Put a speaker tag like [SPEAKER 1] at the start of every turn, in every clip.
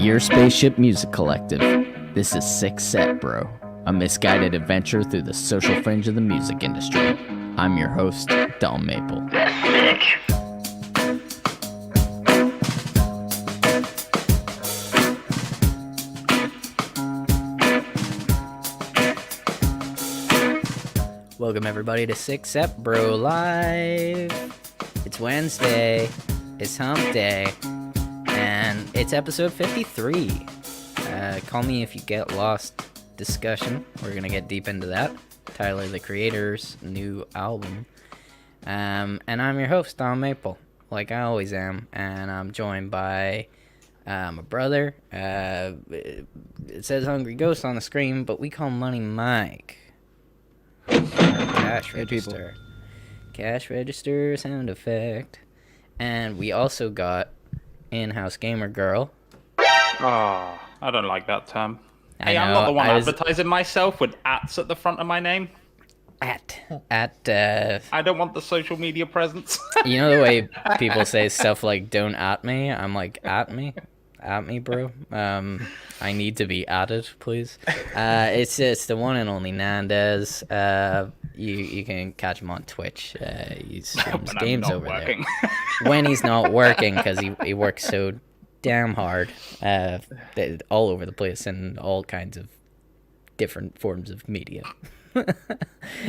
[SPEAKER 1] your Spaceship Music Collective. This is Six Set Bro, a misguided adventure through the social fringe of the music industry. I'm your host, Del Maple. Welcome everybody to Six Set Bro Live. It's Wednesday, it's hump day, and it's episode 53. Call Me If You Get Lost discussion. We're going to get deep into that. Tyler, the Creator's new album. And I'm your host, Don Maple, like I always am. And I'm joined by my brother. It says Hungry Ghost on the screen, but we call him Money Mike. Cash register. Cash register sound effect. And we also got in-house gamer girl.
[SPEAKER 2] Oh, I don't like that term. Hey, I'm not the one advertising myself with ats at the front of my name.
[SPEAKER 1] I
[SPEAKER 2] don't want the social media presence.
[SPEAKER 1] You know the way people say stuff like "don't at me"? I'm like, at me, bro. I need to be added, please. It's the one and only Nandez. You can catch him on Twitch. He streams games over working. There when he's not working, because he works so damn hard, all over the place in all kinds of different forms of media.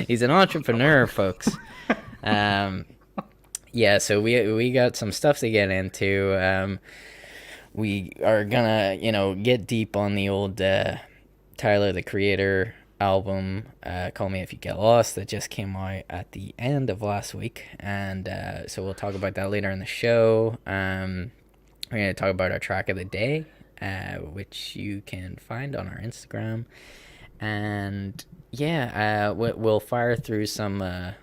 [SPEAKER 1] He's an entrepreneur, folks. Yeah, so we got some stuff to get into. We are gonna, get deep on the old Tyler, the Creator album, Call Me If You Get Lost, that just came out at the end of last week, and so we'll talk about that later in the show. We're going to talk about our track of the day, which you can find on our Instagram. And yeah, we'll fire through some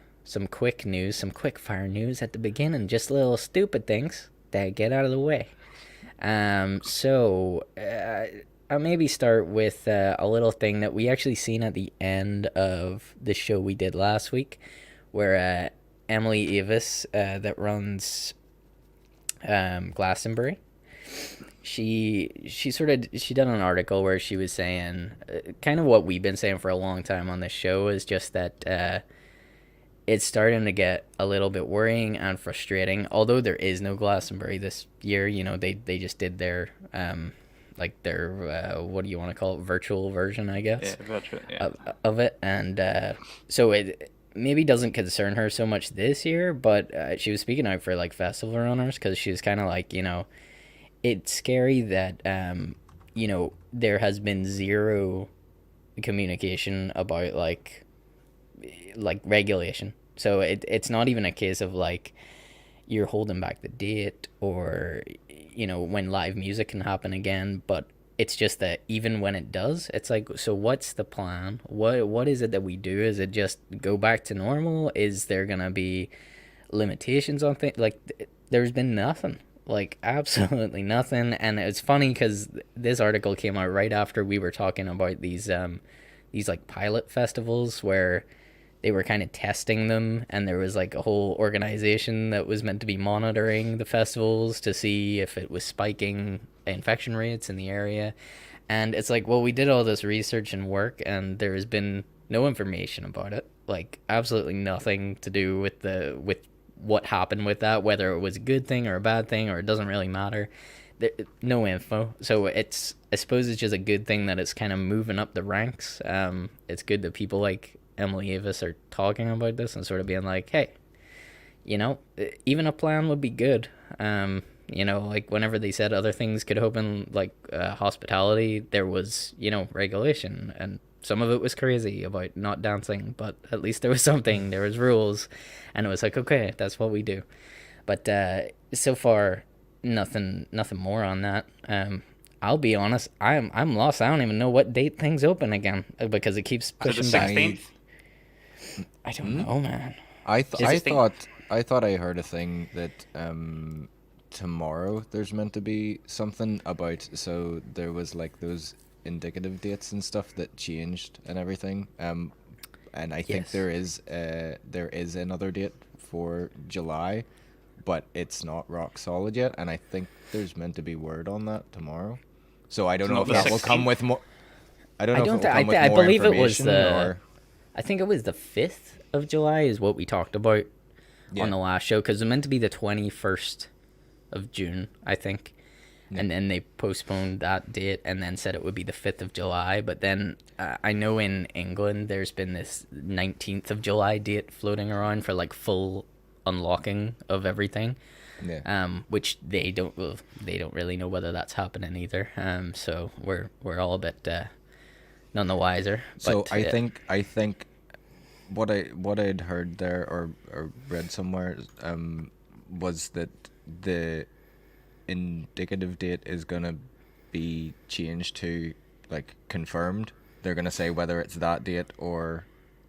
[SPEAKER 1] quick news, some quick fire news at the beginning, just little stupid things that get out of the way. So I'll maybe start with a little thing that we actually seen at the end of the show we did last week, where Emily Evis, that runs Glastonbury, she done an article where she was saying kind of what we've been saying for a long time on this show, is just that it's starting to get a little bit worrying and frustrating. Although there is no Glastonbury this year, they just did their what do you want to call it, virtual version, I guess,
[SPEAKER 2] virtual,
[SPEAKER 1] of it. And so it maybe doesn't concern her so much this year, but she was speaking out for like festival runners, because she was kind of like, it's scary that there has been zero communication about like regulation. So it's not even a case of like you're holding back the date, or when live music can happen again, but it's just that even when it does, it's like, so what's the plan? What is it that we do? Is it just go back to normal? Is there gonna be limitations on things? Like, there's been nothing, like absolutely nothing. And it's funny because this article came out right after we were talking about these like pilot festivals where they were kind of testing them, and there was like a whole organization that was meant to be monitoring the festivals to see if it was spiking infection rates in the area. And it's like, well, we did all this research and work, and there has been no information about it, like absolutely nothing to do with what happened with that, whether it was a good thing or a bad thing, or it doesn't really matter. No info. So I suppose it's just a good thing that it's kind of moving up the ranks. It's good that people like Emily Evis are talking about this and sort of being like, hey, even a plan would be good. Like whenever they said other things could open, like hospitality, there was, regulation, and some of it was crazy about not dancing, but at least there was something, there was rules, and it was like, okay, that's what we do. But so far, nothing more on that. I'll be honest, I'm lost. I don't even know what date things open again, because it keeps pushing back.
[SPEAKER 2] 16th?
[SPEAKER 1] I don't know, man.
[SPEAKER 3] I thought I heard a thing that tomorrow there's meant to be something about, so there was like those indicative dates and stuff that changed and everything. And I think there is another date for July, but it's not rock solid yet, and I think there's meant to be word on that tomorrow. So I don't
[SPEAKER 2] It's
[SPEAKER 3] know
[SPEAKER 2] not
[SPEAKER 3] if
[SPEAKER 2] the
[SPEAKER 3] that will come
[SPEAKER 2] 16th.
[SPEAKER 3] with more. I don't
[SPEAKER 1] I
[SPEAKER 3] know if it
[SPEAKER 1] don't.
[SPEAKER 3] will come with
[SPEAKER 1] I
[SPEAKER 3] more
[SPEAKER 1] believe it was
[SPEAKER 3] information
[SPEAKER 1] the.
[SPEAKER 3] or.
[SPEAKER 1] I think it was the 5th of July is what we talked about on
[SPEAKER 3] Yeah.
[SPEAKER 1] the last show, because it was meant to be the 21st of June, I think.
[SPEAKER 3] Yeah.
[SPEAKER 1] And then they postponed that date and then said it would be the 5th of July. But then I know in England there's been this 19th of July date floating around for like full unlocking of everything.
[SPEAKER 3] Yeah.
[SPEAKER 1] Which they don't really know whether that's happening either. So we're all a bit none the wiser.
[SPEAKER 3] So
[SPEAKER 1] But
[SPEAKER 3] I think what I'd heard there or read somewhere was that the indicative date is gonna be changed to like confirmed. They're gonna say whether it's that date or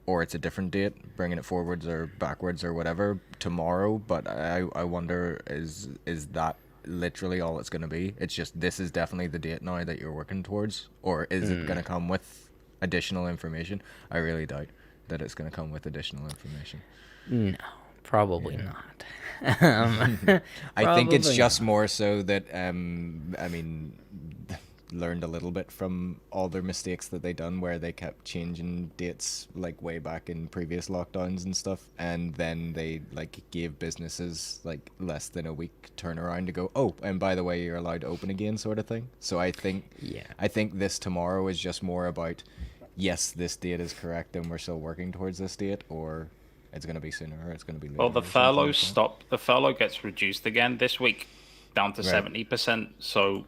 [SPEAKER 3] it's a different date, bringing it forwards or backwards or whatever tomorrow. But I wonder is that literally all it's gonna be? It's just this is definitely the date now that you're working towards, or is it gonna come with additional information? I really doubt that it's gonna come with additional information.
[SPEAKER 1] no, probably not.
[SPEAKER 3] I think it's
[SPEAKER 1] Probably
[SPEAKER 3] just
[SPEAKER 1] not.
[SPEAKER 3] more so that I mean learned a little bit from all their mistakes that they done where they kept changing dates like way back in previous lockdowns and stuff, and then they like gave businesses like less than a week turnaround to go, oh, and by the way, you're allowed to open again, sort of thing. So
[SPEAKER 1] Yeah.
[SPEAKER 3] I think this tomorrow is just more about, yes, this date is correct and we're still working towards this date, or it's going to be sooner or it's going to be
[SPEAKER 2] Well,
[SPEAKER 3] later
[SPEAKER 2] the
[SPEAKER 3] or something
[SPEAKER 2] furlough
[SPEAKER 3] like that.
[SPEAKER 2] stopped. The furlough gets reduced again this week, down to
[SPEAKER 3] Right.
[SPEAKER 2] 70%. So,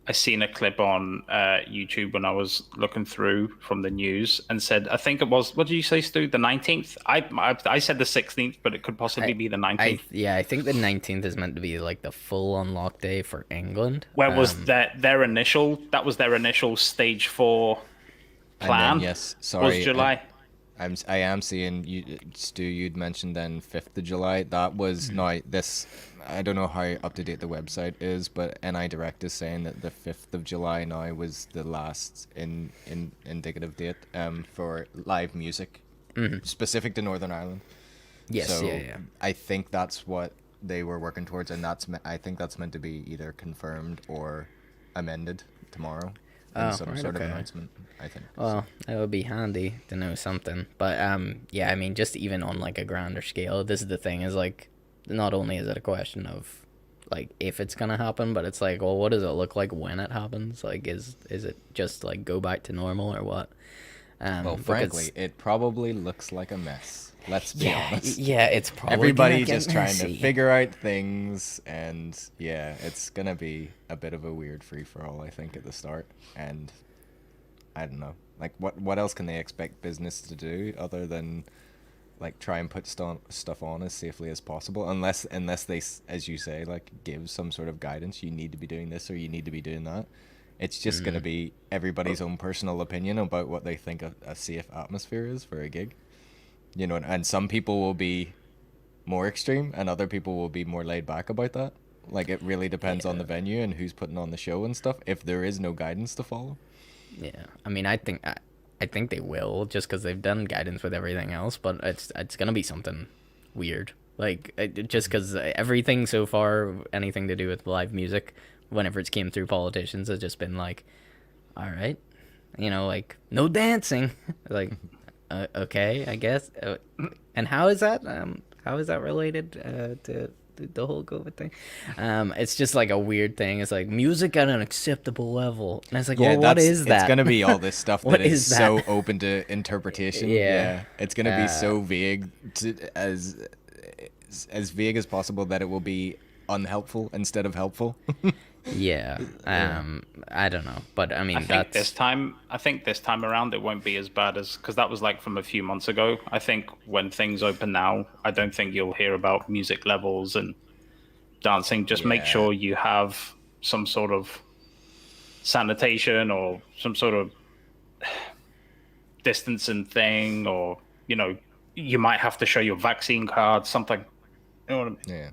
[SPEAKER 2] I seen a clip on YouTube when I was looking through from the news and said, I think it was, what did you say, Stu? The 19th? I said the 16th, but it could possibly be the 19th.
[SPEAKER 1] I think the 19th is meant to be like the full unlock day for England.
[SPEAKER 2] Where was their initial? That was their initial stage 4
[SPEAKER 3] And then
[SPEAKER 2] plan.
[SPEAKER 3] yes,
[SPEAKER 2] Was
[SPEAKER 3] sorry,
[SPEAKER 2] July.
[SPEAKER 3] I am seeing you, Stu. You'd mentioned then 5th of July. That was now this. I don't know how up to date the website is, but NI Direct is saying that the 5th of July now was the last in indicative date for live music, specific to Northern Ireland.
[SPEAKER 1] Yes,
[SPEAKER 3] So
[SPEAKER 1] yeah.
[SPEAKER 3] I think that's what they were working towards, and I think that's meant to be either confirmed or amended tomorrow in
[SPEAKER 1] Oh,
[SPEAKER 3] some
[SPEAKER 1] right,
[SPEAKER 3] sort of
[SPEAKER 1] okay.
[SPEAKER 3] announcement. I think.
[SPEAKER 1] Well, it would be handy to know something. But yeah, I mean, just even on like a grander scale, this is the thing is like, not only is it a question of like if it's gonna happen, but it's like, well, what does it look like when it happens? Like, is it just like go back to normal or what?
[SPEAKER 3] Well,
[SPEAKER 1] Because-
[SPEAKER 3] frankly, it probably looks like a mess. Let's be honest.
[SPEAKER 1] yeah, it's probably
[SPEAKER 3] Everybody
[SPEAKER 1] gonna get
[SPEAKER 3] just trying
[SPEAKER 1] messy.
[SPEAKER 3] to figure out things, and yeah, it's gonna be a bit of a weird free for all, I think, at the start. And I don't know, like what else can they expect business to do other than like try and put stuff on as safely as possible, unless they, as you say, like give some sort of guidance. You need to be doing this or you need to be doing that. It's just gonna be everybody's own personal opinion about what they think a safe atmosphere is for a gig. You know, and some people will be more extreme and other people will be more laid back about that. Like it really depends on the venue and who's putting on the show and stuff, if there is no guidance to follow.
[SPEAKER 1] Yeah, I mean, I think they will just because they've done guidance with everything else, but it's gonna be something weird. Like just because everything so far, anything to do with live music, whenever it's came through politicians, has just been like, all right, like no dancing, like okay, I guess. And how is that? How is that related to the whole COVID thing? It's just like a weird thing. It's like music at an acceptable level, and it's like, well, what is that?
[SPEAKER 3] It's gonna be all this stuff
[SPEAKER 1] What
[SPEAKER 3] that is
[SPEAKER 1] is
[SPEAKER 3] so
[SPEAKER 1] that?
[SPEAKER 3] open to interpretation.
[SPEAKER 1] Yeah.
[SPEAKER 3] It's gonna be so vague, as vague as possible that it will be unhelpful instead of helpful.
[SPEAKER 1] Yeah. I don't know, but I mean,
[SPEAKER 2] I think this time around it won't be as bad as, because that was like from a few months ago. I think when things open now, I don't think you'll hear about music levels and dancing. Just make
[SPEAKER 3] Yeah.
[SPEAKER 2] sure you have some sort of sanitation or some sort of distancing thing, or you might have to show your vaccine card, something. You know what I mean?
[SPEAKER 3] Yeah.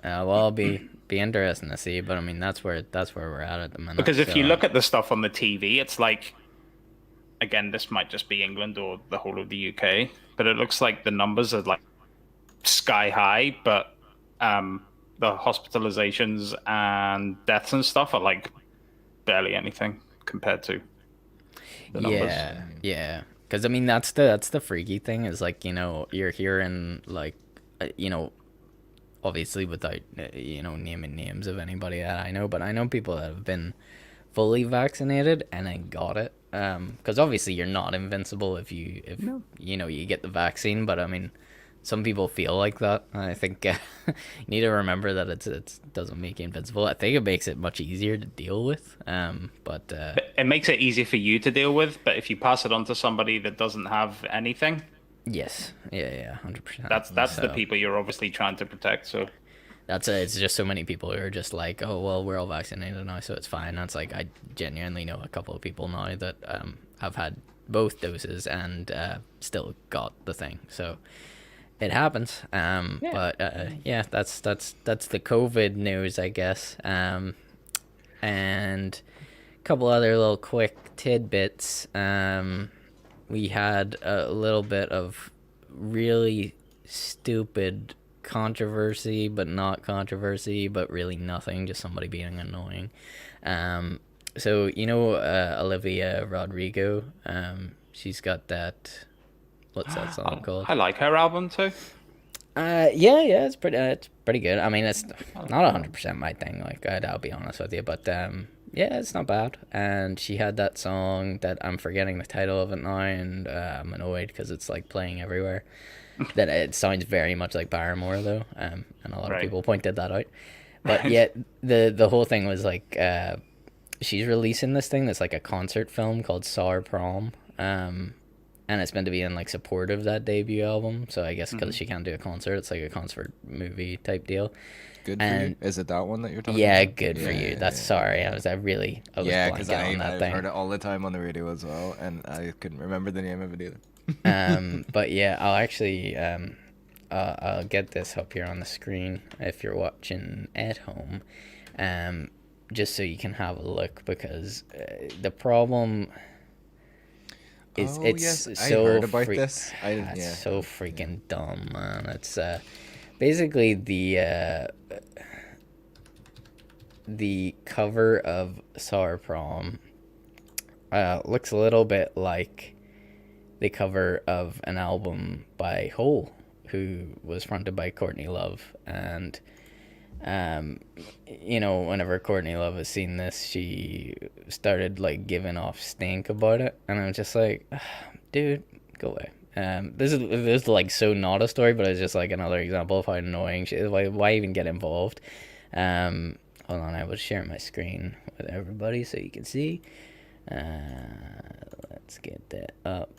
[SPEAKER 1] Yeah. Well, it'll be interesting to see, but I mean, that's where we're at the minute.
[SPEAKER 2] Because if
[SPEAKER 1] so,
[SPEAKER 2] you look at the stuff on the TV, it's like, again, this might just be England or the whole of the UK, but it looks like the numbers are like sky high, but the hospitalizations and deaths and stuff are like barely anything compared to the numbers.
[SPEAKER 1] Yeah, yeah. Because I mean, that's the freaky thing is like you're hearing like obviously without naming names of anybody that I know, but I know people that have been fully vaccinated and then got it. Because obviously you're not invincible if
[SPEAKER 2] No.
[SPEAKER 1] you get the vaccine, but I mean, some people feel like that. I think you need to remember that it doesn't make you invincible. I think it makes it much easier to deal with. But
[SPEAKER 2] It makes it easier for you to deal with, but if you pass it on to somebody that doesn't have anything,
[SPEAKER 1] yes, yeah, 100%.
[SPEAKER 2] that's the
[SPEAKER 1] So
[SPEAKER 2] people you're obviously trying to protect. So
[SPEAKER 1] it's just so many people who are just like, oh well, we're all vaccinated now, so it's fine. That's like I genuinely know a couple of people now that have had both doses and still got the thing. So it happens.
[SPEAKER 2] yeah.
[SPEAKER 1] But yeah, that's the COVID news, I guess. And a couple other little quick tidbits. We had a little bit of really stupid controversy, but not controversy, but really nothing, just somebody being annoying. So Olivia Rodrigo, she's got that. What's that song called?
[SPEAKER 2] I like her album too.
[SPEAKER 1] Yeah, it's pretty good. I mean, it's not 100% my thing. Like, I'll be honest with you, but yeah, it's not bad. And she had that song that I'm forgetting the title of it now, and I'm annoyed because it's like playing everywhere. That it sounds very much like Paramore though, and a lot of
[SPEAKER 2] Right.
[SPEAKER 1] people pointed that out. But yet the whole thing was like she's releasing this thing that's like a concert film called Sour Prom. And it's meant to be in like support of that debut album. So I guess because she can't do a concert, it's like a concert movie type deal.
[SPEAKER 3] Good for
[SPEAKER 1] And
[SPEAKER 3] you. Is it that one that you're talking
[SPEAKER 1] yeah,
[SPEAKER 3] about?
[SPEAKER 1] good for
[SPEAKER 3] Yeah,
[SPEAKER 1] you.
[SPEAKER 3] yeah,
[SPEAKER 1] That's
[SPEAKER 3] yeah.
[SPEAKER 1] sorry. I was
[SPEAKER 3] Because
[SPEAKER 1] blanking on that
[SPEAKER 3] I've
[SPEAKER 1] thing.
[SPEAKER 3] heard it all the time on the radio as well, and I couldn't remember the name of it either.
[SPEAKER 1] But yeah, I'll actually I'll get this up here on the screen if you're watching at home, just so you can have a look because the problem is
[SPEAKER 3] Oh,
[SPEAKER 1] it's
[SPEAKER 3] yes, I
[SPEAKER 1] so
[SPEAKER 3] heard about
[SPEAKER 1] freak-
[SPEAKER 3] this.
[SPEAKER 1] it's
[SPEAKER 3] Yeah.
[SPEAKER 1] so freaking dumb, man. It's basically the cover of Sour Prom looks a little bit like the cover of an album by Hole, who was fronted by Courtney Love. And whenever Courtney Love has seen this, she started like giving off stink about it, and I'm just like, dude, go away. This is like so not a story, but it's just like another example of how annoying she is. Why even get involved? Hold on, I will share my screen with everybody so you can see. Let's get that up.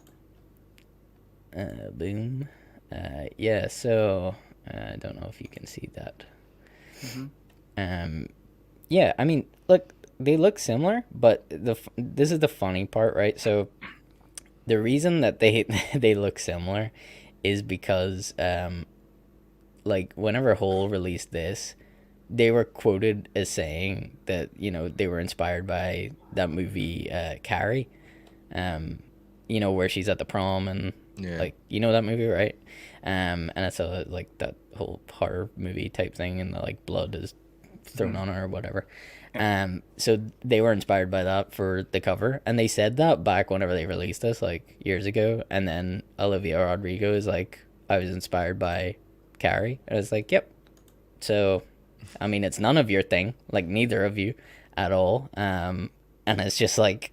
[SPEAKER 1] Boom. Yeah. So I don't know if you can see that. Yeah, I mean, look, they look similar, but this is the funny part, right? So the reason that they they look similar is because like whenever Hole released this, they were quoted as saying that they were inspired by that movie Carrie, where she's at the prom and
[SPEAKER 3] Yeah.
[SPEAKER 1] like that movie, right? And it's a like that whole horror movie type thing, and the like blood is thrown on her or whatever. So they were inspired by that for the cover, and they said that back whenever they released this, like years ago. And then Olivia Rodrigo is like, I was inspired by Carrie, and it's like, yep. So, I mean, it's none of your thing, like neither of you, at all. And it's just like,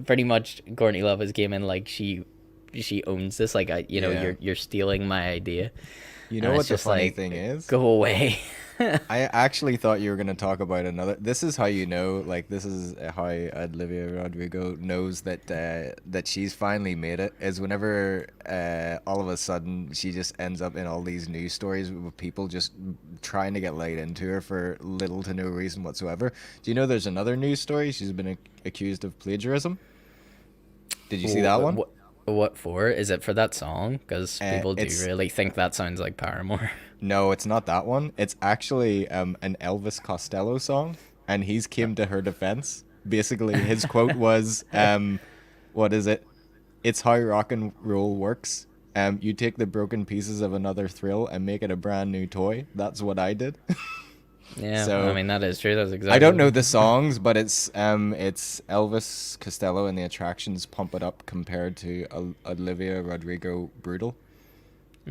[SPEAKER 1] pretty much Courtney Love has came in like she owns this, like
[SPEAKER 3] Yeah.
[SPEAKER 1] you're stealing my idea.
[SPEAKER 3] You
[SPEAKER 1] And
[SPEAKER 3] know
[SPEAKER 1] it's
[SPEAKER 3] what the
[SPEAKER 1] just
[SPEAKER 3] funny
[SPEAKER 1] like,
[SPEAKER 3] thing is?
[SPEAKER 1] go away.
[SPEAKER 3] I actually thought you were going to talk about another. This is how you know, like, this is how Olivia Rodrigo knows that that she's finally made it. Is whenever all of a sudden she just ends up in all these news stories with people just trying to get laid into her for little to no reason whatsoever. Do you know there's another news story? She's been accused of plagiarism. Did you see that one?
[SPEAKER 1] What for? Is it for that song? Because people do
[SPEAKER 3] it's-
[SPEAKER 1] really think that sounds like Paramore.
[SPEAKER 3] No, it's not that one. It's actually an Elvis Costello song, and he's came to her defense. Basically, his quote was, "What is it? It's how rock and roll works. You take the broken pieces of another thrill and make it a brand new toy. That's what I did."
[SPEAKER 1] Yeah,
[SPEAKER 3] So
[SPEAKER 1] I mean that is true. That's exactly.
[SPEAKER 3] I don't know the songs, but it's Elvis Costello and the Attractions "Pump It Up" compared to Olivia Rodrigo "Brutal."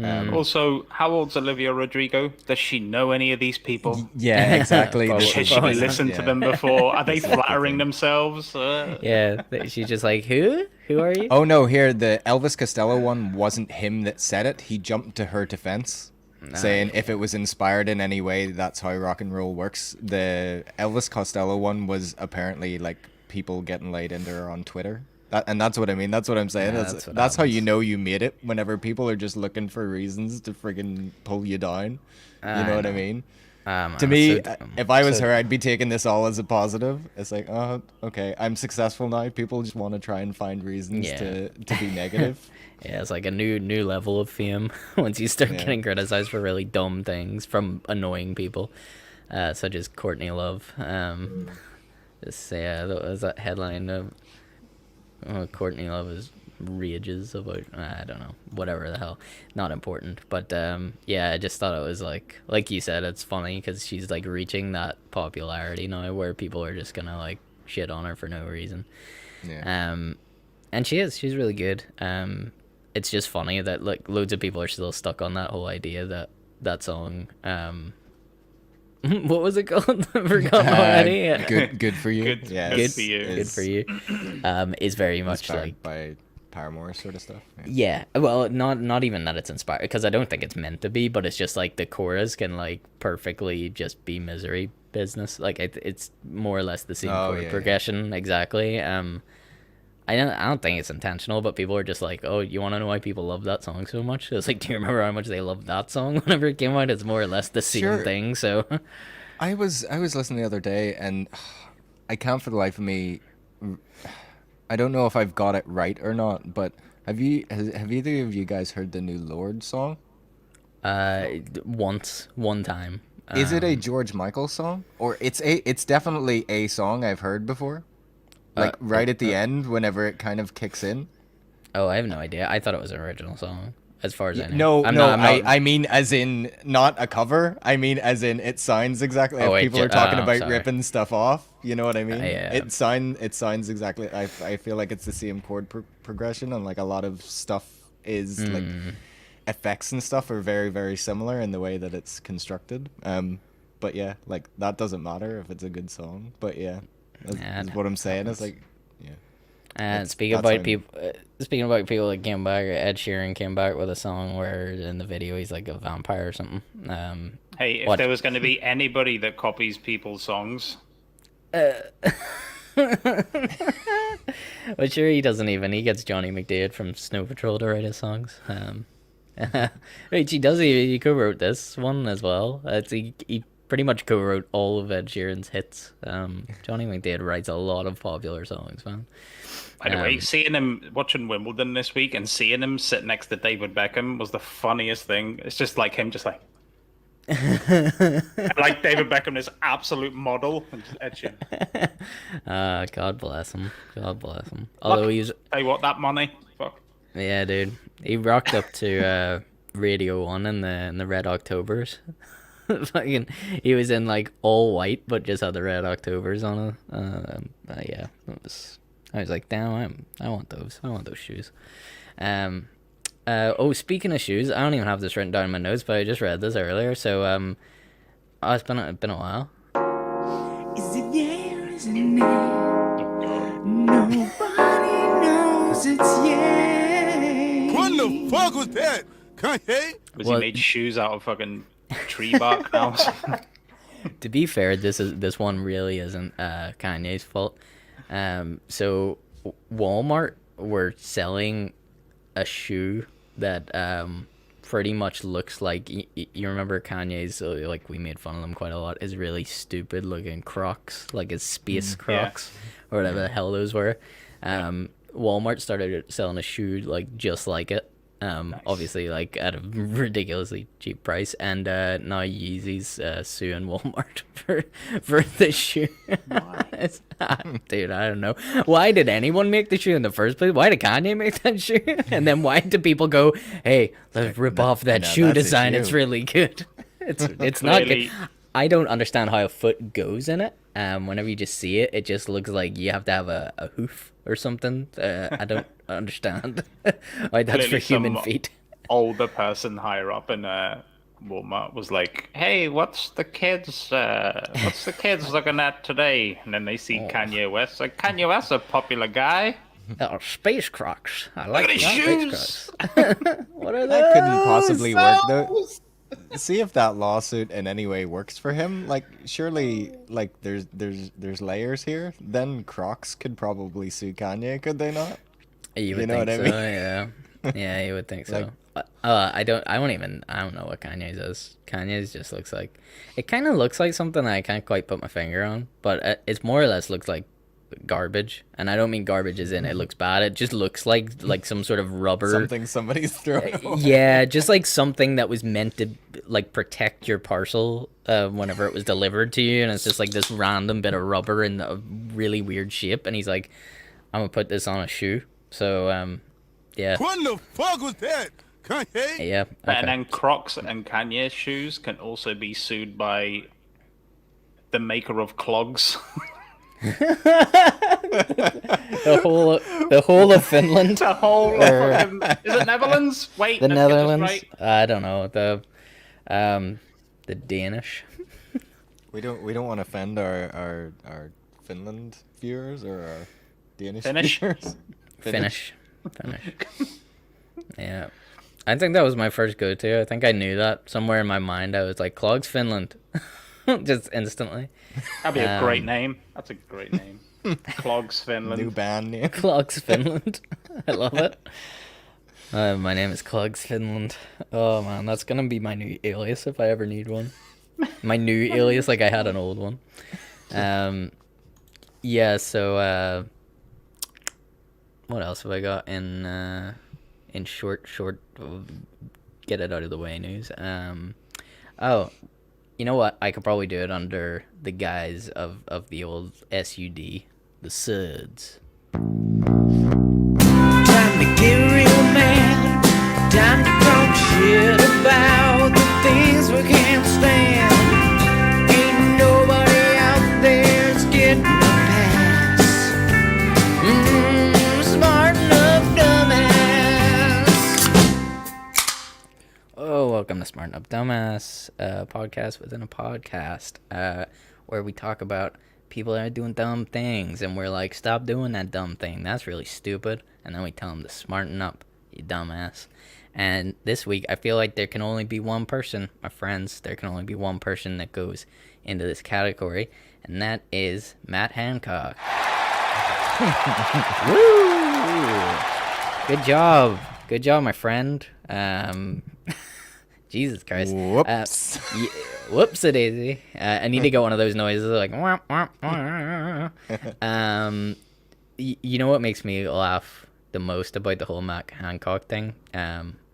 [SPEAKER 2] Also, how old's Olivia Rodrigo? Does she know any of these people?
[SPEAKER 3] Yeah, exactly.
[SPEAKER 1] Probably-
[SPEAKER 3] This
[SPEAKER 2] Has
[SPEAKER 3] is
[SPEAKER 2] she
[SPEAKER 1] probably not.
[SPEAKER 2] listened to
[SPEAKER 3] yeah.
[SPEAKER 2] them before? Are they
[SPEAKER 3] This is the
[SPEAKER 2] flattering
[SPEAKER 3] thing.
[SPEAKER 2] themselves?
[SPEAKER 1] Yeah, she's just like, who? Who are you?
[SPEAKER 3] Oh no, here the Elvis Costello one wasn't him that said it. He jumped to her defense, saying if it was inspired in any way, that's how rock and roll works. The Elvis Costello one was apparently like people getting laid into her on Twitter. And that's what I mean. That's what I'm saying.
[SPEAKER 1] Yeah,
[SPEAKER 3] that's
[SPEAKER 1] that's what
[SPEAKER 3] that's how you
[SPEAKER 1] happens.
[SPEAKER 3] know you made it. Whenever people are just looking for reasons to friggin' pull you down. You know what I
[SPEAKER 1] know.
[SPEAKER 3] mean?
[SPEAKER 1] Man,
[SPEAKER 3] To me,
[SPEAKER 1] so dumb.
[SPEAKER 3] if I was
[SPEAKER 1] So-
[SPEAKER 3] her, I'd be taking this all as a positive. It's like, oh, okay, I'm successful now. People just want to try and find reasons
[SPEAKER 1] Yeah.
[SPEAKER 3] to be negative.
[SPEAKER 1] Yeah, it's like a new level of fame once you start
[SPEAKER 3] Yeah.
[SPEAKER 1] getting criticized for really dumb things from annoying people, such as Courtney Love. Just yeah, that was that headline of Courtney Love is rages about I don't know, whatever the hell, not important. But yeah, I just thought it was like you said, it's funny because she's like reaching that popularity now where people are just gonna like shit on her for no reason.
[SPEAKER 3] Yeah.
[SPEAKER 1] And she's really good. It's just funny that like loads of people are still stuck on that whole idea that that song what was it called? I forgot already.
[SPEAKER 3] Good for you.
[SPEAKER 2] Good-
[SPEAKER 3] yeah,
[SPEAKER 2] good
[SPEAKER 3] it's-
[SPEAKER 2] for you.
[SPEAKER 1] Good
[SPEAKER 3] it's
[SPEAKER 1] for you. Is very much
[SPEAKER 3] Inspired
[SPEAKER 1] like
[SPEAKER 3] by Paramore sort of stuff.
[SPEAKER 1] yeah. Well, not even that it's inspired because I don't think it's meant to be, but it's just like the chorus can like perfectly just be misery business. Like it's more or less the same
[SPEAKER 3] Oh,
[SPEAKER 1] chord
[SPEAKER 3] yeah.
[SPEAKER 1] progression exactly. I don't think it's intentional, but people are just like, oh, you want to know why people love that song so much? It's like, do you remember how much they loved that song whenever it came out? It's more or less the same
[SPEAKER 3] Sure.
[SPEAKER 1] thing. So
[SPEAKER 3] I was listening the other day, and I can't for the life of me. I don't know if I've got it right or not, but have either of you guys heard the new Lord song?
[SPEAKER 1] one time.
[SPEAKER 3] Is it a George Michael song, or it's definitely a song I've heard before? Like right at the end, whenever it kind of kicks in.
[SPEAKER 1] Oh, I have no idea. I thought it was an original song, as far as I know.
[SPEAKER 3] No,
[SPEAKER 1] I'm
[SPEAKER 3] no,
[SPEAKER 1] not- I'm not-
[SPEAKER 3] I mean as in not a cover. I mean as in it sounds exactly.
[SPEAKER 1] Oh,
[SPEAKER 3] If
[SPEAKER 1] wait,
[SPEAKER 3] people are talking
[SPEAKER 1] I'm
[SPEAKER 3] about
[SPEAKER 1] sorry.
[SPEAKER 3] ripping stuff off, you know what I mean?
[SPEAKER 1] yeah.
[SPEAKER 3] It sounds exactly. I feel like it's the same chord progression, and like a lot of stuff is like effects and stuff are very very similar in the way that it's constructed. But yeah, like that doesn't matter if it's a good song. But yeah, that's what I'm saying. It's like, yeah.
[SPEAKER 1] And
[SPEAKER 3] That's-
[SPEAKER 1] speaking
[SPEAKER 3] that's
[SPEAKER 1] about
[SPEAKER 3] how-
[SPEAKER 1] people, speaking about people that came back, Ed Sheeran came back with a song where in the video he's like a vampire or something.
[SPEAKER 2] Hey, if
[SPEAKER 1] What?
[SPEAKER 2] there was going to be anybody that copies people's songs,
[SPEAKER 1] But sure, he doesn't even. He gets Johnny McDade from Snow Patrol to write his songs. Wait, he does. He co-wrote this one as well. He pretty much co-wrote all of Ed Sheeran's hits. Johnny McDade writes a lot of popular songs, man.
[SPEAKER 2] by the way, seeing him watching Wimbledon this week and seeing him sit next to David Beckham was the funniest thing. It's just like him, just like. Like David Beckham, this absolute model. And just Ed Sheeran.
[SPEAKER 1] God bless him. God bless him. Although
[SPEAKER 2] Look,
[SPEAKER 1] he's
[SPEAKER 2] tell you what, that money. Fuck.
[SPEAKER 1] yeah, dude. He rocked up to Radio 1 in the Red Octobers. Fucking, he was in like all white, but just had the Red Octobers on it. Yeah, it was. I was like, damn, I want those. I want those shoes. Speaking of shoes, I don't even have this written down in my notes, but I just read this earlier. So, it's been a while.
[SPEAKER 4] Is it yeah, is it nay? Nobody knows it's yeah.
[SPEAKER 5] What the fuck was that? Kanye?
[SPEAKER 2] Was
[SPEAKER 1] Well-
[SPEAKER 2] he made shoes out of fucking tree bark now?
[SPEAKER 1] To be fair, this one really isn't Kanye's fault. So Walmart were selling a shoe that pretty much looks like you remember Kanye's like we made fun of them quite a lot, is really stupid looking Crocs, like his space Crocs or whatever the hell those were. Walmart started selling a shoe like just like it. Obviously like at a ridiculously cheap price, and now Yeezy's suing Walmart for the shoe. Dude, I don't know. Why did anyone make the shoe in the first place? Why did Kanye make that shoe? And then why do people go, hey, let's rip off that
[SPEAKER 3] no,
[SPEAKER 1] shoe
[SPEAKER 3] that's a
[SPEAKER 1] design,
[SPEAKER 3] shoe.
[SPEAKER 1] it's really good. It's not
[SPEAKER 2] Clearly,
[SPEAKER 1] good. I don't understand how a foot goes in it. Whenever you just see it, it just looks like you have to have a hoof or something. I don't understand why that's for
[SPEAKER 2] Clearly
[SPEAKER 1] human
[SPEAKER 2] some
[SPEAKER 1] feet.
[SPEAKER 2] older person higher up in Walmart was like, "Hey, what's the kids looking at today?" And then they see Kanye West. Like, Kanye West's a popular guy.
[SPEAKER 1] Oh, space crocs. I
[SPEAKER 2] Look
[SPEAKER 1] like
[SPEAKER 2] at his
[SPEAKER 1] space
[SPEAKER 2] shoes.
[SPEAKER 1] crocs. What are
[SPEAKER 3] That couldn't
[SPEAKER 1] those?
[SPEAKER 3] possibly work though. See if that lawsuit in any way works for him. Like, surely, like there's layers here. Then Crocs could probably sue Kanye, could they not?
[SPEAKER 1] You would
[SPEAKER 3] You know
[SPEAKER 1] think
[SPEAKER 3] what I
[SPEAKER 1] so,
[SPEAKER 3] mean?
[SPEAKER 1] yeah. Yeah, you would think so.
[SPEAKER 3] Like-
[SPEAKER 1] I don't know what Kanye's is. Kanye's just looks like, it kind of looks like something I can't quite put my finger on, but it's more or less looks like garbage. And I don't mean garbage as in it looks bad. It just looks like some sort of rubber.
[SPEAKER 3] Something somebody's throwing. away.
[SPEAKER 1] Yeah, just like something that was meant to like protect your parcel whenever it was delivered to you, and it's just like this random bit of rubber in a really weird shape. And he's like, "I'm gonna put this on a shoe." So yeah,
[SPEAKER 5] What the fuck was that? Kanye?
[SPEAKER 1] yeah.
[SPEAKER 2] And
[SPEAKER 1] Okay.
[SPEAKER 2] then Crocs and Kanye shoes can also be sued by the maker of clogs.
[SPEAKER 1] The whole of Finland.
[SPEAKER 2] The whole
[SPEAKER 1] Or-
[SPEAKER 2] of is it Netherlands? Wait,
[SPEAKER 1] The
[SPEAKER 2] let's get this
[SPEAKER 1] Netherlands.
[SPEAKER 2] right.
[SPEAKER 1] I don't know the Danish.
[SPEAKER 3] We don't want to offend our Finland viewers or our Danish
[SPEAKER 2] Finnish?
[SPEAKER 3] viewers.
[SPEAKER 1] Finnish. Yeah, I think that was my first go-to. I think I knew that somewhere in my mind. I was like, Clogs Finland, just instantly.
[SPEAKER 2] That'd be a great
[SPEAKER 1] Um,
[SPEAKER 2] name. That's a great name. Clogs Finland.
[SPEAKER 3] New band name.
[SPEAKER 1] Clogs Finland. I love it. My name is Clogs Finland. Oh man, that's gonna be my new alias if I ever need one. My new alias, like I had an old one. Yeah. So, what else have I got in short, get it out of the way news? Oh, you know what? I could probably do it under the guise of the old SUD, the SUDs.
[SPEAKER 4] Time to get real mad. Time to talk shit about the things we can't stand. Ain't nobody out there's getting a pass. Smart enough, dumbass.
[SPEAKER 1] Oh, welcome to Smart Up Dumbass, podcast within a podcast, where we talk about people that are doing dumb things, and we're like, stop doing that dumb thing. That's really stupid. And then we tell them to smarten up, you dumbass. And this week, I feel like there can only be one person, my friends, there can only be one person that goes into this category, and that is Matt Hancock. Woo! Good job, my friend. Jesus Christ.
[SPEAKER 3] Whoops.
[SPEAKER 1] Whoops-a-daisy. I need to get one of those noises like wah, wah, wah. You know what makes me laugh the most about the whole Matt Hancock thing?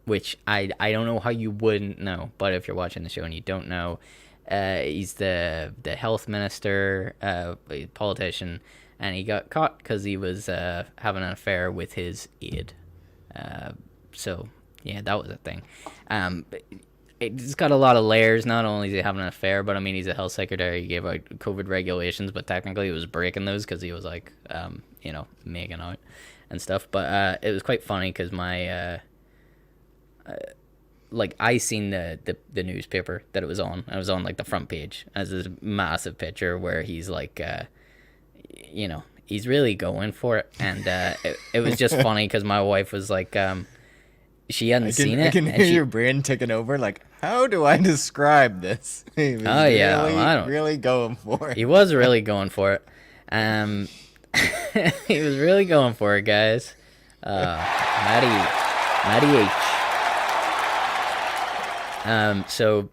[SPEAKER 1] Which I don't know how you wouldn't know, but if you're watching the show and you don't know, he's the health minister, politician, and he got caught because he was having an affair with his aide. So yeah, that was a thing. It's got a lot of layers. Not only is he having an affair, but I mean, he's a health secretary. He gave out COVID regulations, but technically he was breaking those because he was like, making out and stuff. But it was quite funny because my, I seen the newspaper that it was on. I was on like the front page as this massive picture where he's like, he's really going for it. And it was just funny because my wife was like, she hadn't seen it.
[SPEAKER 3] I can
[SPEAKER 1] and
[SPEAKER 3] hear
[SPEAKER 1] she-
[SPEAKER 3] your brain ticking over. Like, how do I describe this? He was
[SPEAKER 1] Oh, yeah,
[SPEAKER 3] really,
[SPEAKER 1] well, I don't-
[SPEAKER 3] really going for it.
[SPEAKER 1] He was really going for it. He was really going for it, guys. Matty H. So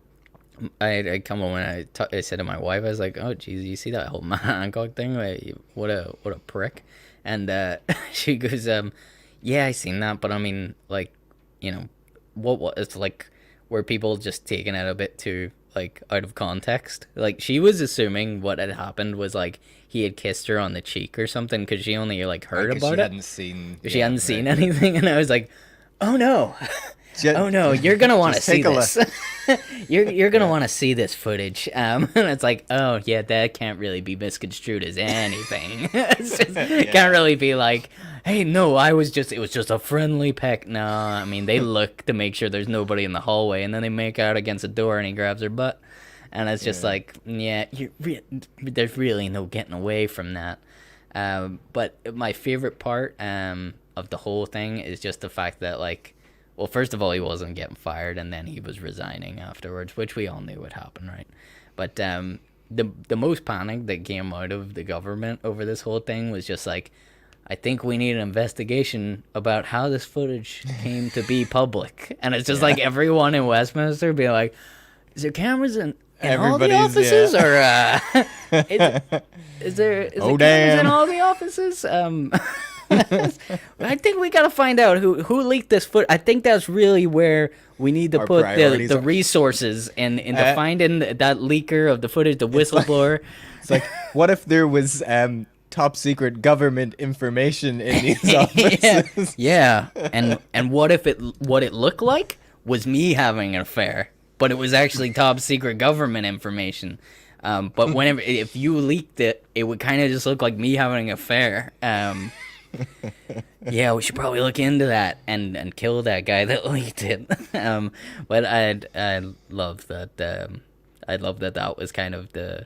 [SPEAKER 1] I come home and I said to my wife, I was like, "Oh, geez, you see that whole Hancock thing? Like, what a prick!" And she goes, "Yeah, I seen that, but I mean, like, what it's like, were people just taking it a bit too like out of context? Like, she was assuming what had happened was like he had kissed her on the cheek or something because she only like heard
[SPEAKER 3] 'Cause
[SPEAKER 1] about
[SPEAKER 3] she
[SPEAKER 1] it.
[SPEAKER 3] hadn't seen.
[SPEAKER 1] She
[SPEAKER 3] yeah,
[SPEAKER 1] hadn't seen
[SPEAKER 3] right.
[SPEAKER 1] anything, and I was like, oh no." oh no, you're gonna want to
[SPEAKER 3] just
[SPEAKER 1] see
[SPEAKER 3] take a
[SPEAKER 1] this. You're gonna want to see this footage. And it's like, oh yeah, that can't really be misconstrued as anything. It's just, can't really be like, hey, no, it was just a friendly peck. No, I mean they look to make sure there's nobody in the hallway, and then they make out against a door, and he grabs her butt, and it's just like, yeah, there's really no getting away from that. But my favorite part of the whole thing is just the fact that, like, well, first of all, he wasn't getting fired, and then he was resigning afterwards, which we all knew would happen, right? But the most panic that came out of the government over this whole thing was just like, I think we need an investigation about how this footage came to be public. And it's just like everyone in Westminster being like, is there cameras in all the offices? Or is there cameras in all the offices? I think we got to find out who leaked this footage. I think that's really where we need to put the resources into finding that leaker of the footage, the whistleblower.
[SPEAKER 3] It's like, what if there was top secret government information in these offices?
[SPEAKER 1] Yeah. And what if what it looked like was me having an affair, but it was actually top secret government information. But if you leaked it, it would kind of just look like me having an affair. Yeah, we should probably look into that and kill that guy that leaked it. But I love that. I love that was kind of the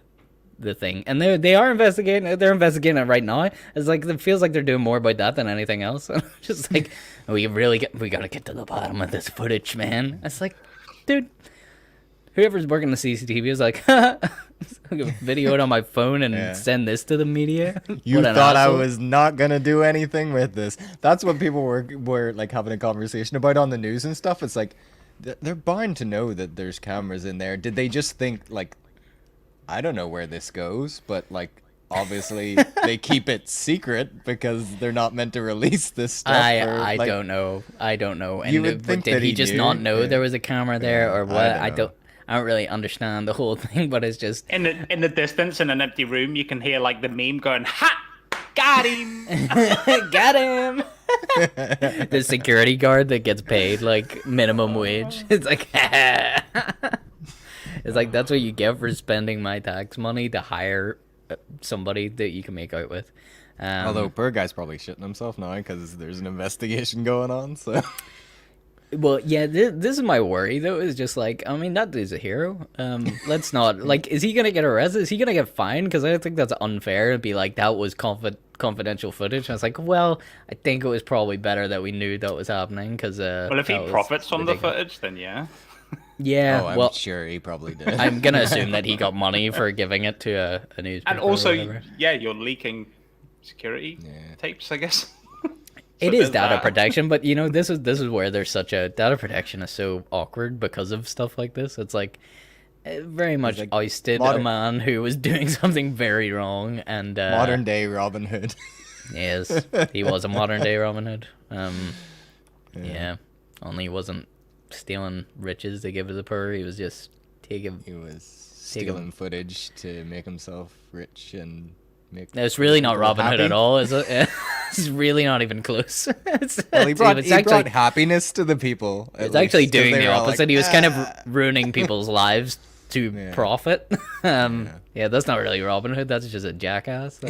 [SPEAKER 1] thing, and they are investigating. They're investigating it right now. It's like it feels like they're doing more about that than anything else. Just like we gotta get to the bottom of this footage, man. It's like, dude, whoever's working the CCTV is like, video it on my phone and send this to the media.
[SPEAKER 3] You thought I was not gonna do anything with this. That's what people were like having a conversation about on the news and stuff. It's like they're bound to know that there's cameras in there. Did they just think like, I don't know where this goes, but like obviously they keep it secret because they're not meant to release this stuff.
[SPEAKER 1] I don't know. And
[SPEAKER 3] you would think
[SPEAKER 1] did
[SPEAKER 3] that
[SPEAKER 1] he just
[SPEAKER 3] knew?
[SPEAKER 1] not know there was a camera there or what?
[SPEAKER 3] I don't know.
[SPEAKER 1] I don't really understand the whole thing, but it's just
[SPEAKER 2] In the distance, in an empty room, you can hear like the meme going, "Ha! Got him!"
[SPEAKER 1] got him. The security guard that gets paid like minimum wage. It's like it's like that's what you get for spending my tax money to hire somebody that you can make out with.
[SPEAKER 3] Although poor guy's probably shitting himself now because there's an investigation going on. So.
[SPEAKER 1] Well, yeah, this is my worry, though, is just like, I mean, that dude's a hero. Let's not, like, is he going to get arrested? Is he going to get fined? Because I think that's unfair to be like, that was confidential footage. And I was like, well, I think it was probably better that we knew that was happening. Cause,
[SPEAKER 2] well, if he profits from the footage, then yeah.
[SPEAKER 1] Yeah,
[SPEAKER 3] I'm sure he probably did.
[SPEAKER 1] I'm going to assume that he got money for giving it to a newspaper.
[SPEAKER 2] And also, yeah, you're leaking security tapes, I guess.
[SPEAKER 1] It is data protection, but you know, this is where there's such a data protection is so awkward because of stuff like this. It's like it very much like ousted a man who was doing something very wrong and
[SPEAKER 3] modern day Robin Hood.
[SPEAKER 1] Yes, he was a modern day Robin Hood. Yeah, only he wasn't stealing riches to give to the poor. He was just
[SPEAKER 3] stealing footage to make himself rich and.
[SPEAKER 1] It's really not Robin Hood at all, is it? It's really not even close.
[SPEAKER 3] He brought happiness to the people.
[SPEAKER 1] It's actually doing the opposite. Like, he was kind of ruining people's lives to profit. Yeah, that's not really Robin Hood. That's just a jackass.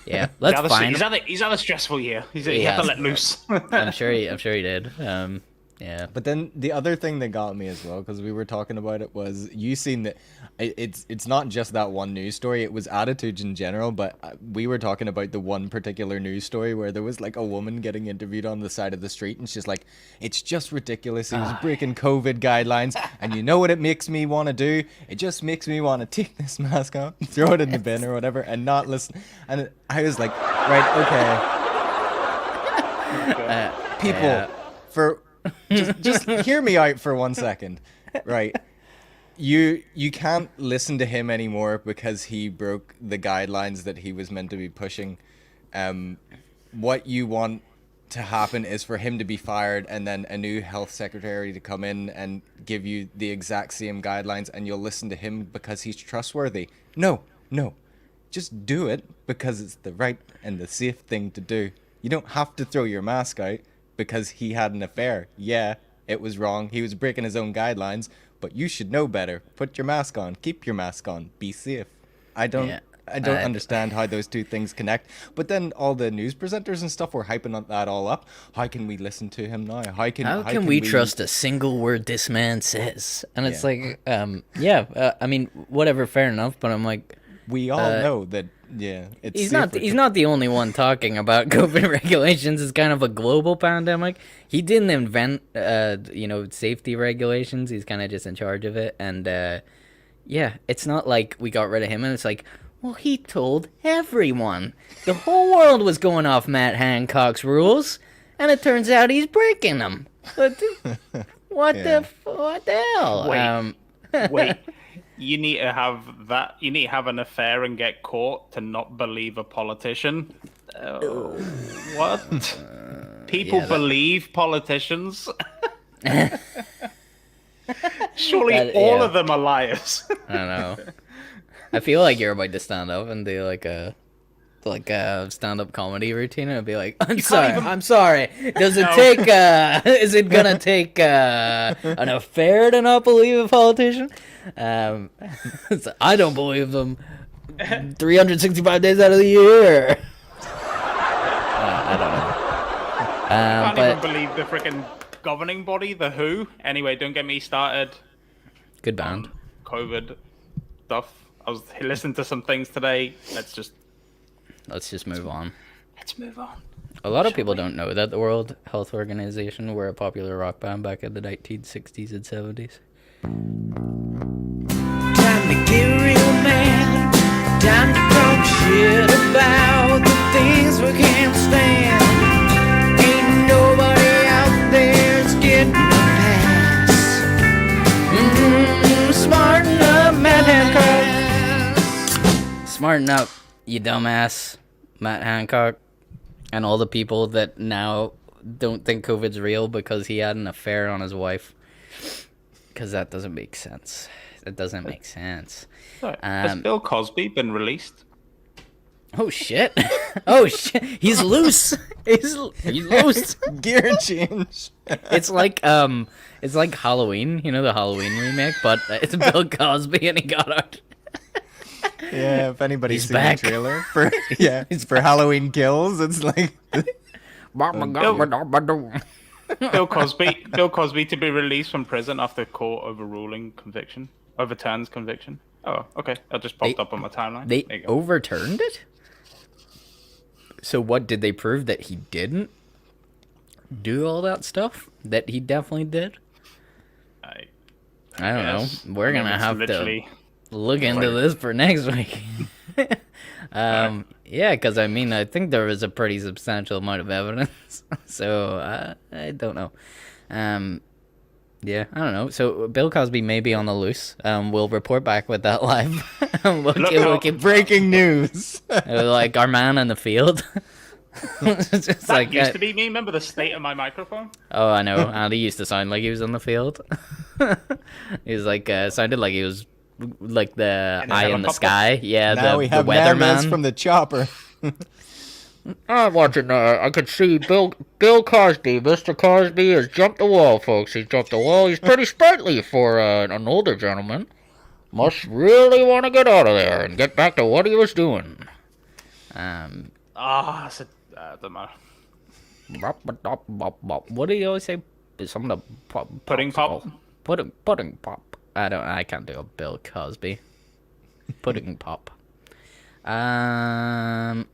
[SPEAKER 1] Yeah, that's fine.
[SPEAKER 2] He's had a stressful year. He had to let loose.
[SPEAKER 1] I'm sure he did. Yeah.
[SPEAKER 3] But then the other thing that got me as well, because we were talking about it, was you seen that it's not just that one news story. It was attitudes in general, but we were talking about the one particular news story where there was like a woman getting interviewed on the side of the street, and she's like, "It's just ridiculous. He was breaking COVID guidelines, and you know what it makes me want to do? It just makes me want to take this mask off, throw it in the bin or whatever, and not listen." And I was like, right, okay, people, for. Just hear me out for 1 second, right? You can't listen to him anymore because he broke the guidelines that he was meant to be pushing. What you want to happen is for him to be fired and then a new health secretary to come in and give you the exact same guidelines, and you'll listen to him because he's trustworthy. No. Just do it because it's the right and the safe thing to do. You don't have to throw your mask out because he had an affair. Yeah, It was wrong. He was breaking his own guidelines. But you should know better. Put your mask on. Keep your mask on. Be safe. I don't
[SPEAKER 1] Yeah.
[SPEAKER 3] understand how those two things connect. But then all the news presenters and stuff were hyping that all up. How can we listen to him now? How can
[SPEAKER 1] we trust a single word this man says? And it's
[SPEAKER 3] Yeah.
[SPEAKER 1] like, I mean, whatever, fair enough. But I'm like,
[SPEAKER 3] We all know that. Yeah, it's
[SPEAKER 1] he's
[SPEAKER 3] safer
[SPEAKER 1] not the only one talking about COVID regulations. It's kind of a global pandemic. He didn't invent safety regulations. He's kind of just in charge of it. And yeah, it's not like we got rid of him and it's like, well, he told everyone. The whole world was going off Matt Hancock's rules, and it turns out he's breaking them. What
[SPEAKER 3] Yeah.
[SPEAKER 1] what the hell?
[SPEAKER 2] Wait, you need to have that. You need to have an affair and get caught to not believe a politician. What? People
[SPEAKER 1] yeah, that-
[SPEAKER 2] believe politicians. Surely
[SPEAKER 1] That-
[SPEAKER 2] all
[SPEAKER 1] yeah.
[SPEAKER 2] of them are liars.
[SPEAKER 1] I don't know. I feel like you're about to stand up and do like a stand-up comedy routine and be like, I'm sorry. Does it
[SPEAKER 2] No.
[SPEAKER 1] take is it gonna take an affair to not believe a politician? I don't believe them 365 days out of the year. I don't know.
[SPEAKER 2] I can't even
[SPEAKER 1] But
[SPEAKER 2] believe the freaking governing body, the WHO. Anyway, don't get me started.
[SPEAKER 1] good band.
[SPEAKER 2] COVID stuff. I was listening to some things today. Let's
[SPEAKER 1] Let's move on.
[SPEAKER 2] move on.
[SPEAKER 1] A lot of people don't know that the World Health Organization were a popular rock band back in the 1960s and 70s.
[SPEAKER 4] Time to get real mad. Time to talk shit about the things we can't stand. Ain't nobody out there's getting past. Smarten up, Matt Hancock.
[SPEAKER 1] Smarten up, you dumbass, Matt Hancock, and all the people that now don't think COVID's real because he had an affair on his wife. Because that doesn't make sense. That doesn't make sense.
[SPEAKER 2] Sorry, has Bill Cosby been released?
[SPEAKER 1] Oh shit! Oh shit! He's loose. He's loose.
[SPEAKER 3] Gear change.
[SPEAKER 1] It's like Halloween. You know the Halloween remake, but it's Bill Cosby and he got out.
[SPEAKER 3] Yeah, if anybody's
[SPEAKER 1] He's
[SPEAKER 3] seen
[SPEAKER 1] back.
[SPEAKER 3] the trailer for for Halloween Kills, it's like
[SPEAKER 2] Bill Cosby to be released from prison after court overturns conviction. Oh, okay. That just popped up on my timeline.
[SPEAKER 1] They
[SPEAKER 2] There you go.
[SPEAKER 1] overturned it? So what, did they prove that he didn't do all that stuff? That he definitely did?
[SPEAKER 2] I
[SPEAKER 1] I don't
[SPEAKER 2] guess.
[SPEAKER 1] know. We're gonna
[SPEAKER 2] It's
[SPEAKER 1] have
[SPEAKER 2] literally...
[SPEAKER 1] to look into this for next week. Yeah, because I mean, I think there was a pretty substantial amount of evidence. So, I don't know. Yeah, I don't know. So Bill Cosby may be on the loose. We'll report back with that live. we'll keep
[SPEAKER 3] breaking news.
[SPEAKER 1] like our man in the field. It's just
[SPEAKER 2] That
[SPEAKER 1] like,
[SPEAKER 2] used to be me. Remember the state of my microphone?
[SPEAKER 1] oh, I know. Andy used to sound like he was in the field. He was like, sounded like he was like the
[SPEAKER 2] In a
[SPEAKER 1] eye in the
[SPEAKER 2] helicopter?
[SPEAKER 1] sky. Yeah,
[SPEAKER 3] Now we have
[SPEAKER 1] the
[SPEAKER 3] Namas
[SPEAKER 1] weatherman.
[SPEAKER 3] from the chopper.
[SPEAKER 1] I'm watching. I could see Bill Cosby. Mr. Cosby has jumped the wall, folks. He's jumped the wall. He's pretty sprightly for an older gentleman. Must really want to get out of there and get back to what he was doing.
[SPEAKER 2] I said, don't matter.
[SPEAKER 1] What do you always say? Some of the
[SPEAKER 2] Pudding pop?
[SPEAKER 1] Pudding pop. I can't do a Bill Cosby. Pudding pop.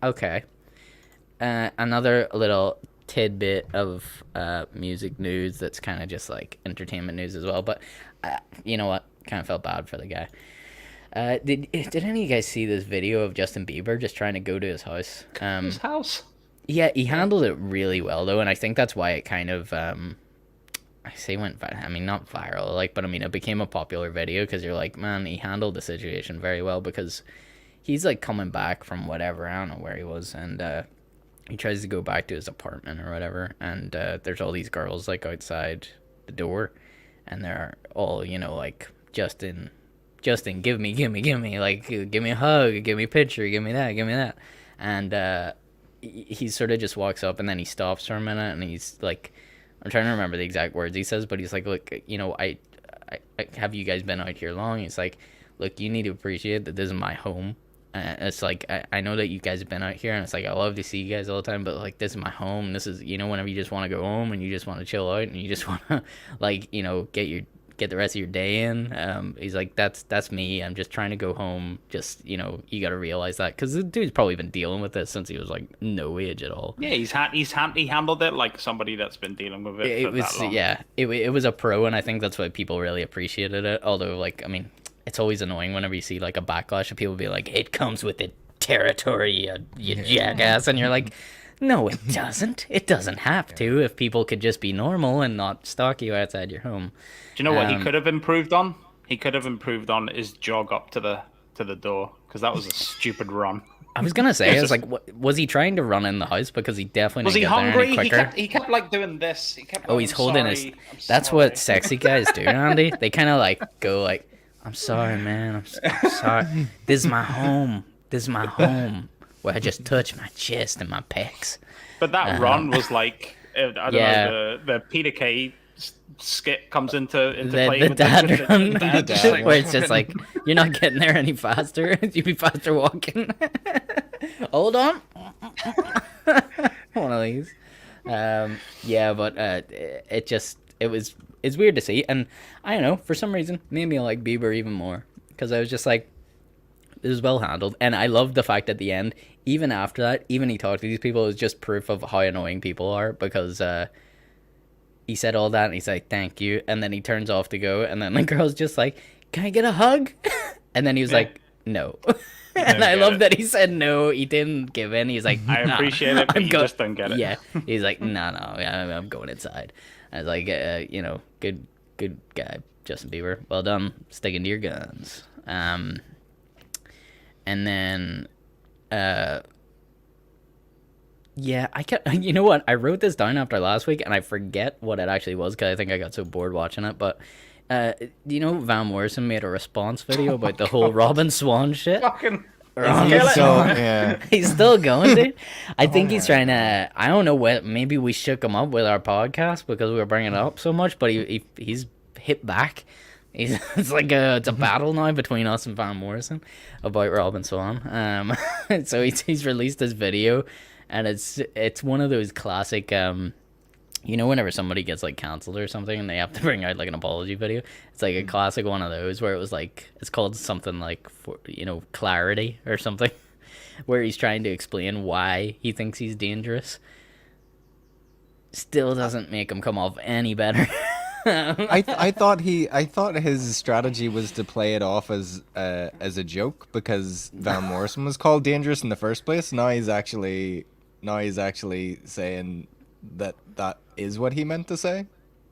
[SPEAKER 1] Okay. Another little tidbit of music news that's kind of just like entertainment news as well. But you know what? Kind of felt bad for the guy. Did any of you guys see this video of Justin Bieber just trying to go to his house?
[SPEAKER 2] His house.
[SPEAKER 1] Yeah, he handled it really well though, and I think that's why it kind of I say went viral. I mean, not viral, like, but I mean, it became a popular video because you're like, man, he handled the situation very well because he's like coming back from whatever, I don't know where he was, and he tries to go back to his apartment or whatever, and there's all these girls like outside the door, and they're all, you know, like, Justin, give me, like, give me a hug, give me a picture, give me that, and he sort of just walks up and then he stops for a minute and he's like, I'm trying to remember the exact words he says, but he's like, look, you know, I have you guys been out here long? He's like, look, you need to appreciate that this is my home. It's like, I know that you guys have been out here, and it's like, I love to see you guys all the time, but like, this is my home. This is, you know, whenever you just want to go home and you just want to chill out and you just want to, like, you know, get the rest of your day in. He's like, that's me. I'm just trying to go home. Just, you know, you got to realize that, because the dude's probably been dealing with this since he was like no age at all.
[SPEAKER 2] Yeah, he handled it like somebody that's been dealing with it for that long.
[SPEAKER 1] Yeah, it was a pro, and I think that's why people really appreciated it. Although, like, I mean, it's always annoying whenever you see like a backlash of people be like, it comes with the territory, you jackass, and you're like, no, it doesn't. It doesn't have to. If people could just be normal and not stalk you outside your home.
[SPEAKER 2] Do you know what he could have improved on? He could have improved on his jog up to the door, because that was a stupid run.
[SPEAKER 1] I was gonna say, I was like, was he trying to run in the house? Because he definitely
[SPEAKER 2] Was he
[SPEAKER 1] didn't get there any
[SPEAKER 2] hungry?
[SPEAKER 1] quicker.
[SPEAKER 2] He kept like doing this. He kept.
[SPEAKER 1] Oh, he's holding his. That's what sexy guys do, Andy. They kind of like go like, I'm sorry, man. I'm sorry. This is my home. This is my home, where I just touch my chest and my pecs.
[SPEAKER 2] But that run was like, I don't know, the Peter Kay skit comes into play.
[SPEAKER 1] The
[SPEAKER 2] with
[SPEAKER 1] dad
[SPEAKER 2] the
[SPEAKER 1] run,
[SPEAKER 2] dad
[SPEAKER 1] where it's just like, you're not getting there any faster. You'd be faster walking. Hold on. One of these. Yeah, but it's weird to see, and I don't know, for some reason made me like Bieber even more, because I was just like, this is well handled. And I love the fact at the end, even after that, even he talked to these people, it was just proof of how annoying people are, because he said all that and he's like, thank you, and then he turns off to go, and then the girl's just like, can I get a hug? And then he was like, no. And I love that he said no, he didn't give in. He's like,
[SPEAKER 2] I appreciate it, but you just don't get it.
[SPEAKER 1] Yeah, he's like, no, I'm going inside. I was like, you know, good guy, Justin Bieber. Well done, sticking to your guns. And then, yeah, you know what? I wrote this down after last week, and I forget what it actually was, because I think I got so bored watching it. But, you know, Van Morrison made a response video about the whole Robin Swann shit.
[SPEAKER 2] Fucking.
[SPEAKER 1] He's still going, dude. I think he's trying to. I don't know what. Maybe we shook him up with our podcast because we were bringing it up so much. But he's hit back. It's like it's a battle now between us and Van Morrison about Robin Swann. So he's released this video, and it's one of those classic. You know, whenever somebody gets like canceled or something and they have to bring out like an apology video, it's like a classic one of those where it was like, it's called something like, for, you know, clarity or something, where he's trying to explain why he thinks he's dangerous. Still doesn't make him come off any better.
[SPEAKER 3] I thought his strategy was to play it off as a joke, because Van Morrison was called dangerous in the first place. Now he's actually saying that is what he meant to say.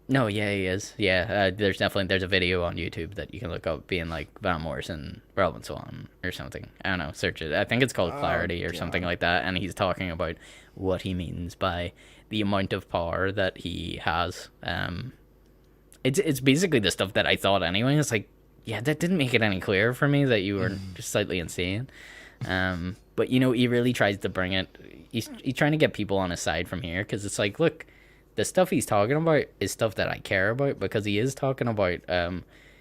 [SPEAKER 1] No, yeah, he is. Yeah, there's a video on YouTube that you can look up being like Van Morrison, Robin Swann, or something. I don't know, search it. I think it's called Clarity or something like that, and he's talking about what he means by the amount of power that he has. It's basically the stuff that I thought anyway. It's like, yeah, that didn't make it any clearer for me that you were just slightly insane. But, you know, he really tries to bring it. He's trying to get people on his side from here, because it's like, look, the stuff he's talking about is stuff that I care about, because he is talking about,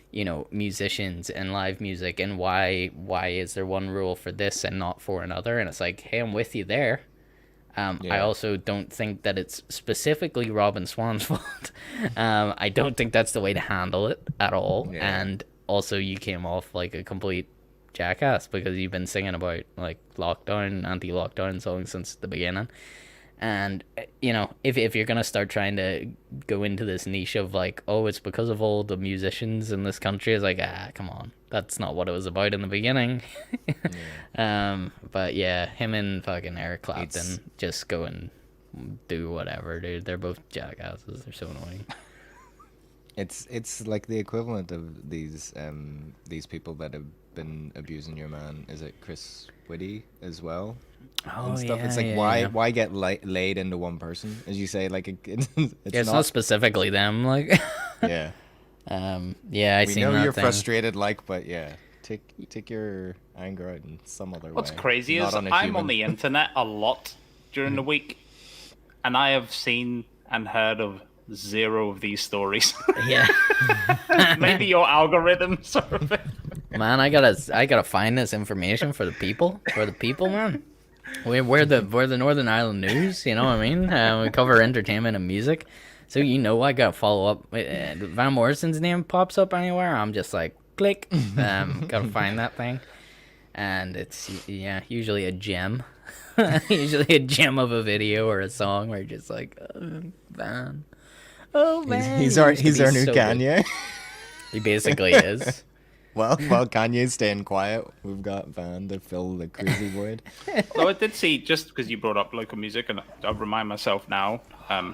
[SPEAKER 1] you know, musicians and live music, and why is there one rule for this and not for another? And it's like, hey, I'm with you there. I also don't think that it's specifically Robin Swann's fault. I don't think that's the way to handle it at all. Yeah. And also, you came off like a complete jackass, because you've been singing about like lockdown, anti-lockdown songs since the beginning. And, you know, if you're gonna start trying to go into this niche of like, oh, it's because of all the musicians in this country, it's like, come on, that's not what it was about in the beginning. But yeah, him and fucking Eric Clapton just go and do whatever, dude. They're both jackasses. They're so annoying.
[SPEAKER 3] It's like the equivalent of these people that have been abusing your man. Is it Chris Whitty as well?
[SPEAKER 1] Oh,
[SPEAKER 3] and stuff.
[SPEAKER 1] yeah,
[SPEAKER 3] It's like, why get laid into one person, as you say? Like, it's
[SPEAKER 1] not specifically them. Like,
[SPEAKER 3] yeah,
[SPEAKER 1] yeah. I
[SPEAKER 3] we
[SPEAKER 1] seen
[SPEAKER 3] know
[SPEAKER 1] that
[SPEAKER 3] you're
[SPEAKER 1] thing.
[SPEAKER 3] Frustrated, like, but yeah, take your anger out in some other way.
[SPEAKER 2] What's crazy
[SPEAKER 3] Not
[SPEAKER 2] is
[SPEAKER 3] on a
[SPEAKER 2] I'm
[SPEAKER 3] human.
[SPEAKER 2] on the internet a lot during the week, and I have seen and heard of zero of these stories.
[SPEAKER 1] Yeah.
[SPEAKER 2] Maybe your algorithms are a bit...
[SPEAKER 1] Man, I gotta find this information for the people. Man. We're the Northern Ireland news, you know what I mean? We cover entertainment and music. So I gotta follow up. Van Morrison's name pops up anywhere, I'm just like, click. Gotta find that thing. And it's, usually a gem. Usually a gem of a video or a song where you're just like, Van. Oh, man.
[SPEAKER 3] He's our new
[SPEAKER 1] so
[SPEAKER 3] Kanye.
[SPEAKER 1] good. He basically is.
[SPEAKER 3] Well, while Kanye's staying quiet, we've got Van to fill the crazy void.
[SPEAKER 2] Though I did see, just because you brought up local music, and I'll remind myself now, I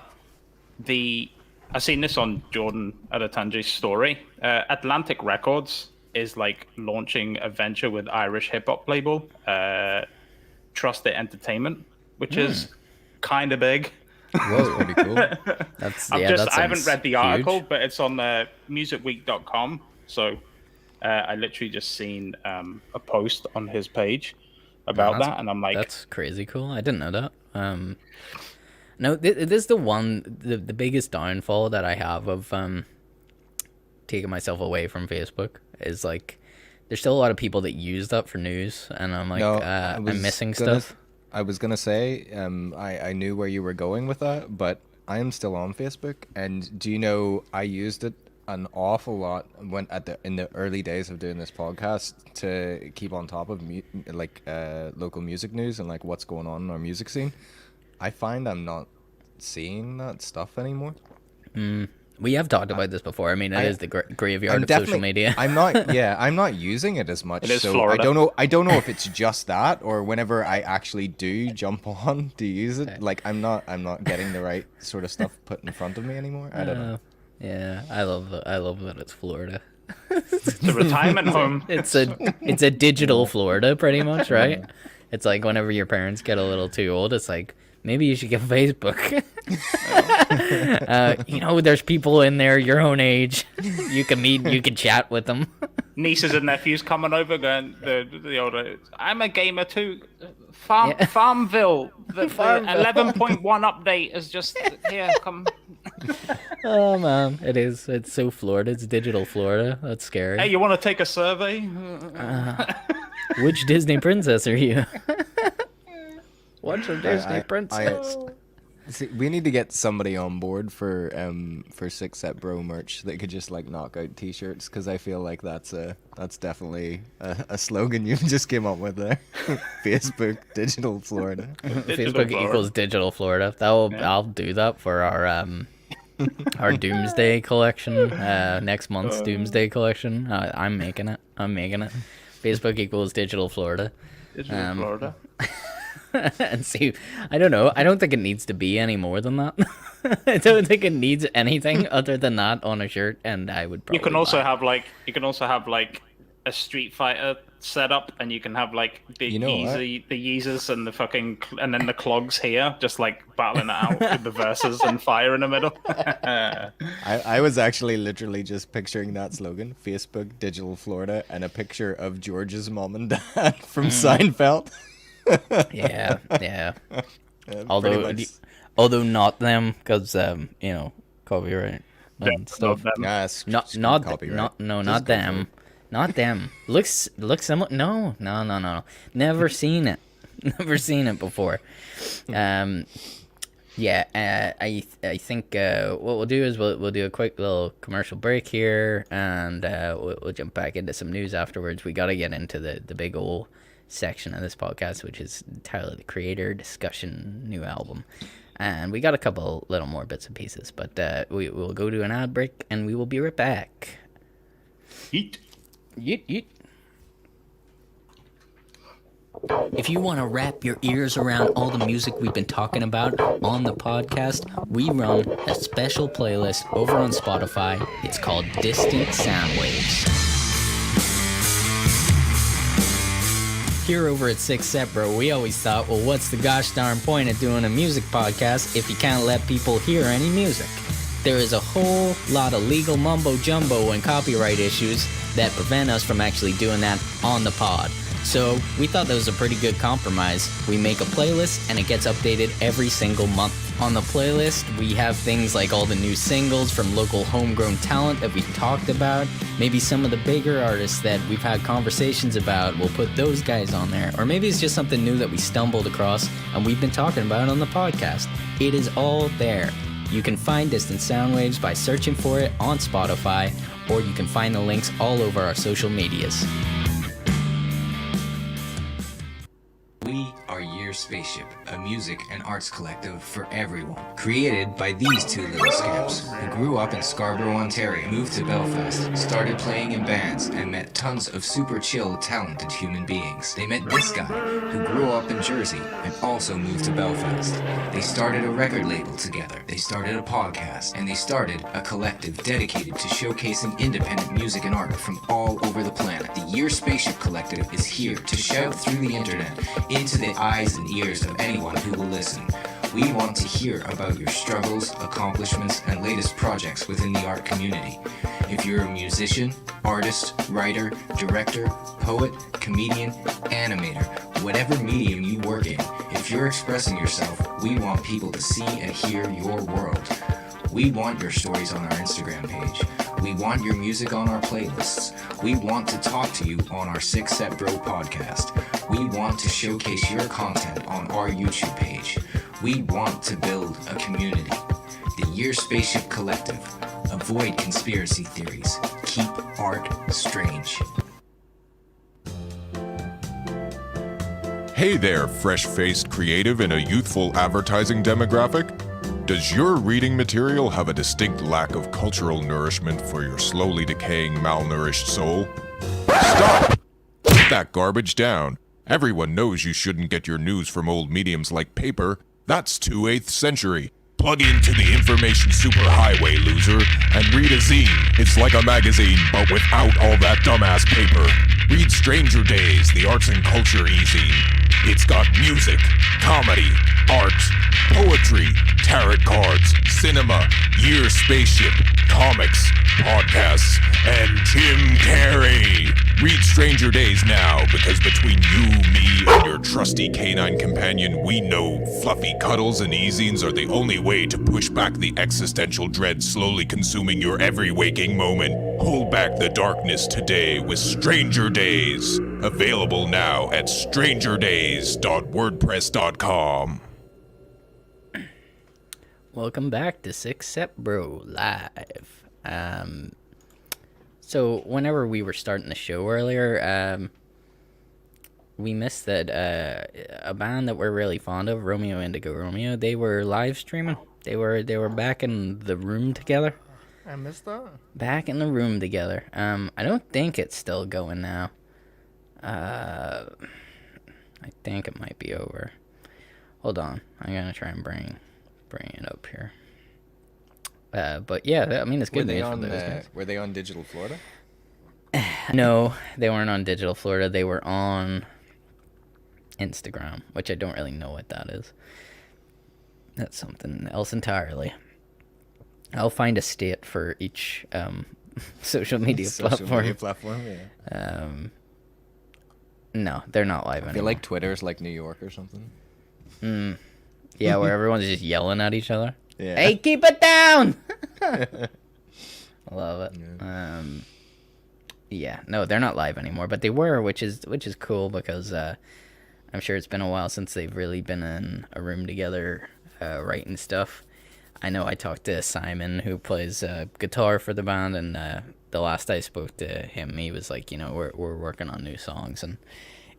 [SPEAKER 2] seen this on Jordan at A.N.J.'s story. Atlantic Records is like launching a venture with Irish hip hop label, Trust It Entertainment, which is kind of big.
[SPEAKER 3] Whoa, pretty cool.
[SPEAKER 2] I haven't read the article, but it's on musicweek.com. So I literally just seen a post on his page about that, and I'm like,
[SPEAKER 1] that's crazy cool. I didn't know that. No, this is the biggest downfall that I have of taking myself away from Facebook is like there's still a lot of people that use that for news, and I'm like, I'm missing stuff.
[SPEAKER 3] I was gonna say, I knew where you were going with that, but I am still on Facebook, and do you know I used it an awful lot in the early days of doing this podcast to keep on top of local music news and like what's going on in our music scene. I find I'm not seeing that stuff anymore.
[SPEAKER 1] We have talked about this before. I mean, it is the graveyard of social media.
[SPEAKER 3] I'm not using it as much.
[SPEAKER 2] It is
[SPEAKER 3] so
[SPEAKER 2] Florida.
[SPEAKER 3] I don't know if it's just that or whenever I actually do jump on to use it, like I'm not getting the right sort of stuff put in front of me anymore. I don't know.
[SPEAKER 1] Yeah, I love that it's Florida.
[SPEAKER 2] it's a retirement home.
[SPEAKER 1] It's a digital Florida, pretty much, right? It's like whenever your parents get a little too old, it's like, maybe you should get Facebook. There's people in there your own age. You can meet, you can chat with them.
[SPEAKER 2] Nieces and nephews coming over going, the older, I'm a gamer too. Farmville, the 11.1 update is just here. Come.
[SPEAKER 1] Oh man, it's so Florida. It's digital Florida. That's scary.
[SPEAKER 2] Hey, you want to take a survey?
[SPEAKER 1] Which Disney princess are you? What's a Disney princess?
[SPEAKER 3] See, we need to get somebody on board for Six Set Bro merch that could just like knock out T-shirts, because I feel like that's definitely a slogan you just came up with there. Facebook digital Florida.
[SPEAKER 1] Facebook equals digital Florida. I'll do that for our Doomsday collection. Next month's Doomsday collection. I'm making it. Facebook equals digital Florida.
[SPEAKER 2] Digital Florida.
[SPEAKER 1] And see, I don't know. I don't think it needs to be any more than that. I don't think it needs anything other than that on a shirt, and I would probably.
[SPEAKER 2] You can also have like a Street Fighter setup, and you can have like the Yeezys and the fucking and then the clogs here, just like battling it out with the verses and fire in the middle.
[SPEAKER 3] I was actually literally just picturing that slogan: Facebook Digital Florida, and a picture of George's mom and dad from Seinfeld.
[SPEAKER 1] Yeah. Although not them, because copyright and stuff. Not them. Not them. Looks similar. No. Never seen it. Never seen it before. I think what we'll do is we'll do a quick little commercial break here, and we'll jump back into some news afterwards. We got to get into the big old section of this podcast, which is Tyler the Creator discussion, new album, and we got a couple little more bits and pieces, but we'll go to an ad break and we will be right back. Yeet. If you want to wrap your ears around all the music we've been talking about on the podcast, we run a special playlist over on Spotify. It's called Distant Sound Waves. Here over at Six Set Bro, we always thought, well, what's the gosh darn point of doing a music podcast if you can't let people hear any music? There is a whole lot of legal mumbo jumbo and copyright issues that prevent us from actually doing that on the pod. So we thought that was a pretty good compromise. We make a playlist and it gets updated every single month. On the playlist, we have things like all the new singles from local homegrown talent that we've talked about. Maybe some of the bigger artists that we've had conversations about, we'll put those guys on there. Or maybe it's just something new that we stumbled across and we've been talking about on the podcast. It is all there. You can find Distant Soundwaves by searching for it on Spotify, or you can find the links all over our social medias.
[SPEAKER 6] We are Year Spaceship, a music and arts collective for everyone. Created by these two little scamps who grew up in Scarborough, Ontario, moved to Belfast, started playing in bands, and met tons of super chill, talented human beings. They met this guy, who grew up in Jersey and also moved to Belfast. They started a record label together. They started a podcast, and they started a collective dedicated to showcasing independent music and art from all over the planet. The Year Spaceship Collective is here to shout through the internet into the eyes and ears of anyone who will listen. We want to hear about your struggles, accomplishments, and latest projects within the art community. If you're a musician, artist, writer, director, poet, comedian, animator, whatever medium you work in, if you're expressing yourself, we want people to see and hear your world. We want your stories on our Instagram page. We want your music on our playlists. We want to talk to you on our Six Set Bro podcast. We want to showcase your content on our YouTube page. We want to build a community. The Year Spaceship Collective. Avoid conspiracy theories. Keep art strange.
[SPEAKER 7] Hey there, fresh-faced creative in a youthful advertising demographic. Does your reading material have a distinct lack of cultural nourishment for your slowly decaying, malnourished soul? Stop! Put that garbage down. Everyone knows you shouldn't get your news from old mediums like paper. That's 2/8th century. Plug into the information superhighway, loser, and read a zine. It's like a magazine, but without all that dumbass paper. Read Stranger Days, the arts and culture e-zine. It's got music, comedy, art, poetry, tarot cards, cinema, Year Spaceship, comics, podcasts, and Jim Carrey. Read Stranger Days now, because between you, me, and your trusty canine companion, we know fluffy cuddles and e-zines are the only way to push back the existential dread slowly consuming your every waking moment. Hold back the darkness today with Stranger Days. Available now at strangerdays.wordpress.com.
[SPEAKER 1] Welcome back to Six Set Bro Live. So whenever we were starting the show earlier, we missed that a band that we're really fond of, Romeo Indigo Romeo, they were live streaming. They were back in the room together.
[SPEAKER 8] I missed that.
[SPEAKER 1] Back in the room together. I don't think it's still going now. I think it might be over. Hold on, I'm gonna try and bring it up here. But yeah, I mean, it's good news for those guys.
[SPEAKER 3] Were they on Digital Florida?
[SPEAKER 1] No, they weren't on Digital Florida. They were on Instagram, which I don't really know what that is. That's something else entirely. I'll find a state for each social media platform.
[SPEAKER 3] Yeah.
[SPEAKER 1] No, they're not live
[SPEAKER 3] I
[SPEAKER 1] anymore.
[SPEAKER 3] feel like Twitter's like New York or something.
[SPEAKER 1] Yeah, where everyone's just yelling at each other.
[SPEAKER 3] Yeah.
[SPEAKER 1] Hey, keep it down! I love it. Yeah, no, they're not live anymore, but they were, which is cool because I'm sure it's been a while since they've really been in a room together writing stuff. I know I talked to Simon, who plays guitar for the band, and the last I spoke to him, he was like, we're working on new songs, and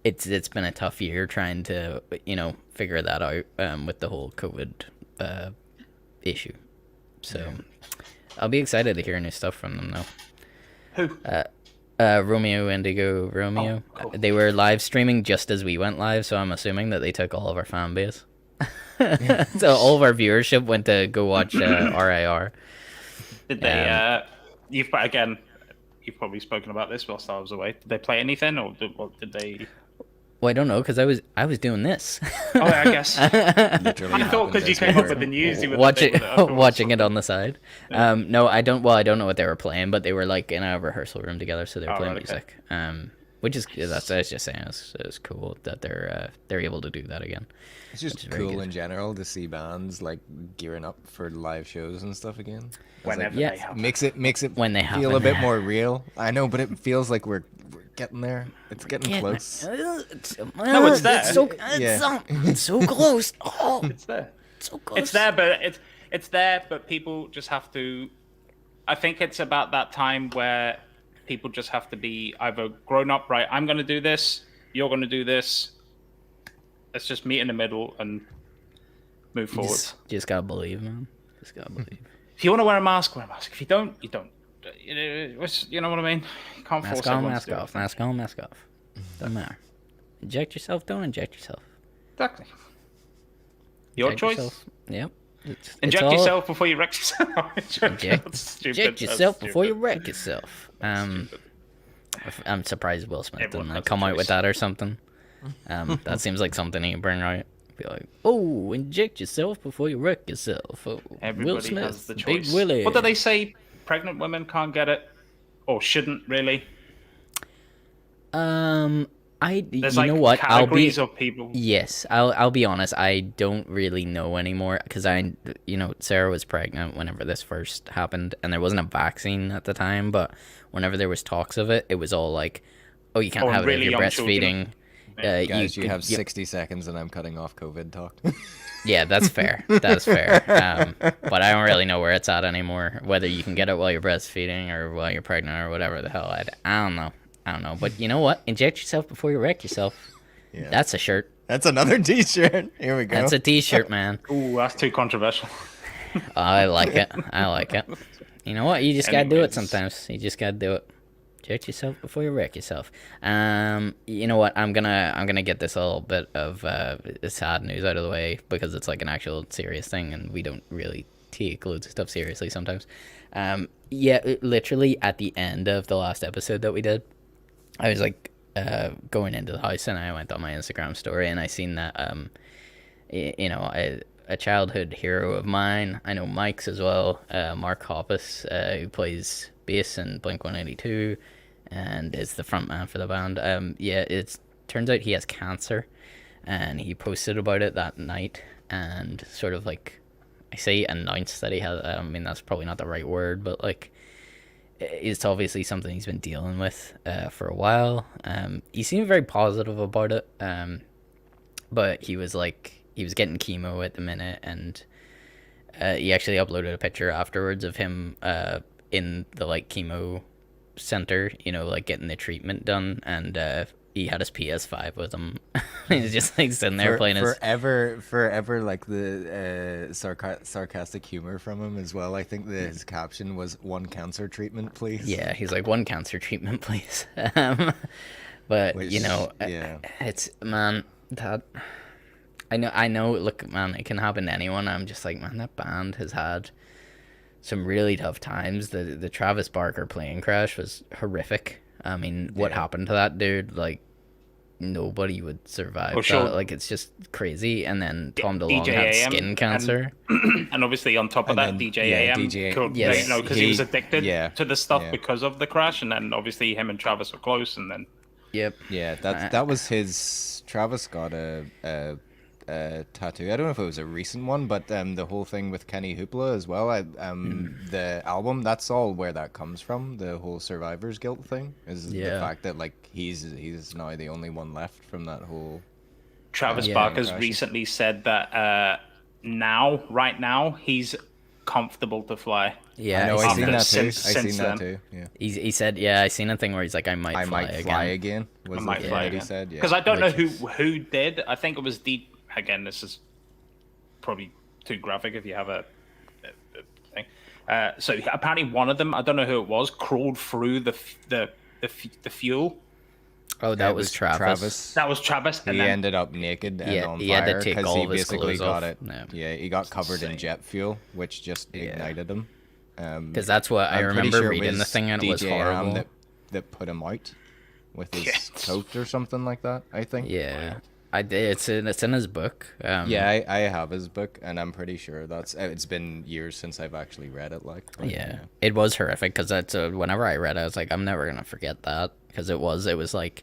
[SPEAKER 1] it's been a tough year trying to figure that out with the whole COVID issue. So I'll be excited to hear new stuff from them though.
[SPEAKER 2] Who?
[SPEAKER 1] Romeo Indigo Romeo.
[SPEAKER 2] Oh, cool.
[SPEAKER 1] They were live streaming just as we went live, so I'm assuming that they took all of our fan base. So all of our viewership went to go watch RIR.
[SPEAKER 2] Did they? You've probably spoken about this whilst I was away. Did they play anything, or did they?
[SPEAKER 1] Well, I don't know, because I was doing this.
[SPEAKER 2] Oh, I guess.
[SPEAKER 3] Literally
[SPEAKER 2] I thought because you came up with the news, you were
[SPEAKER 1] watching it on the side. No, I don't. Well, I don't know what they were playing, but they were like in a rehearsal room together, so they were playing
[SPEAKER 2] right, okay.
[SPEAKER 1] music. which is that's I was just saying it's cool that they're able to do that again.
[SPEAKER 3] It's just
[SPEAKER 1] very
[SPEAKER 3] cool
[SPEAKER 1] good.
[SPEAKER 3] in general to see bands like gearing up for live shows and stuff again. It's
[SPEAKER 2] Whenever
[SPEAKER 1] yeah.
[SPEAKER 2] they happen.
[SPEAKER 3] makes it
[SPEAKER 1] When they
[SPEAKER 3] feel a
[SPEAKER 1] happen.
[SPEAKER 3] bit more real. I know, but it feels like we're getting there. It's getting close.
[SPEAKER 2] No, it's there.
[SPEAKER 1] It's so close. Oh,
[SPEAKER 2] It's there.
[SPEAKER 1] so close.
[SPEAKER 2] It's there, but people just have to. I think it's about that time where people just have to be either grown up, right? I'm going to do this. You're going to do this. Let's just meet in the middle and move forward.
[SPEAKER 1] Just gotta believe, man. Just gotta believe.
[SPEAKER 2] If you want to wear a mask, wear a mask. If you don't, you don't. You know what I mean? You can't
[SPEAKER 1] Mask
[SPEAKER 2] force
[SPEAKER 1] on,
[SPEAKER 2] everyone to
[SPEAKER 1] mask
[SPEAKER 2] do it.
[SPEAKER 1] off. Mask on, mask off. Doesn't matter. Inject yourself. Don't inject yourself.
[SPEAKER 2] Exactly. Your
[SPEAKER 1] Inject
[SPEAKER 2] choice.
[SPEAKER 1] yourself. Yep. It's
[SPEAKER 2] Inject
[SPEAKER 1] all-
[SPEAKER 2] yourself before you wreck yourself.
[SPEAKER 1] Inject yourself before you wreck yourself. I'm surprised Will Smith
[SPEAKER 2] Everyone
[SPEAKER 1] didn't
[SPEAKER 2] has a
[SPEAKER 1] come out with
[SPEAKER 2] choice.
[SPEAKER 1] that or something. That seems like something he'd bring out. Be like, oh, inject yourself before you wreck yourself. Oh, Will
[SPEAKER 2] Everybody
[SPEAKER 1] Smith,
[SPEAKER 2] has the
[SPEAKER 1] Big
[SPEAKER 2] choice.
[SPEAKER 1] Willie.
[SPEAKER 2] What do they say? Pregnant women can't get it, or shouldn't really. There's
[SPEAKER 1] you
[SPEAKER 2] like
[SPEAKER 1] know what?
[SPEAKER 2] categories of people.
[SPEAKER 1] Yes, I'll be honest. I don't really know anymore because Sarah was pregnant whenever this first happened, and there wasn't a vaccine at the time. But whenever there was talks of it, it was all like, "Oh, you can't
[SPEAKER 2] Oh,
[SPEAKER 1] have
[SPEAKER 2] really
[SPEAKER 1] it if you're
[SPEAKER 2] young
[SPEAKER 1] breastfeeding."
[SPEAKER 3] Guys, you
[SPEAKER 1] could-
[SPEAKER 3] have 60 seconds and I'm cutting off COVID talk.
[SPEAKER 1] Yeah, that's fair. That's fair. But I don't really know where it's at anymore. Whether you can get it while you're breastfeeding or while you're pregnant or whatever the hell. I don't know. I don't know. But you know what? Inject yourself before you wreck yourself.
[SPEAKER 3] Yeah.
[SPEAKER 1] That's a shirt.
[SPEAKER 3] That's another t-shirt. Here we go.
[SPEAKER 1] That's a t-shirt, man.
[SPEAKER 2] Ooh, that's too controversial.
[SPEAKER 1] I like it. I like it. You know what? You just gotta do it
[SPEAKER 2] Anyways.
[SPEAKER 1] sometimes. You just gotta do it. Inject yourself before you wreck yourself. You know what? I'm gonna get this a little bit of sad news out of the way because it's like an actual serious thing, and we don't really take loads of stuff seriously sometimes. Literally at the end of the last episode that we did, I was like going into the house and I went on my Instagram story and I seen that a childhood hero of mine. I know Mike's as well. Mark Hoppus, who plays bass in Blink-182 and is the frontman for the band. It turns out he has cancer, and he posted about it that night and sort of like, I say announced that he has. I mean, that's probably not the right word, but like, it's obviously something he's been dealing with for a while. He seemed very positive about it, but he was getting chemo at the minute, and he actually uploaded a picture afterwards of him in the like chemo center, like getting the treatment done, and he had his PS5 with him. He's just like sitting there playing his
[SPEAKER 3] forever like the sarcastic humor from him as well. I think his caption was "one cancer treatment, please."
[SPEAKER 1] Yeah, he's like, one cancer treatment, please. But
[SPEAKER 3] Which, yeah.
[SPEAKER 1] it's, man, that I know. Look, man, it can happen to anyone. I'm just like, man, that band has had some really tough times. The Travis Barker plane crash was horrific. I mean, what happened to that dude? Like, nobody would survive that.
[SPEAKER 2] sure.
[SPEAKER 1] Like, it's just crazy. And then Tom DeLonge
[SPEAKER 2] DJ
[SPEAKER 1] had
[SPEAKER 2] A.M.
[SPEAKER 1] skin cancer.
[SPEAKER 2] And obviously on top of that,
[SPEAKER 3] And then,
[SPEAKER 2] DJ
[SPEAKER 3] yeah,
[SPEAKER 2] AM,
[SPEAKER 3] DJ
[SPEAKER 2] killed,
[SPEAKER 1] yes.
[SPEAKER 2] because he was addicted
[SPEAKER 3] yeah,
[SPEAKER 2] to the stuff
[SPEAKER 3] yeah.
[SPEAKER 2] because of the crash, and then obviously him and Travis were close, and then
[SPEAKER 1] Yep.
[SPEAKER 3] Yeah, that was his. Travis got a tattoo. I don't know if it was a recent one, but the whole thing with Kenny Hoopla as well. The album, that's all where that comes from. The whole survivor's guilt thing is the fact that like he's now the only one left from that whole.
[SPEAKER 2] Travis
[SPEAKER 1] Yeah.
[SPEAKER 2] Barker's
[SPEAKER 3] Crashes.
[SPEAKER 2] recently said that right now, he's comfortable to fly.
[SPEAKER 1] Yeah.
[SPEAKER 3] I know.
[SPEAKER 1] I
[SPEAKER 3] I
[SPEAKER 1] seen
[SPEAKER 3] seen
[SPEAKER 1] that.
[SPEAKER 3] that too.
[SPEAKER 2] Since-
[SPEAKER 3] I
[SPEAKER 2] since
[SPEAKER 3] seen that
[SPEAKER 2] then.
[SPEAKER 3] too. Yeah.
[SPEAKER 1] He said, yeah, I seen a thing where he's like, I might
[SPEAKER 3] I
[SPEAKER 1] fly
[SPEAKER 3] might
[SPEAKER 1] again.
[SPEAKER 3] fly again. Was
[SPEAKER 2] I
[SPEAKER 3] the
[SPEAKER 2] might
[SPEAKER 3] thing
[SPEAKER 2] fly
[SPEAKER 3] that he
[SPEAKER 2] again.
[SPEAKER 3] said? Yeah.
[SPEAKER 2] Because I don't know
[SPEAKER 1] Which-
[SPEAKER 2] who did. I think it was again, this is probably too graphic if you have a thing. So apparently one of them, I don't know who it was, crawled through the fuel.
[SPEAKER 1] Oh, that
[SPEAKER 3] It
[SPEAKER 1] was Travis.
[SPEAKER 2] That was Travis, and
[SPEAKER 3] He
[SPEAKER 2] then
[SPEAKER 3] ended up naked and
[SPEAKER 1] Yeah,
[SPEAKER 3] on
[SPEAKER 1] he had to
[SPEAKER 3] fire
[SPEAKER 1] take
[SPEAKER 3] because
[SPEAKER 1] all
[SPEAKER 3] he
[SPEAKER 1] of his
[SPEAKER 3] basically
[SPEAKER 1] clothes
[SPEAKER 3] got
[SPEAKER 1] off.
[SPEAKER 3] it.
[SPEAKER 1] Yeah.
[SPEAKER 3] Yeah, he got covered in
[SPEAKER 2] insane.
[SPEAKER 3] jet fuel, which just
[SPEAKER 1] Yeah.
[SPEAKER 3] ignited him.
[SPEAKER 1] Because that's what I
[SPEAKER 3] I'm pretty
[SPEAKER 1] remember
[SPEAKER 3] sure it
[SPEAKER 1] reading the
[SPEAKER 3] was
[SPEAKER 1] thing, and it was
[SPEAKER 3] DJ Am
[SPEAKER 1] horrible.
[SPEAKER 3] that put him out with his
[SPEAKER 2] Yes.
[SPEAKER 3] coat or something like that. I think.
[SPEAKER 1] Yeah. I did. It's in his book.
[SPEAKER 3] Yeah, I have his book, and I'm pretty sure that's. It's been years since I've actually read it. Like, but,
[SPEAKER 1] Yeah, it was horrific because that's whenever I read it, I was like, I'm never gonna forget that because it was like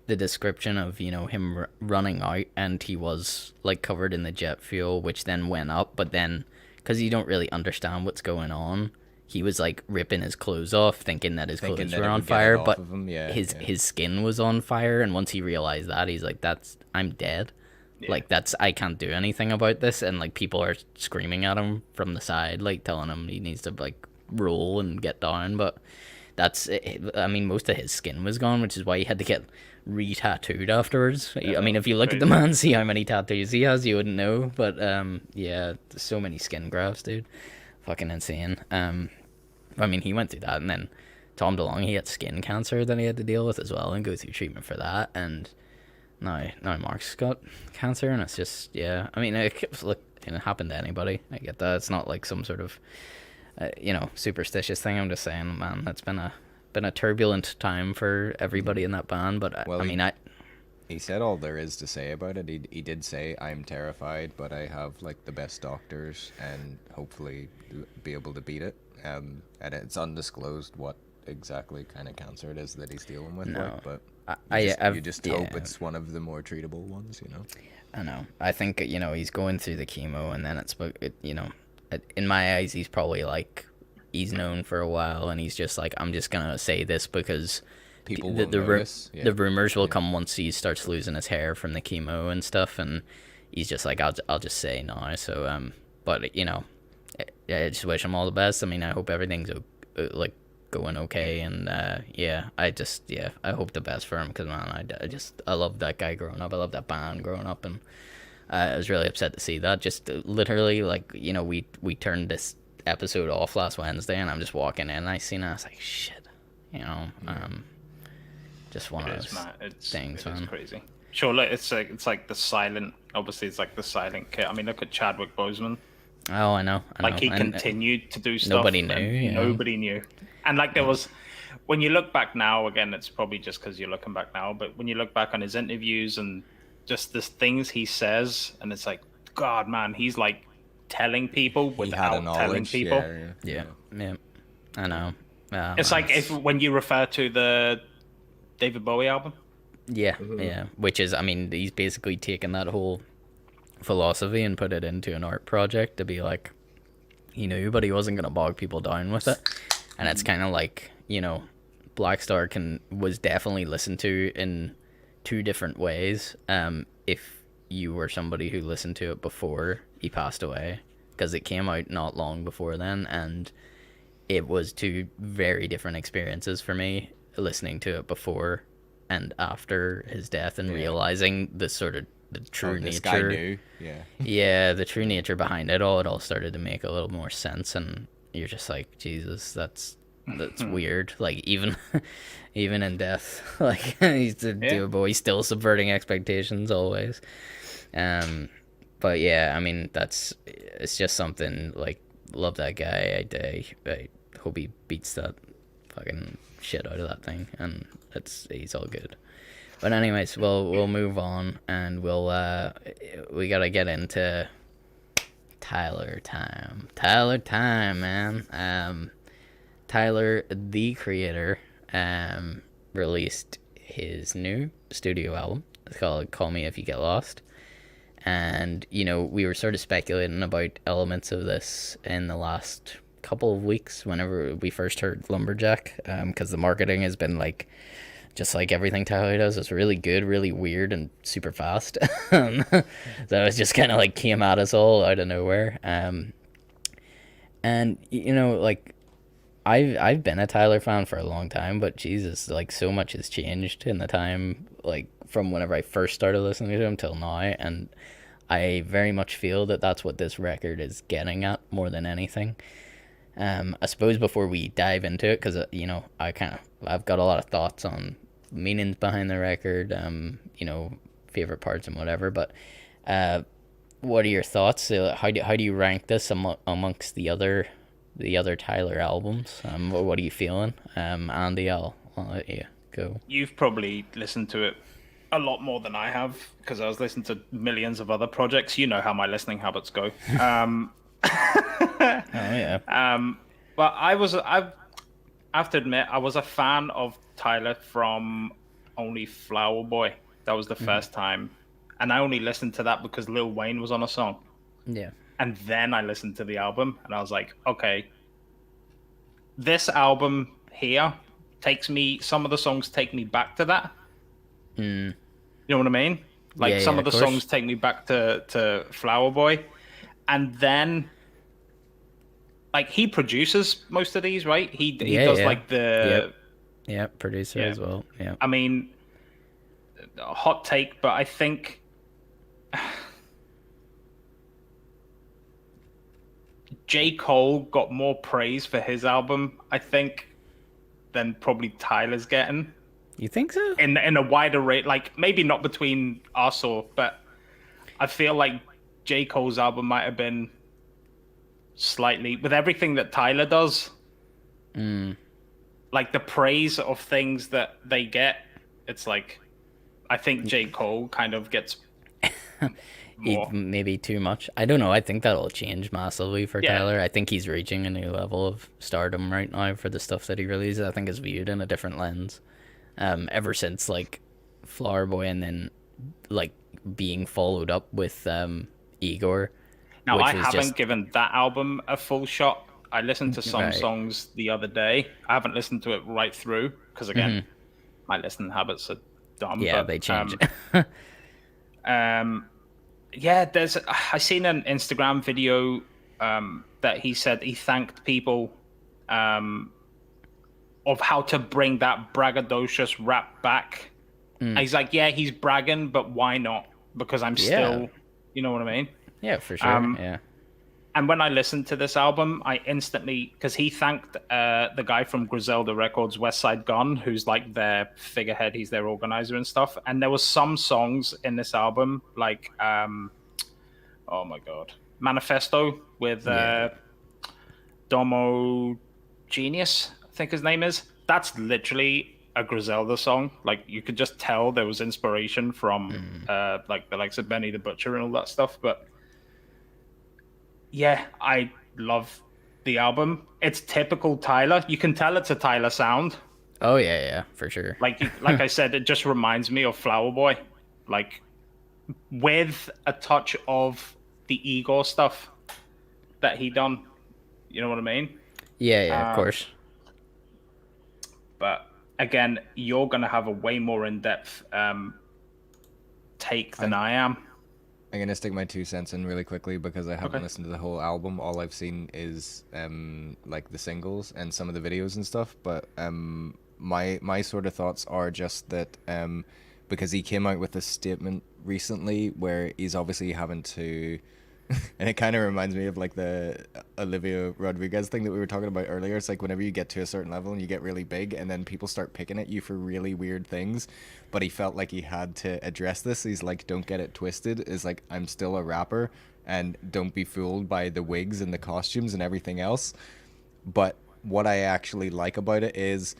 [SPEAKER 1] the description of him running out and he was like covered in the jet fuel, which then went up, but then because you don't really understand what's going on, he was like ripping his clothes off, thinking that his clothes were on fire, but his skin was on fire, and once he realized that, he's like, I'm dead. Yeah. Like I can't do anything about this, and like people are screaming at him from the side, like telling him he needs to like roll and get down. But I mean, most of his skin was gone, which is why he had to get re-tattooed afterwards. I mean, if you look at the man, see how many tattoos he has, you wouldn't know. But yeah, there's so many skin grafts, dude, fucking insane. I mean, he went through that, and then Tom DeLonge, he had skin cancer that he had to deal with as well, and go through treatment for that, and. Now Mark's got cancer, and it's just, yeah. I mean, it happened to anybody. I get that. It's not like some sort of, superstitious thing. I'm just saying, man, that's been a turbulent time for everybody in that band. But
[SPEAKER 3] well, he said all there is to say about it. He did say, I'm terrified, but I have like the best doctors, and hopefully be able to beat it. And it's undisclosed what exactly kind of cancer it is that he's dealing with.
[SPEAKER 1] No.
[SPEAKER 3] But. You just
[SPEAKER 1] yeah.
[SPEAKER 3] hope it's one of the more treatable ones,
[SPEAKER 1] I know. I think, he's going through the chemo, and then in my eyes, he's probably like, he's known for a while, and he's just like, I'm just gonna say this because
[SPEAKER 3] people will notice.
[SPEAKER 1] The rumors will come once he starts losing his hair from the chemo and stuff, and he's just like, I'll just say no. So, but I just wish him all the best. I mean, I hope everything's going okay, and I hope the best for him, because man, I love that guy growing up. I love that band growing up, and I was really upset to see that. Just literally, we turned this episode off last Wednesday, and I'm just walking in, and I seen it, I was like, shit, just one of those things, man.
[SPEAKER 2] It's crazy. Sure, it's like the silent. Obviously, it's like the silent kid. I mean, look at Chadwick Boseman.
[SPEAKER 1] Oh, I know.
[SPEAKER 2] He continued to do stuff.
[SPEAKER 1] Nobody knew. Yeah.
[SPEAKER 2] Nobody knew. And there was, when you look back now, again, it's probably just because you're looking back now, but when you look back on his interviews and just the things he says, and it's like, God, man, he's like telling people without telling people.
[SPEAKER 1] Yeah. I know.
[SPEAKER 2] It's like when you refer to the David Bowie album.
[SPEAKER 1] Yeah, yeah. Which is, I mean, he's basically taken that whole philosophy and put it into an art project to be like, he knew, but he wasn't going to bog people down with it. And it's kind of like, Black Star was definitely listened to in two different ways. If you were somebody who listened to it before he passed away, because it came out not long before then, and it was two very different experiences for me, listening to it before and after his death, and realizing the sort of the true nature.
[SPEAKER 3] Guy knew.
[SPEAKER 1] Yeah, the true nature behind it all. It all started to make a little more sense, and you're just like, Jesus, that's weird. Like, even in death, like, he's a boy, still subverting expectations always. But yeah, I mean, it's just something, like, love that guy. I hope he beats that fucking shit out of that thing, and he's all good. But anyways, we'll move on, and we gotta get into Tyler time. Tyler time, man. Tyler, the creator, released his new studio album. It's called Call Me If You Get Lost. And, we were sort of speculating about elements of this in the last couple of weeks whenever we first heard Lumberjack, because the marketing has been like, just like everything Tyler does, it's really good, really weird, and super fast. So it just kind of like came at us all out of nowhere. And like, I've been a Tyler fan for a long time, but Jesus, like, so much has changed in the time, like, from whenever I first started listening to him till now, and I very much feel that that's what this record is getting at more than anything. I suppose before we dive into it, because I've got a lot of thoughts on meanings behind the record, favorite parts and whatever, but what are your thoughts? How do you rank this amongst the other Tyler albums? What are you feeling? Andy, I'll let you go.
[SPEAKER 2] You've probably listened to it a lot more than I have because I was listening to millions of other projects. You know how my listening habits go.
[SPEAKER 1] Oh yeah.
[SPEAKER 2] But I have to admit, I was a fan of Tyler from only Flower Boy. That was the first time. And I only listened to that because Lil Wayne was on a song.
[SPEAKER 1] Yeah.
[SPEAKER 2] And then I listened to the album and I was like, okay, this album here some of the songs take me back to that. You know what I mean? Like
[SPEAKER 1] Yeah,
[SPEAKER 2] some
[SPEAKER 1] yeah,
[SPEAKER 2] of the
[SPEAKER 1] of course.
[SPEAKER 2] songs take me back to Flower Boy. And then like he produces most of these, right? He
[SPEAKER 1] Yeah,
[SPEAKER 2] does
[SPEAKER 1] yeah.
[SPEAKER 2] like the
[SPEAKER 1] Yeah, producer
[SPEAKER 2] Yeah.
[SPEAKER 1] as well. Yeah.
[SPEAKER 2] I mean, a hot take, but I think J. Cole got more praise for his album, I think, than probably Tyler's getting
[SPEAKER 1] You think so?
[SPEAKER 2] in a wider rate. Like maybe not between us but I feel like J. Cole's album might have been slightly with everything that Tyler does. Like the praise of things that they get, it's like I think J. Cole kind of gets more.
[SPEAKER 1] Maybe too much. I don't know. I think that'll change massively for
[SPEAKER 2] Yeah.
[SPEAKER 1] Tyler. I think he's reaching a new level of stardom right now for the stuff that he releases. I think is viewed in a different lens. Ever since like Flower Boy and then like being followed up with Igor.
[SPEAKER 2] Now,
[SPEAKER 1] which
[SPEAKER 2] I
[SPEAKER 1] was
[SPEAKER 2] haven't
[SPEAKER 1] just-
[SPEAKER 2] given that album a full shot. I listened to some
[SPEAKER 1] Right.
[SPEAKER 2] songs the other day. I haven't listened to it right through because, again, my listening habits are dumb.
[SPEAKER 1] Yeah,
[SPEAKER 2] but,
[SPEAKER 1] they change.
[SPEAKER 2] yeah, I seen an Instagram video that he said he thanked people of how to bring that braggadocious rap back. And he's like, yeah, he's bragging, but why not? Because I'm still, you know what I mean?
[SPEAKER 1] Yeah, for sure. Yeah.
[SPEAKER 2] And when I listened to this album, I instantly, because he thanked the guy from Griselda Records, West Side Gun, who's like their figurehead, he's their organizer and stuff. And there was some songs in this album, like, oh my god, Manifesto with Domo Genius, I think his name is. That's literally a Griselda song. Like you could just tell there was inspiration from like the likes of Benny the Butcher and all that stuff, but. Yeah, I love the album. It's typical Tyler. You can tell it's a Tyler sound.
[SPEAKER 1] Oh yeah, for sure.
[SPEAKER 2] Like I said, it just reminds me of Flower Boy, like with a touch of the Igor stuff that he done. You know what I mean?
[SPEAKER 1] Yeah, of course.
[SPEAKER 2] But again, you're gonna have a way more in-depth take than I am.
[SPEAKER 3] I'm gonna stick my 2 cents in really quickly because I haven't listened to the whole album. All I've seen is like the singles and some of the videos and stuff. But my sort of thoughts are just that because he came out with a statement recently where he's obviously having to and it kind of reminds me of like the Olivia Rodriguez thing that we were talking about earlier. It's like whenever you get to a certain level and you get really big and then people start picking at you for really weird things, but he felt like he had to address this. He's like, don't get it twisted. Is like, I'm still a rapper and don't be fooled by the wigs and the costumes and everything else. But what I actually like about it is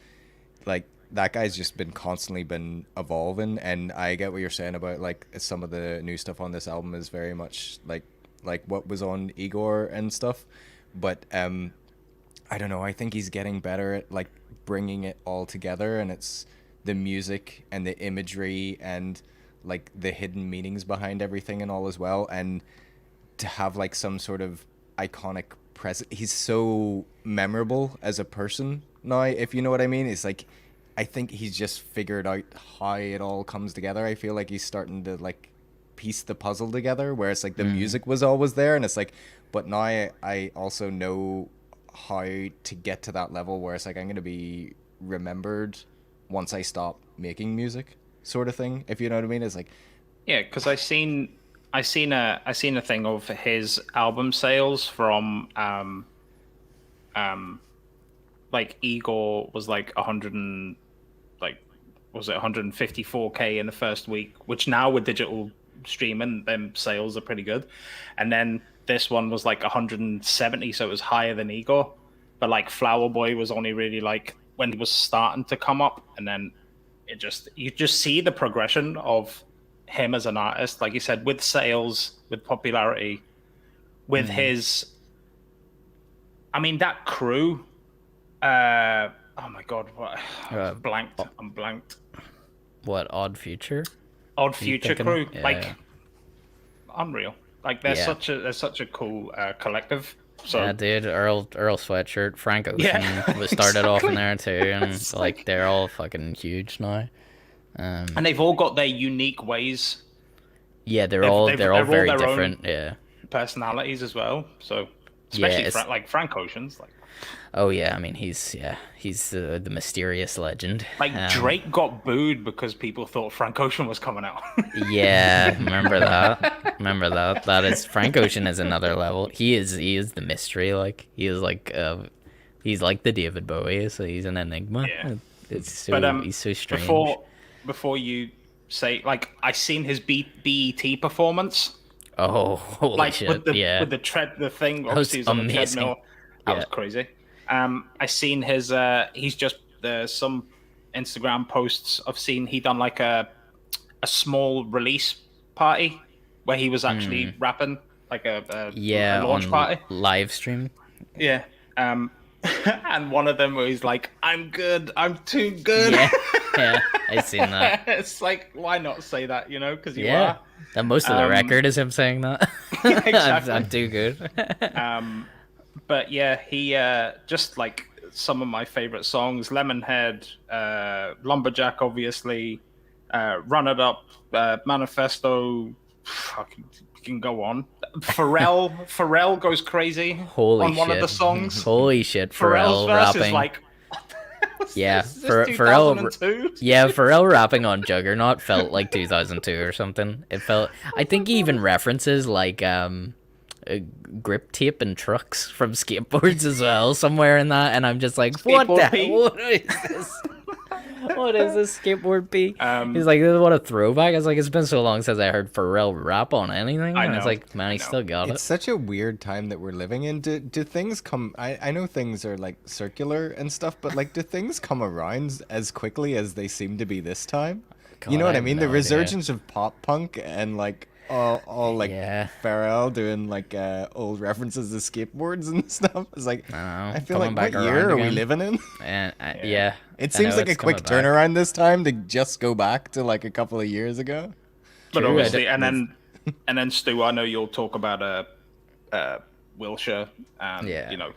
[SPEAKER 3] like that guy's just constantly been evolving, and I get what you're saying about like some of the new stuff on this album is very much like what was on Igor and stuff, but I don't know, I think he's getting better at like bringing it all together, and it's the music and the imagery and like the hidden meanings behind everything and all as well, and to have like some sort of iconic presence. He's so memorable as a person now, if you know what I mean. It's like I think he's just figured out how it all comes together. I feel like he's starting to like piece the puzzle together, where it's like the music was always there, and it's like, but now I also know how to get to that level where it's like I'm going to be remembered once I stop making music, sort of thing, if you know what I mean. It's like,
[SPEAKER 2] yeah, because I seen a thing of his album sales from like Igor was like 100 and like was it 154K in the first week, which now with digital streaming them sales are pretty good, and then this one was like 170, so it was higher than Igor, but like Flower Boy was only really like when he was starting to come up, and then you just see the progression of him as an artist, like you said, with sales, with popularity, with his. I mean, that crew. Oh my god, what? I'm blanked.
[SPEAKER 1] What, Odd Future?
[SPEAKER 2] Odd Future crew,
[SPEAKER 1] Yeah.
[SPEAKER 2] like unreal. Like they're such a cool collective. So
[SPEAKER 1] Yeah, dude, Earl Sweatshirt, Frank Ocean
[SPEAKER 2] Yeah,
[SPEAKER 1] was started off in
[SPEAKER 2] exactly.
[SPEAKER 1] there too, and
[SPEAKER 2] It's
[SPEAKER 1] like they're all fucking huge now.
[SPEAKER 2] and they've all got their unique ways,
[SPEAKER 1] Yeah, they're
[SPEAKER 2] They've-
[SPEAKER 1] all
[SPEAKER 2] they've-
[SPEAKER 1] they're all
[SPEAKER 2] they're all
[SPEAKER 1] very
[SPEAKER 2] their own-
[SPEAKER 1] different. Yeah.
[SPEAKER 2] personalities as well. So
[SPEAKER 1] Yeah,
[SPEAKER 2] especially
[SPEAKER 1] it's-
[SPEAKER 2] like Frank Ocean's,
[SPEAKER 1] Oh yeah, I mean he's the mysterious legend.
[SPEAKER 2] Drake got booed because people thought Frank Ocean was coming out.
[SPEAKER 1] Yeah, remember that? Remember that? That is Frank Ocean is another level. He is the mystery. Like he's like the David Bowie. So he's an enigma.
[SPEAKER 2] Yeah.
[SPEAKER 1] It's so he's so strange.
[SPEAKER 2] Before you say, like, I seen his BET performance.
[SPEAKER 1] Oh, holy shit!
[SPEAKER 2] with
[SPEAKER 1] yeah,
[SPEAKER 2] the thing.
[SPEAKER 1] That was
[SPEAKER 2] Obviously, he's on the
[SPEAKER 1] amazing.
[SPEAKER 2] treadmill. That
[SPEAKER 1] Yeah.
[SPEAKER 2] was crazy. I seen his. He's just some Instagram posts I've seen. He done like a small release party where he was actually rapping, like a launch
[SPEAKER 1] on
[SPEAKER 2] party.
[SPEAKER 1] live stream.
[SPEAKER 2] Yeah. And one of them where he's like, "I'm good. I'm too good."
[SPEAKER 1] Yeah, yeah, I seen that.
[SPEAKER 2] It's like, why not say that? You know, because you
[SPEAKER 1] Yeah,
[SPEAKER 2] are.
[SPEAKER 1] that most of the record is him saying that.
[SPEAKER 2] Exactly.
[SPEAKER 1] I'm too good.
[SPEAKER 2] But yeah, he just like some of my favorite songs: Lemonhead, Lumberjack, obviously, Run It Up, Manifesto. Fucking can go on. Pharrell goes crazy
[SPEAKER 1] Holy
[SPEAKER 2] on
[SPEAKER 1] shit!
[SPEAKER 2] one of the songs.
[SPEAKER 1] Holy shit!
[SPEAKER 2] Pharrell's
[SPEAKER 1] Pharrell
[SPEAKER 2] verse
[SPEAKER 1] rapping.
[SPEAKER 2] is like,
[SPEAKER 1] Yeah,
[SPEAKER 2] is this
[SPEAKER 1] Pharrell.
[SPEAKER 2] 2002?
[SPEAKER 1] Yeah, Pharrell rapping on Juggernaut felt like 2002 or something. It felt. I think he even references like grip tape and trucks from skateboards as well somewhere in that, and I'm just like, what
[SPEAKER 2] Skateboard
[SPEAKER 1] the?
[SPEAKER 2] P?
[SPEAKER 1] What is this? What is this skateboard P?
[SPEAKER 2] Um,
[SPEAKER 1] He's like, what a throwback. I was like, it's been so long since I heard Pharrell rap on anything.
[SPEAKER 2] I
[SPEAKER 1] And it's
[SPEAKER 2] know,
[SPEAKER 1] like, man,
[SPEAKER 2] I
[SPEAKER 1] he
[SPEAKER 2] know.
[SPEAKER 1] still got
[SPEAKER 3] It's
[SPEAKER 1] it.
[SPEAKER 3] such a weird time that we're living in. Do things come? I know things are like circular and stuff, but like, do things come around as quickly as they seem to be this time? You
[SPEAKER 1] God,
[SPEAKER 3] know what
[SPEAKER 1] I
[SPEAKER 3] I
[SPEAKER 1] have
[SPEAKER 3] mean?
[SPEAKER 1] no
[SPEAKER 3] The
[SPEAKER 1] idea.
[SPEAKER 3] resurgence of pop punk and like all like
[SPEAKER 1] Yeah.
[SPEAKER 3] Pharrell doing like old references to skateboards and stuff. It's like
[SPEAKER 1] I know,
[SPEAKER 3] I feel
[SPEAKER 1] coming
[SPEAKER 3] like,
[SPEAKER 1] back
[SPEAKER 3] what year
[SPEAKER 1] around
[SPEAKER 3] are we
[SPEAKER 1] again.
[SPEAKER 3] living in?
[SPEAKER 1] And yeah,
[SPEAKER 3] It
[SPEAKER 1] I
[SPEAKER 3] seems
[SPEAKER 1] know
[SPEAKER 3] like a
[SPEAKER 1] it's
[SPEAKER 3] quick
[SPEAKER 1] coming back.
[SPEAKER 3] turnaround this time to just go back to like a couple of years ago.
[SPEAKER 2] But
[SPEAKER 1] True, I
[SPEAKER 2] obviously,
[SPEAKER 1] don't-
[SPEAKER 2] and then Stu, I know you'll talk about Wilshire and
[SPEAKER 1] Yeah.
[SPEAKER 2] you know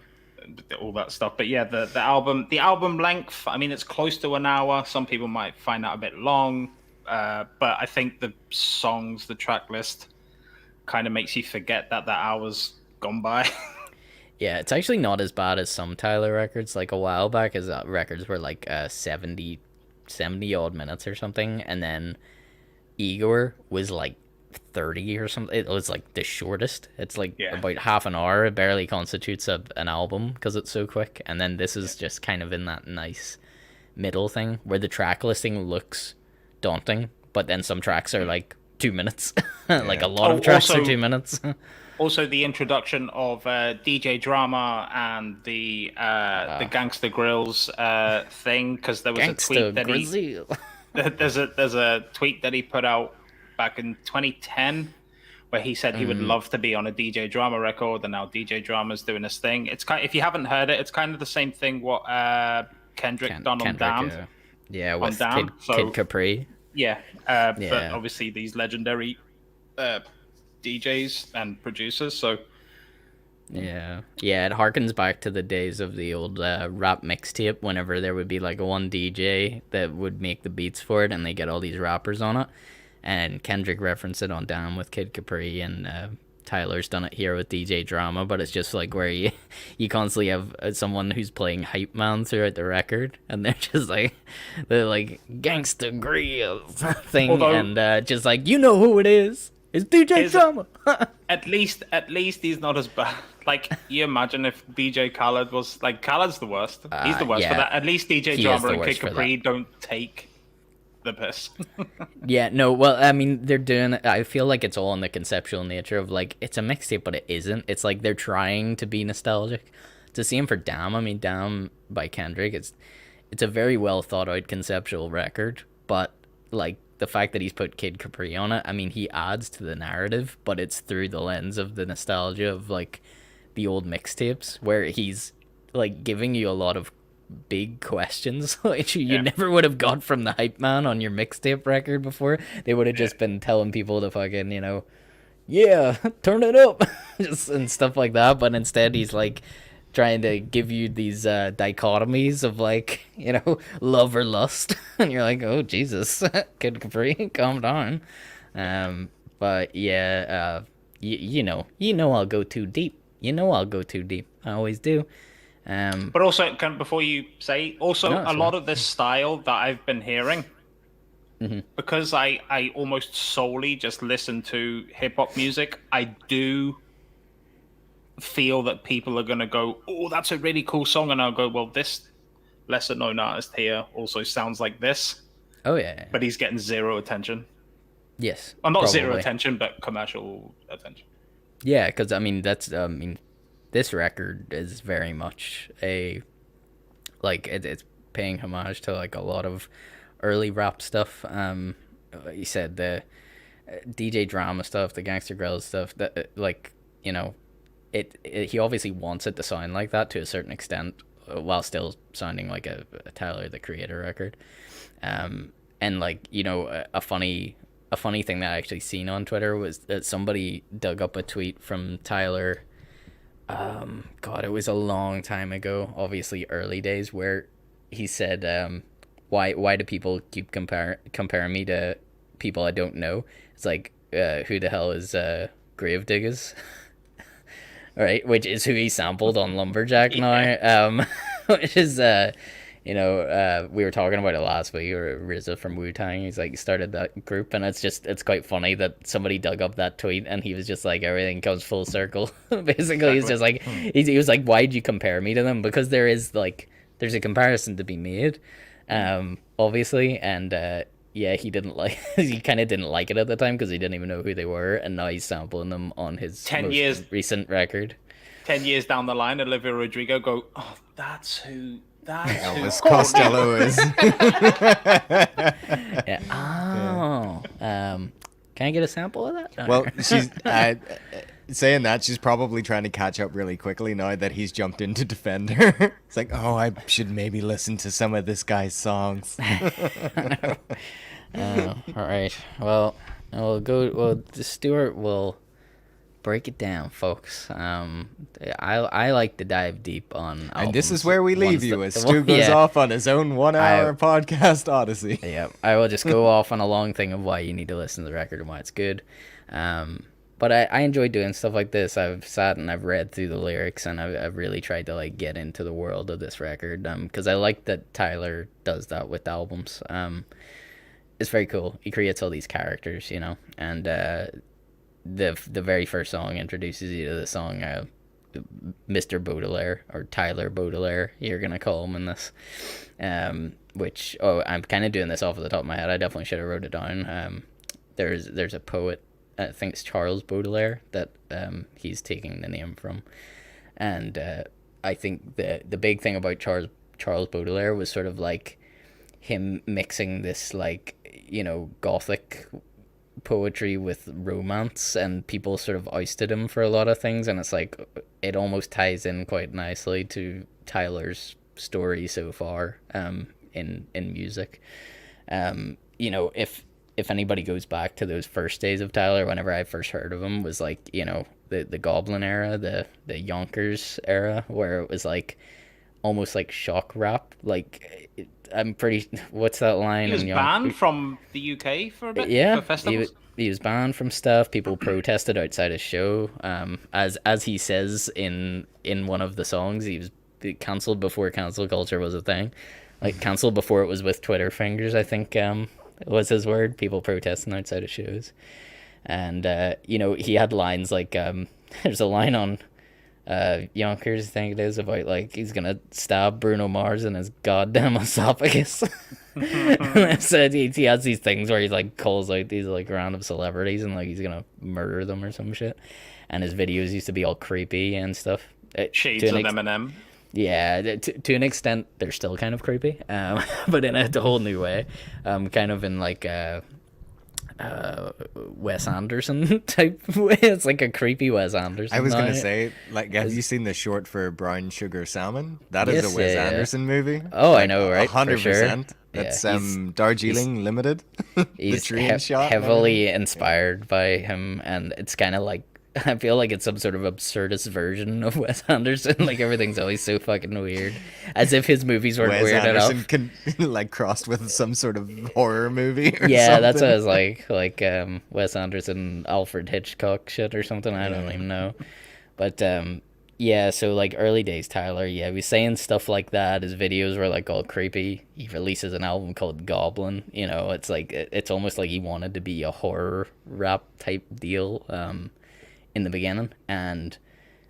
[SPEAKER 2] all that stuff. But yeah, the album length. I mean, it's close to an hour. Some people might find that a bit long, but I think the songs, the track list, kind of makes you forget that hour's gone by.
[SPEAKER 1] Yeah, it's actually not as bad as some Tyler records. Like a while back, his records were like 70 odd minutes or something, and then Igor was like 30 or something. It was like the shortest. It's like
[SPEAKER 2] Yeah.
[SPEAKER 1] about half an hour. It barely constitutes an album because it's so quick. And then this is just kind of in that nice middle thing where the track listing looks daunting, but then some tracks are like 2 minutes. Like a lot
[SPEAKER 2] Oh,
[SPEAKER 1] of tracks are
[SPEAKER 2] also-
[SPEAKER 1] 2 minutes.
[SPEAKER 2] Also, the introduction of DJ Drama and the Gangsta Grills thing, because there was a
[SPEAKER 1] Gangsta
[SPEAKER 2] tweet that
[SPEAKER 1] Grizzly.
[SPEAKER 2] there's a tweet that he put out back in 2010 where he said he would love to be on a DJ Drama record, and now DJ Drama's doing this thing. It's kind if you haven't heard it, it's kind of the same thing what Kendrick done on Damned.
[SPEAKER 1] Yeah, with
[SPEAKER 2] Damned, so-
[SPEAKER 1] Kid Capri.
[SPEAKER 2] Yeah, but
[SPEAKER 1] Yeah.
[SPEAKER 2] obviously these legendary DJs and producers. So
[SPEAKER 1] Yeah, it harkens back to the days of the old rap mixtape. Whenever there would be like one DJ that would make the beats for it, and they get all these rappers on it. And Kendrick referenced it on Down with Kid Capri, and Tyler's done it here with DJ Drama. But it's just like where you constantly have someone who's playing hype man throughout the record, and they're like Gangsta Grills thing,
[SPEAKER 2] Although-
[SPEAKER 1] and just like, you know who it is. It's DJ
[SPEAKER 2] Is-
[SPEAKER 1] Drama.
[SPEAKER 2] at least he's not as bad. Like, you imagine if DJ Khaled was like, Khaled's the worst. He's the worst
[SPEAKER 1] yeah.
[SPEAKER 2] for that. At least DJ
[SPEAKER 1] He is
[SPEAKER 2] Drama
[SPEAKER 1] the
[SPEAKER 2] and Kid
[SPEAKER 1] worst for
[SPEAKER 2] Capri don't take the piss.
[SPEAKER 1] Yeah, no, well, I mean, they're doing I feel like it's all in the conceptual nature of, like, it's a mixtape, but it isn't. It's like they're trying to be nostalgic. It's the same for Damn. I mean, Damn by Kendrick, it's a very well thought out conceptual record, but like the fact that he's put Kid Capri on it, I mean, he adds to the narrative, but it's through the lens of the nostalgia of like the old mixtapes, where he's like giving you a lot of big questions which you never would have got from the hype man on your mixtape record before. They would have just been telling people to fucking, you know, yeah, turn it up, just and stuff like that. But instead, he's like trying to give you these dichotomies of like, you know, love or lust, and you're like, oh Jesus, Kid Capri, calm down. But yeah, you know, I'll go too deep. You know, I'll go too deep. I always do.
[SPEAKER 2] But also, before you say, also
[SPEAKER 1] No,
[SPEAKER 2] a
[SPEAKER 1] sure.
[SPEAKER 2] lot of this style that I've been hearing, because I almost solely just listen to hip hop music, I do feel that people are going to go, oh, that's a really cool song. And I'll go, well, this lesser known artist here also sounds like this.
[SPEAKER 1] Oh yeah.
[SPEAKER 2] But he's getting zero attention.
[SPEAKER 1] Yes.
[SPEAKER 2] Well, not zero
[SPEAKER 1] probably.
[SPEAKER 2] attention, but commercial attention.
[SPEAKER 1] Yeah, because I mean this record is very much a like it's paying homage to like a lot of early rap stuff. You said the DJ drama stuff, the Gangster Grills stuff. That like, you know, it he obviously wants it to sound like that to a certain extent, while still sounding like a Tyler the Creator record. And like, you know, a funny thing that I actually seen on Twitter was that somebody dug up a tweet from Tyler. God, it was a long time ago, obviously early days, where he said, why do people keep comparing me to people I don't know? It's like, who the hell is Gravediggers? Right, which is who he sampled on Lumberjack now. Which is you know, we were talking about it last week, or RZA from Wu-Tang, he's like started that group, and it's quite funny that somebody dug up that tweet and he was just like, everything comes full circle. Basically, he's just like, he was like, why'd you compare me to them? Because there's a comparison to be made, obviously, and yeah, he didn't like he kind of didn't like it at the time because he didn't even know who they were, and now he's sampling them on his
[SPEAKER 2] 10 years
[SPEAKER 1] recent record.
[SPEAKER 2] 10 years down the line, Olivia Rodrigo go, oh, that's who
[SPEAKER 3] Elvis Costello is.
[SPEAKER 1] Yeah. Oh. Can I get a sample of that?
[SPEAKER 3] Well, she's saying that she's probably trying to catch up really quickly now that he's jumped in to defend her. It's like, oh, I should maybe listen to some of this guy's songs.
[SPEAKER 1] All right. Well, Stuart will break it down, folks. I like to dive deep on albums.
[SPEAKER 3] And this is where we leave you, as Stu
[SPEAKER 1] well,
[SPEAKER 3] goes
[SPEAKER 1] yeah.
[SPEAKER 3] off on his own 1 hour podcast odyssey.
[SPEAKER 1] Yeah, I will just go off on a long thing of why you need to listen to the record and why it's good. But I enjoy doing stuff like this. I've sat and I've read through the lyrics, and I've really tried to like get into the world of this record, because I like that Tyler does that with albums. It's very cool. He creates all these characters, you know, and the very first song introduces you to the song Mr. Baudelaire, or Tyler Baudelaire, you're gonna call him in this, which I'm kind of doing this off of the top of my head. I definitely should have wrote it down. There's a poet, I think it's Charles Baudelaire, that he's taking the name from, and I think the big thing about Charles Baudelaire was sort of like him mixing this, like, you know, gothic poetry with romance, and people sort of ousted him for a lot of things, and it's like it almost ties in quite nicely to Tyler's story so far in music. You know, if anybody goes back to those first days of Tyler, whenever I first heard of him, was like, you know, the Goblin era, the Yonkers era, where it was like almost like shock rap. Like, I'm pretty, what's that line?
[SPEAKER 2] He was banned from the UK for a bit.
[SPEAKER 1] Yeah,
[SPEAKER 2] for festivals.
[SPEAKER 1] he was banned from stuff. People protested outside his show. As he says in one of the songs, he was cancelled before cancel culture was a thing. Like, cancelled before it was with Twitter fingers, I think was his word. People protesting outside of shows. And, you know, he had lines like, there's a line on Yonkers, I think it is, about like he's gonna stab Bruno Mars in his goddamn esophagus. So he has these things where he like calls out these like random celebrities and like he's gonna murder them or some shit. And his videos used to be all creepy and stuff.
[SPEAKER 2] Shades of Eminem.
[SPEAKER 1] Yeah, to an extent, they're still kind of creepy, but in a whole new way. Kind of in like Wes Anderson type way. It's like a creepy Wes Anderson.
[SPEAKER 3] I was gonna
[SPEAKER 1] now.
[SPEAKER 3] say, like, have you seen the short for Brown Sugar Salmon? That is a
[SPEAKER 1] Yes,
[SPEAKER 3] Wes
[SPEAKER 1] yeah, yeah.
[SPEAKER 3] Anderson movie.
[SPEAKER 1] Oh, I
[SPEAKER 3] Like,
[SPEAKER 1] know, right? For sure.
[SPEAKER 3] 100%.
[SPEAKER 1] Yeah,
[SPEAKER 3] It's
[SPEAKER 1] he's
[SPEAKER 3] Darjeeling Limited. The
[SPEAKER 1] he's
[SPEAKER 3] train shot. and
[SPEAKER 1] heavily
[SPEAKER 3] everything.
[SPEAKER 1] inspired by him, and it's kind of like I feel like it's some sort of absurdist version of Wes Anderson. Like everything's always so fucking weird, as if his movies weren't
[SPEAKER 3] Wes
[SPEAKER 1] weird
[SPEAKER 3] Anderson
[SPEAKER 1] enough.
[SPEAKER 3] like crossed with some sort of horror movie or
[SPEAKER 1] Yeah, that's what I
[SPEAKER 3] something.
[SPEAKER 1] was like Wes Anderson, Alfred Hitchcock shit or something. I don't even know, but yeah. So like early days, Tyler. Yeah, he was saying stuff like that. His videos were like all creepy. He releases an album called Goblin. You know, it's like it's almost like he wanted to be a horror rap type deal. In the beginning, and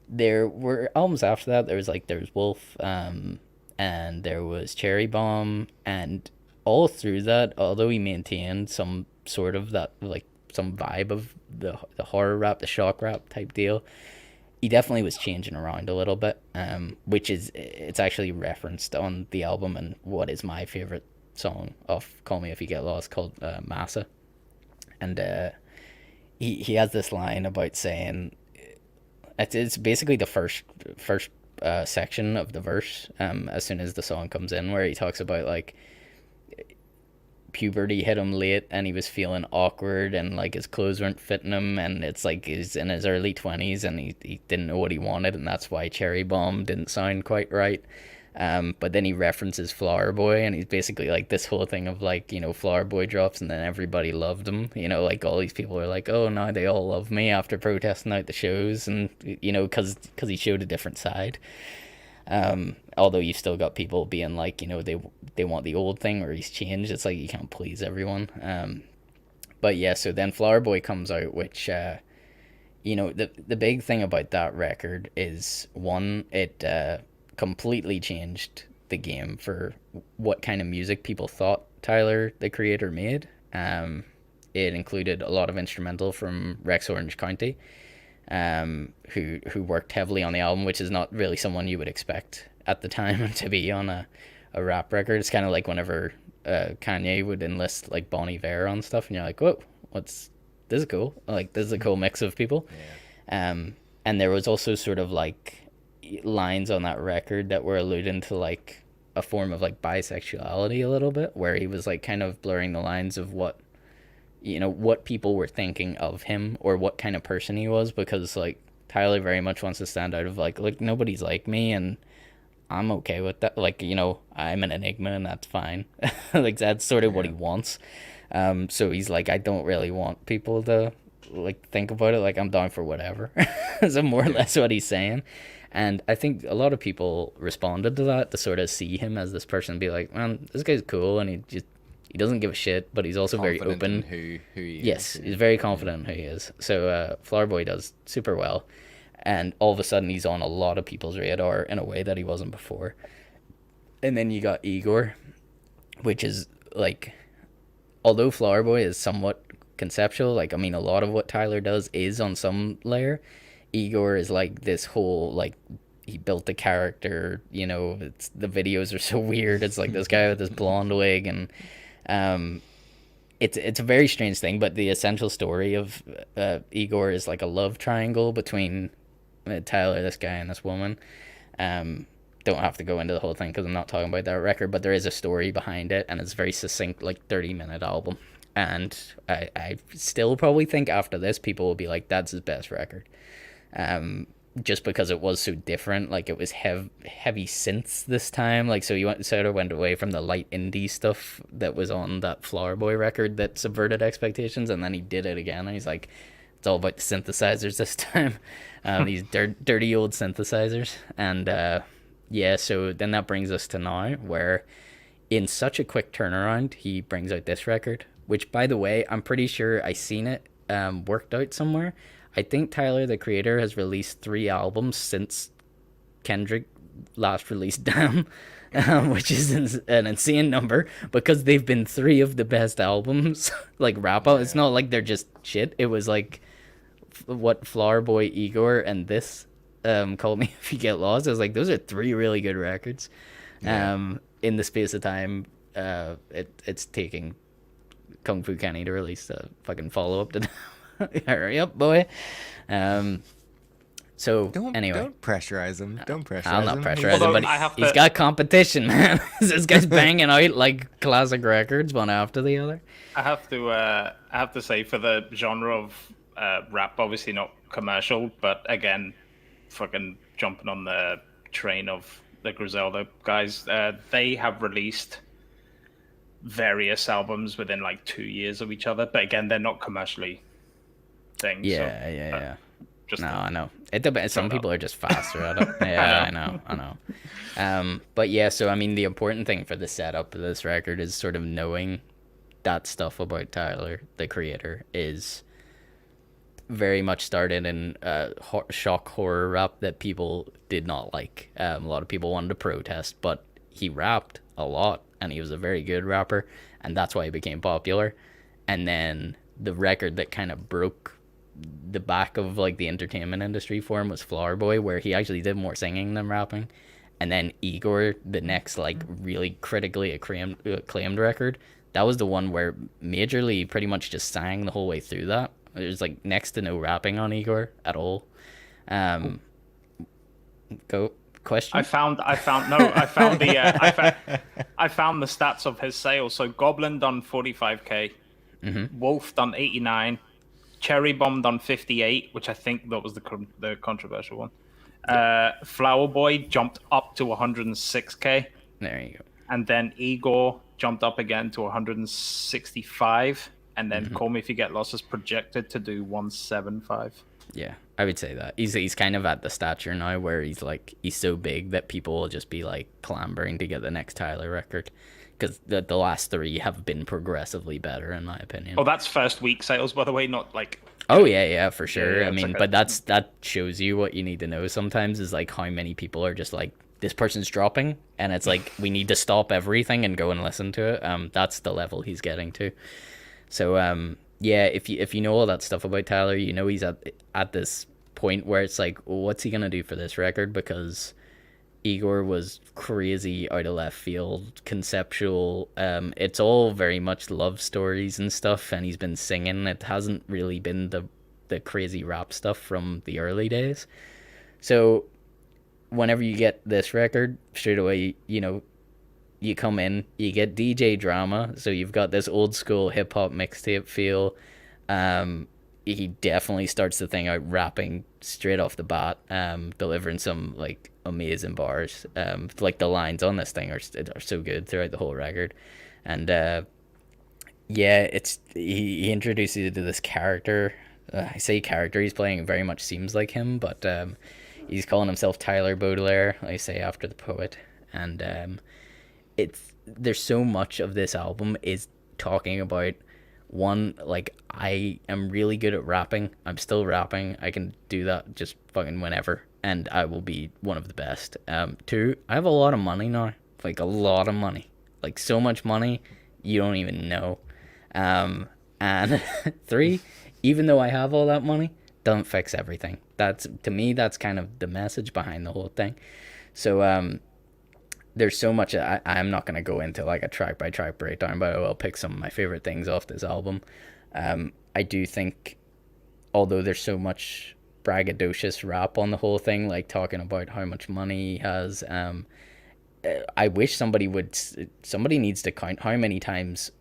[SPEAKER 1] there were albums after that. There was Wolf, and there was Cherry Bomb, and all through that, although he maintained some sort of that like some vibe of the horror rap, the shock rap type deal, he definitely was changing around a little bit. Which is it's actually referenced on the album and what is my favorite song off Call Me If You Get Lost called Massa, and he has this line about saying it's basically the first section of the verse as soon as the song comes in, where he talks about like puberty hit him late and he was feeling awkward and like his clothes weren't fitting him, and it's like he's in his early 20s and he didn't know what he wanted, and that's why Cherry Bomb didn't sound quite right. But then he references Flower Boy, and he's basically like this whole thing of like, you know, Flower Boy drops and then everybody loved him. You know, like all these people are like, oh, now they all love me after protesting out the shows, and you know, because he showed a different side. Although you've still got people being like, you know, they want the old thing or he's changed. It's like you can't please everyone. But yeah, so then Flower Boy comes out, which you know, the big thing about that record is one, it completely changed the game for what kind of music people thought Tyler the Creator made. It included a lot of instrumental from Rex Orange County, who worked heavily on the album, which is not really someone you would expect at the time to be on a rap record. It's kind of like whenever Kanye would enlist like Bon Iver on stuff, and you're like, whoa, this is cool. Like this is a cool mix of people. And there was also sort of like lines on that record that were alluding to like a form of like bisexuality a little bit, where he was like kind of blurring the lines of what, you know, what people were thinking of him or what kind of person he was, because like Tyler very much wants to stand out of like, look, nobody's like me and I'm okay with that. Like, you know, I'm an enigma and that's fine. Like that's sort of what he wants. So he's like, I don't really want people to like think about it. Like I'm down for whatever. So more or less what he's saying. And I think a lot of people responded to that, to sort of see him as this person, be like, man, this guy's cool, and he doesn't give a shit, but he's also very
[SPEAKER 3] Confident
[SPEAKER 1] open.
[SPEAKER 3] in who he
[SPEAKER 1] Yes,
[SPEAKER 3] is.
[SPEAKER 1] he's very confident in who he is. So Flower Boy does super well, and all of a sudden he's on a lot of people's radar in a way that he wasn't before. And then you got Igor, which is like, although Flower Boy is somewhat conceptual, like I mean a lot of what Tyler does is on some layer. Igor is like this whole like he built the character, you know, it's the videos are so weird. It's like this guy with this blonde wig, and it's a very strange thing, but the essential story of Igor is like a love triangle between Tyler, this guy, and this woman. Don't have to go into the whole thing because I'm not talking about that record, but there is a story behind it, and it's very succinct, like 30-minute album. And I still probably think after this people will be like, that's his best record. Just because it was so different, like it was heavy synths this time, like so you sort of went away from the light indie stuff that was on that Flower Boy record that subverted expectations, and then he did it again, and he's like, it's all about the synthesizers this time. These dirty old synthesizers. And yeah, so then that brings us to now, where in such a quick turnaround he brings out this record, which by the way I'm pretty sure I seen it worked out somewhere. I think Tyler the Creator has released 3 albums since Kendrick last released Damn, which is an insane number, because they've been 3 of the best albums, like rap out. It's not like they're just shit. It was like what Flower Boy, Igor, and this Call Me If You Get Lost. I was like, those are three really good records. In the space of time, it's taking Kung Fu Kenny to release the fucking follow up to that. Hurry up, boy. So anyway,
[SPEAKER 3] don't pressurize him. Don't pressurize him.
[SPEAKER 1] I'll not pressurize him,
[SPEAKER 2] Although
[SPEAKER 1] but
[SPEAKER 2] I have
[SPEAKER 1] he's
[SPEAKER 2] to-
[SPEAKER 1] got competition, man. This guy's banging out like classic records one after the other.
[SPEAKER 2] I have to say, for the genre of rap, obviously not commercial, but again, fucking jumping on the train of the Griselda guys, they have released various albums within like 2 years of each other, but again, they're not commercially things.
[SPEAKER 1] Yeah.
[SPEAKER 2] Just
[SPEAKER 1] No, I know. It depends. Some people are just faster at it. Yeah, I know. But yeah, so I mean, the important thing for the setup of this record is sort of knowing that stuff about Tyler, the creator, is very much started in shock horror rap that people did not like. A lot of people wanted to protest, but he rapped a lot, and he was a very good rapper, and that's why he became popular. And then the record that kind of broke the back of like the entertainment industry for him was Flower Boy, where he actually did more singing than rapping. And then Igor, the next like really critically acclaimed record, that was the one where majorly pretty much just sang the whole way through that. There's like next to no rapping on Igor at all. Go question.
[SPEAKER 2] I found the stats of his sales. So Goblin done 45k, Wolf done 89, Cherry Bomb done 58, which I think that was the controversial one. Flower Boy jumped up to 106k,
[SPEAKER 1] There you go.
[SPEAKER 2] and then Igor jumped up again to 165, and then Call Me If You Get Lost is projected to do 175.
[SPEAKER 1] Yeah, I would say that he's kind of at the stature now where he's so big that people will just be like clambering to get the next Tyler record, because the last three have been progressively better in my opinion.
[SPEAKER 2] Oh, that's first week sales, by the way, not like.
[SPEAKER 1] Oh yeah, for sure.
[SPEAKER 2] Yeah,
[SPEAKER 1] I
[SPEAKER 2] it's
[SPEAKER 1] mean,
[SPEAKER 2] like
[SPEAKER 1] but that shows you what you need to know sometimes is like how many people are just like, this person's dropping, and it's like we need to stop everything and go and listen to it. That's the level he's getting to. So yeah, if you know all that stuff about Tyler, you know he's at this point where it's like, well, what's he gonna do for this record? Because Igor was crazy, out of left field, conceptual. It's all very much love stories and stuff, and he's been singing. It hasn't really been the crazy rap stuff from the early days. So whenever you get this record, straight away, you know, you come in, you get DJ drama, so you've got this old school hip hop mixtape feel. He definitely starts the thing out rapping straight off the bat, delivering some like amazing bars. Like the lines on this thing are so good throughout the whole record, and yeah, he introduces you to this character. I say character, he's playing very much seems like him, but he's calling himself Tyler Baudelaire, I say after the poet, and there's so much of this album is talking about, one, like, I am really good at rapping. I'm still rapping. I can do that just fucking whenever, and I will be one of the best. Two, I have a lot of money now, like a lot of money, like so much money you don't even know. And three, even though I have all that money, doesn't fix everything. To me, that's kind of the message behind the whole thing. So there's so much. I'm not going to go into like a track by track breakdown, but I will pick some of my favorite things off this album. I do think, although there's so much braggadocious rap on the whole thing, like talking about how much money he has, I wish somebody needs to count how many times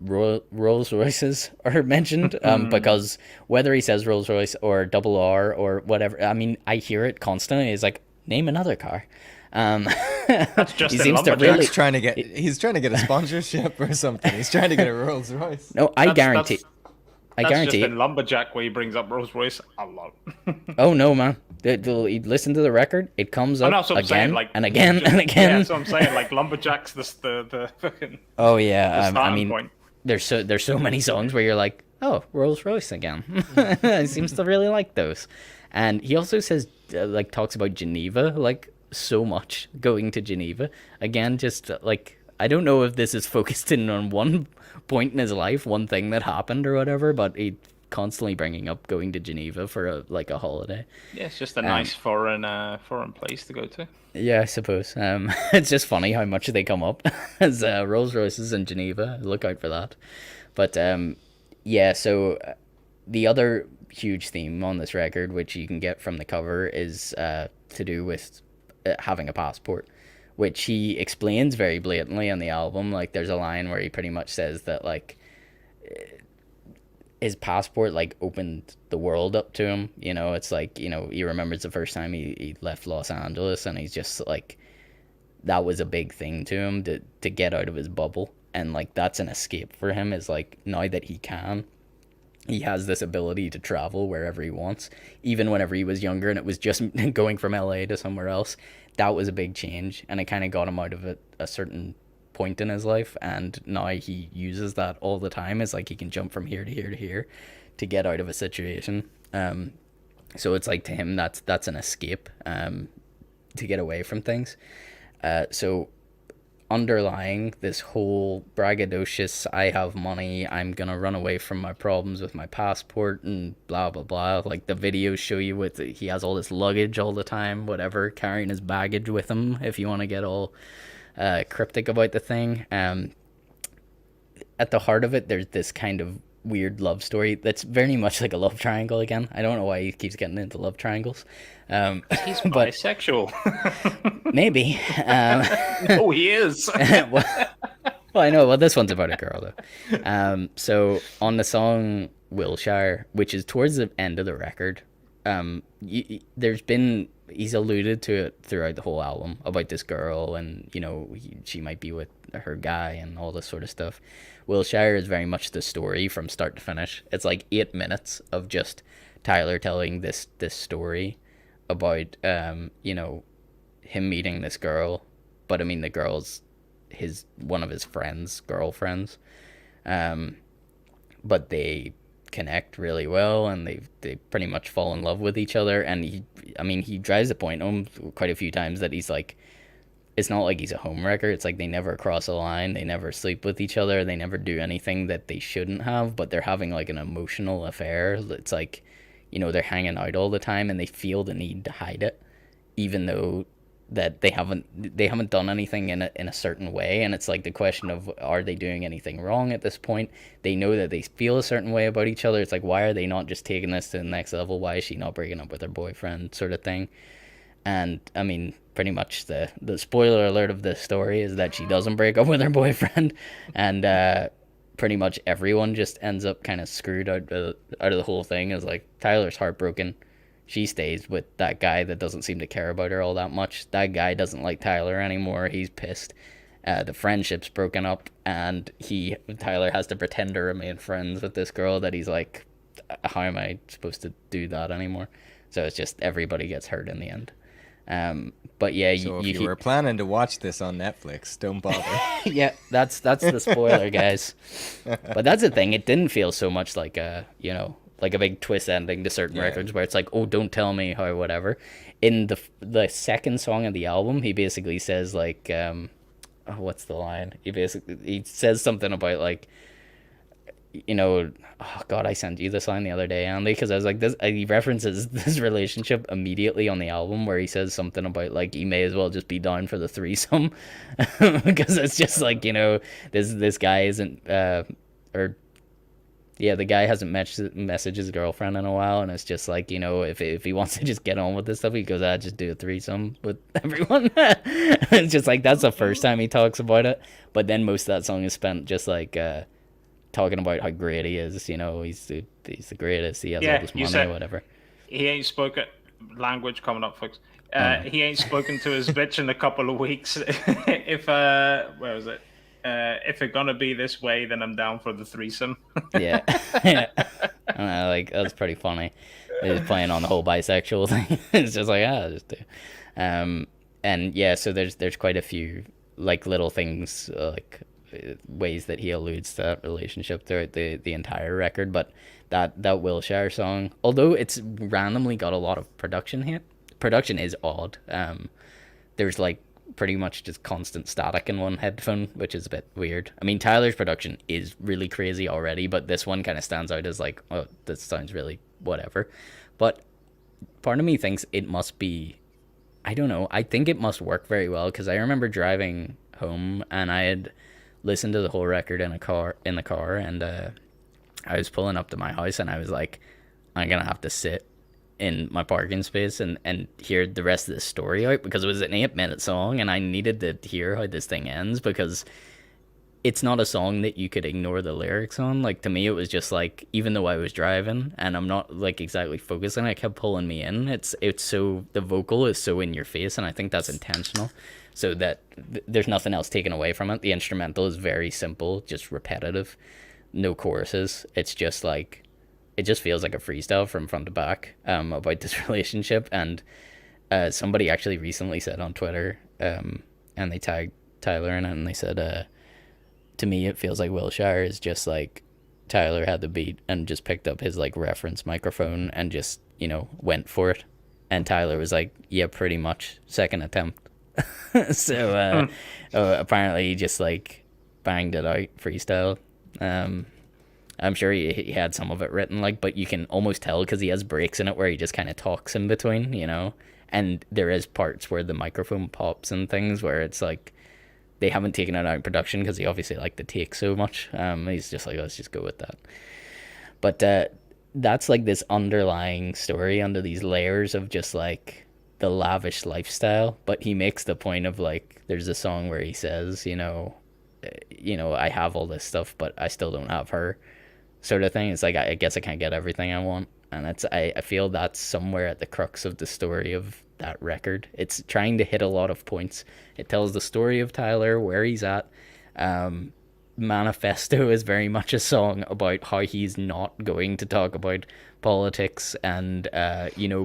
[SPEAKER 1] Rolls Royces are mentioned, because whether he says Rolls Royce or double R or whatever, I mean, I hear it constantly. It's like, name another car.
[SPEAKER 2] That's just
[SPEAKER 1] he
[SPEAKER 2] in
[SPEAKER 1] seems to
[SPEAKER 2] Lumberjacks.
[SPEAKER 1] really.
[SPEAKER 3] He's trying to get a sponsorship or something. He's trying to get a Rolls Royce.
[SPEAKER 1] No, I guarantee.
[SPEAKER 2] That's
[SPEAKER 1] guarantee.
[SPEAKER 2] just in Lumberjack where he brings up Rolls Royce a lot.
[SPEAKER 1] Oh no, man! You listen to the record; it comes up
[SPEAKER 2] that's what I'm
[SPEAKER 1] again
[SPEAKER 2] saying, like,
[SPEAKER 1] and again and again.
[SPEAKER 2] Yeah, that's what I'm saying. Like Lumberjack's the fucking.
[SPEAKER 1] Oh yeah,
[SPEAKER 2] the starting
[SPEAKER 1] I mean,
[SPEAKER 2] point.
[SPEAKER 1] there's so many songs where you're like, oh, Rolls Royce again. He seems to really like those, and he also says talks about Geneva like so much, going to Geneva again. Just like, I don't know if this is focused in on one point in his life, one thing that happened or whatever, but he constantly bringing up going to Geneva for a holiday.
[SPEAKER 2] Yeah, it's just a nice foreign place to go to.
[SPEAKER 1] Yeah, I suppose. It's just funny how much they come up as Rolls Royces in Geneva. Look out for that. But yeah, so the other huge theme on this record, which you can get from the cover, is to do with having a passport, which he explains very blatantly on the album. Like, there's a line where he pretty much says that, like, his passport, like, opened the world up to him. You know, it's like, you know, he remembers the first time he left Los Angeles, and he's just like, that was a big thing to him to get out of his bubble. And, like, that's an escape for him, is like, now that he has this ability to travel wherever he wants. Even whenever he was younger and it was just going from LA to somewhere else, that was a big change, and it kind of got him out of a certain point in his life, and now he uses that all the time. It's like he can jump from here to here to here to get out of a situation. So it's like, to him, that's an escape, to get away from things. So underlying this whole braggadocious, I have money, I'm gonna run away from my problems with my passport and blah blah blah, like the videos show you, with he has all this luggage all the time, whatever, carrying his baggage with him, if you want to get all cryptic about the thing. At the heart of it, there's this kind of weird love story that's very much like a love triangle again. I don't know why he keeps getting into love triangles.
[SPEAKER 2] He's
[SPEAKER 1] but
[SPEAKER 2] bisexual.
[SPEAKER 1] maybe.
[SPEAKER 2] Oh, he is.
[SPEAKER 1] well, I know. Well, this one's about a girl, though. So on the song Wilshire, which is towards the end of the record, he's alluded to it throughout the whole album about this girl, and, you know, she might be with her guy and all this sort of stuff. Wilshire is very much the story from start to finish. It's like 8 minutes of just Tyler telling this story about, you know, him meeting this girl, but I mean, the girl's one of his friends' girlfriends, but they connect really well, and they pretty much fall in love with each other. And he drives the point home quite a few times that he's like, it's not like he's a homewrecker. It's like they never cross a line, they never sleep with each other, they never do anything that they shouldn't have, but they're having like an emotional affair. It's like, you know, they're hanging out all the time, and they feel the need to hide it, even though that they haven't done anything in a certain way. And it's like the question of, are they doing anything wrong at this point? They know that they feel a certain way about each other. It's like, why are they not just taking this to the next level? Why is she not breaking up with her boyfriend, sort of thing? And I mean, pretty much the spoiler alert of this story is that she doesn't break up with her boyfriend, and pretty much everyone just ends up kind of screwed out of the whole thing. Is like, Tyler's heartbroken, she stays with that guy that doesn't seem to care about her all that much. That guy doesn't like Tyler anymore, he's pissed. The friendship's broken up, and Tyler has to pretend to remain friends with this girl that he's like, how am I supposed to do that anymore? So it's just, everybody gets hurt in the end. But yeah,
[SPEAKER 3] so if you were planning to watch this on Netflix, don't bother.
[SPEAKER 1] Yeah, that's the spoiler, guys. But that's the thing, it didn't feel so much like a, you know, like a big twist ending to certain records where it's like, oh, don't tell me how, whatever. In the second song of the album, he basically says like, what's the line? He says something about like, you know, oh god, I sent you this line the other day, Andy, because I was like, he references this relationship immediately on the album, where he says something about like, he may as well just be down for the threesome, because it's just like, you know, this guy isn't the guy hasn't messaged his girlfriend in a while, and it's just like, you know, if he wants to just get on with this stuff, he goes, just do a threesome with everyone. It's just like, that's the first time he talks about it, but then most of that song is spent just like talking about how great he is, you know, he's the greatest, he has all this money or whatever.
[SPEAKER 2] He ain't spoken language coming up, folks. He ain't spoken to his bitch in a couple of weeks. If where was it? If it's gonna be this way, then I'm down for the threesome.
[SPEAKER 1] Yeah. Like, that's pretty funny. He's playing on the whole bisexual thing. It's just like, just do. And yeah, so there's quite a few like little things, like ways that he alludes to that relationship throughout the entire record. But that Wilshire song, although it's randomly got a lot of production here, production is odd. There's like pretty much just constant static in one headphone, which is a bit weird. I mean, Tyler's production is really crazy already, but this one kind of stands out as like, oh, this sounds really whatever. But part of me thinks it must be, I don't know, I think it must work very well, because I remember driving home and I had listened to the whole record in the car, and I was pulling up to my house and I was like, I'm gonna have to sit in my parking space and hear the rest of the story out, because it was an 8-minute song and I needed to hear how this thing ends, because it's not a song that you could ignore the lyrics on. Like, to me, it was just like, even though I was driving and I'm not like exactly focusing, it kept pulling me in. It's so, the vocal is so in your face, and I think that's intentional, so that there's nothing else taken away from it. The instrumental is very simple, just repetitive, no choruses. It's just like, it just feels like a freestyle from front to back about this relationship. And somebody actually recently said on Twitter, and they tagged Tyler in it, and they said, to me, it feels like Wilshire is just like Tyler had the beat and just picked up his like reference microphone and just, went for it. And Tyler was like, yeah, pretty much, second attempt. So apparently he just like banged it out freestyle. I'm sure he had some of it written, like, but you can almost tell because he has breaks in it where he just kind of talks in between, and there is parts where the microphone pops and things where it's like they haven't taken it out in production because he obviously liked the take so much. He's just like, let's just go with that. But that's like this underlying story under these layers of just like the lavish lifestyle. But he makes the point of like, there's a song where he says, I have all this stuff, but I still don't have her, sort of thing. It's like, I guess I can't get everything I want. And I feel that's somewhere at the crux of the story of that record. It's trying to hit a lot of points. It tells the story of Tyler, where he's at. Manifesto is very much a song about how he's not going to talk about politics and,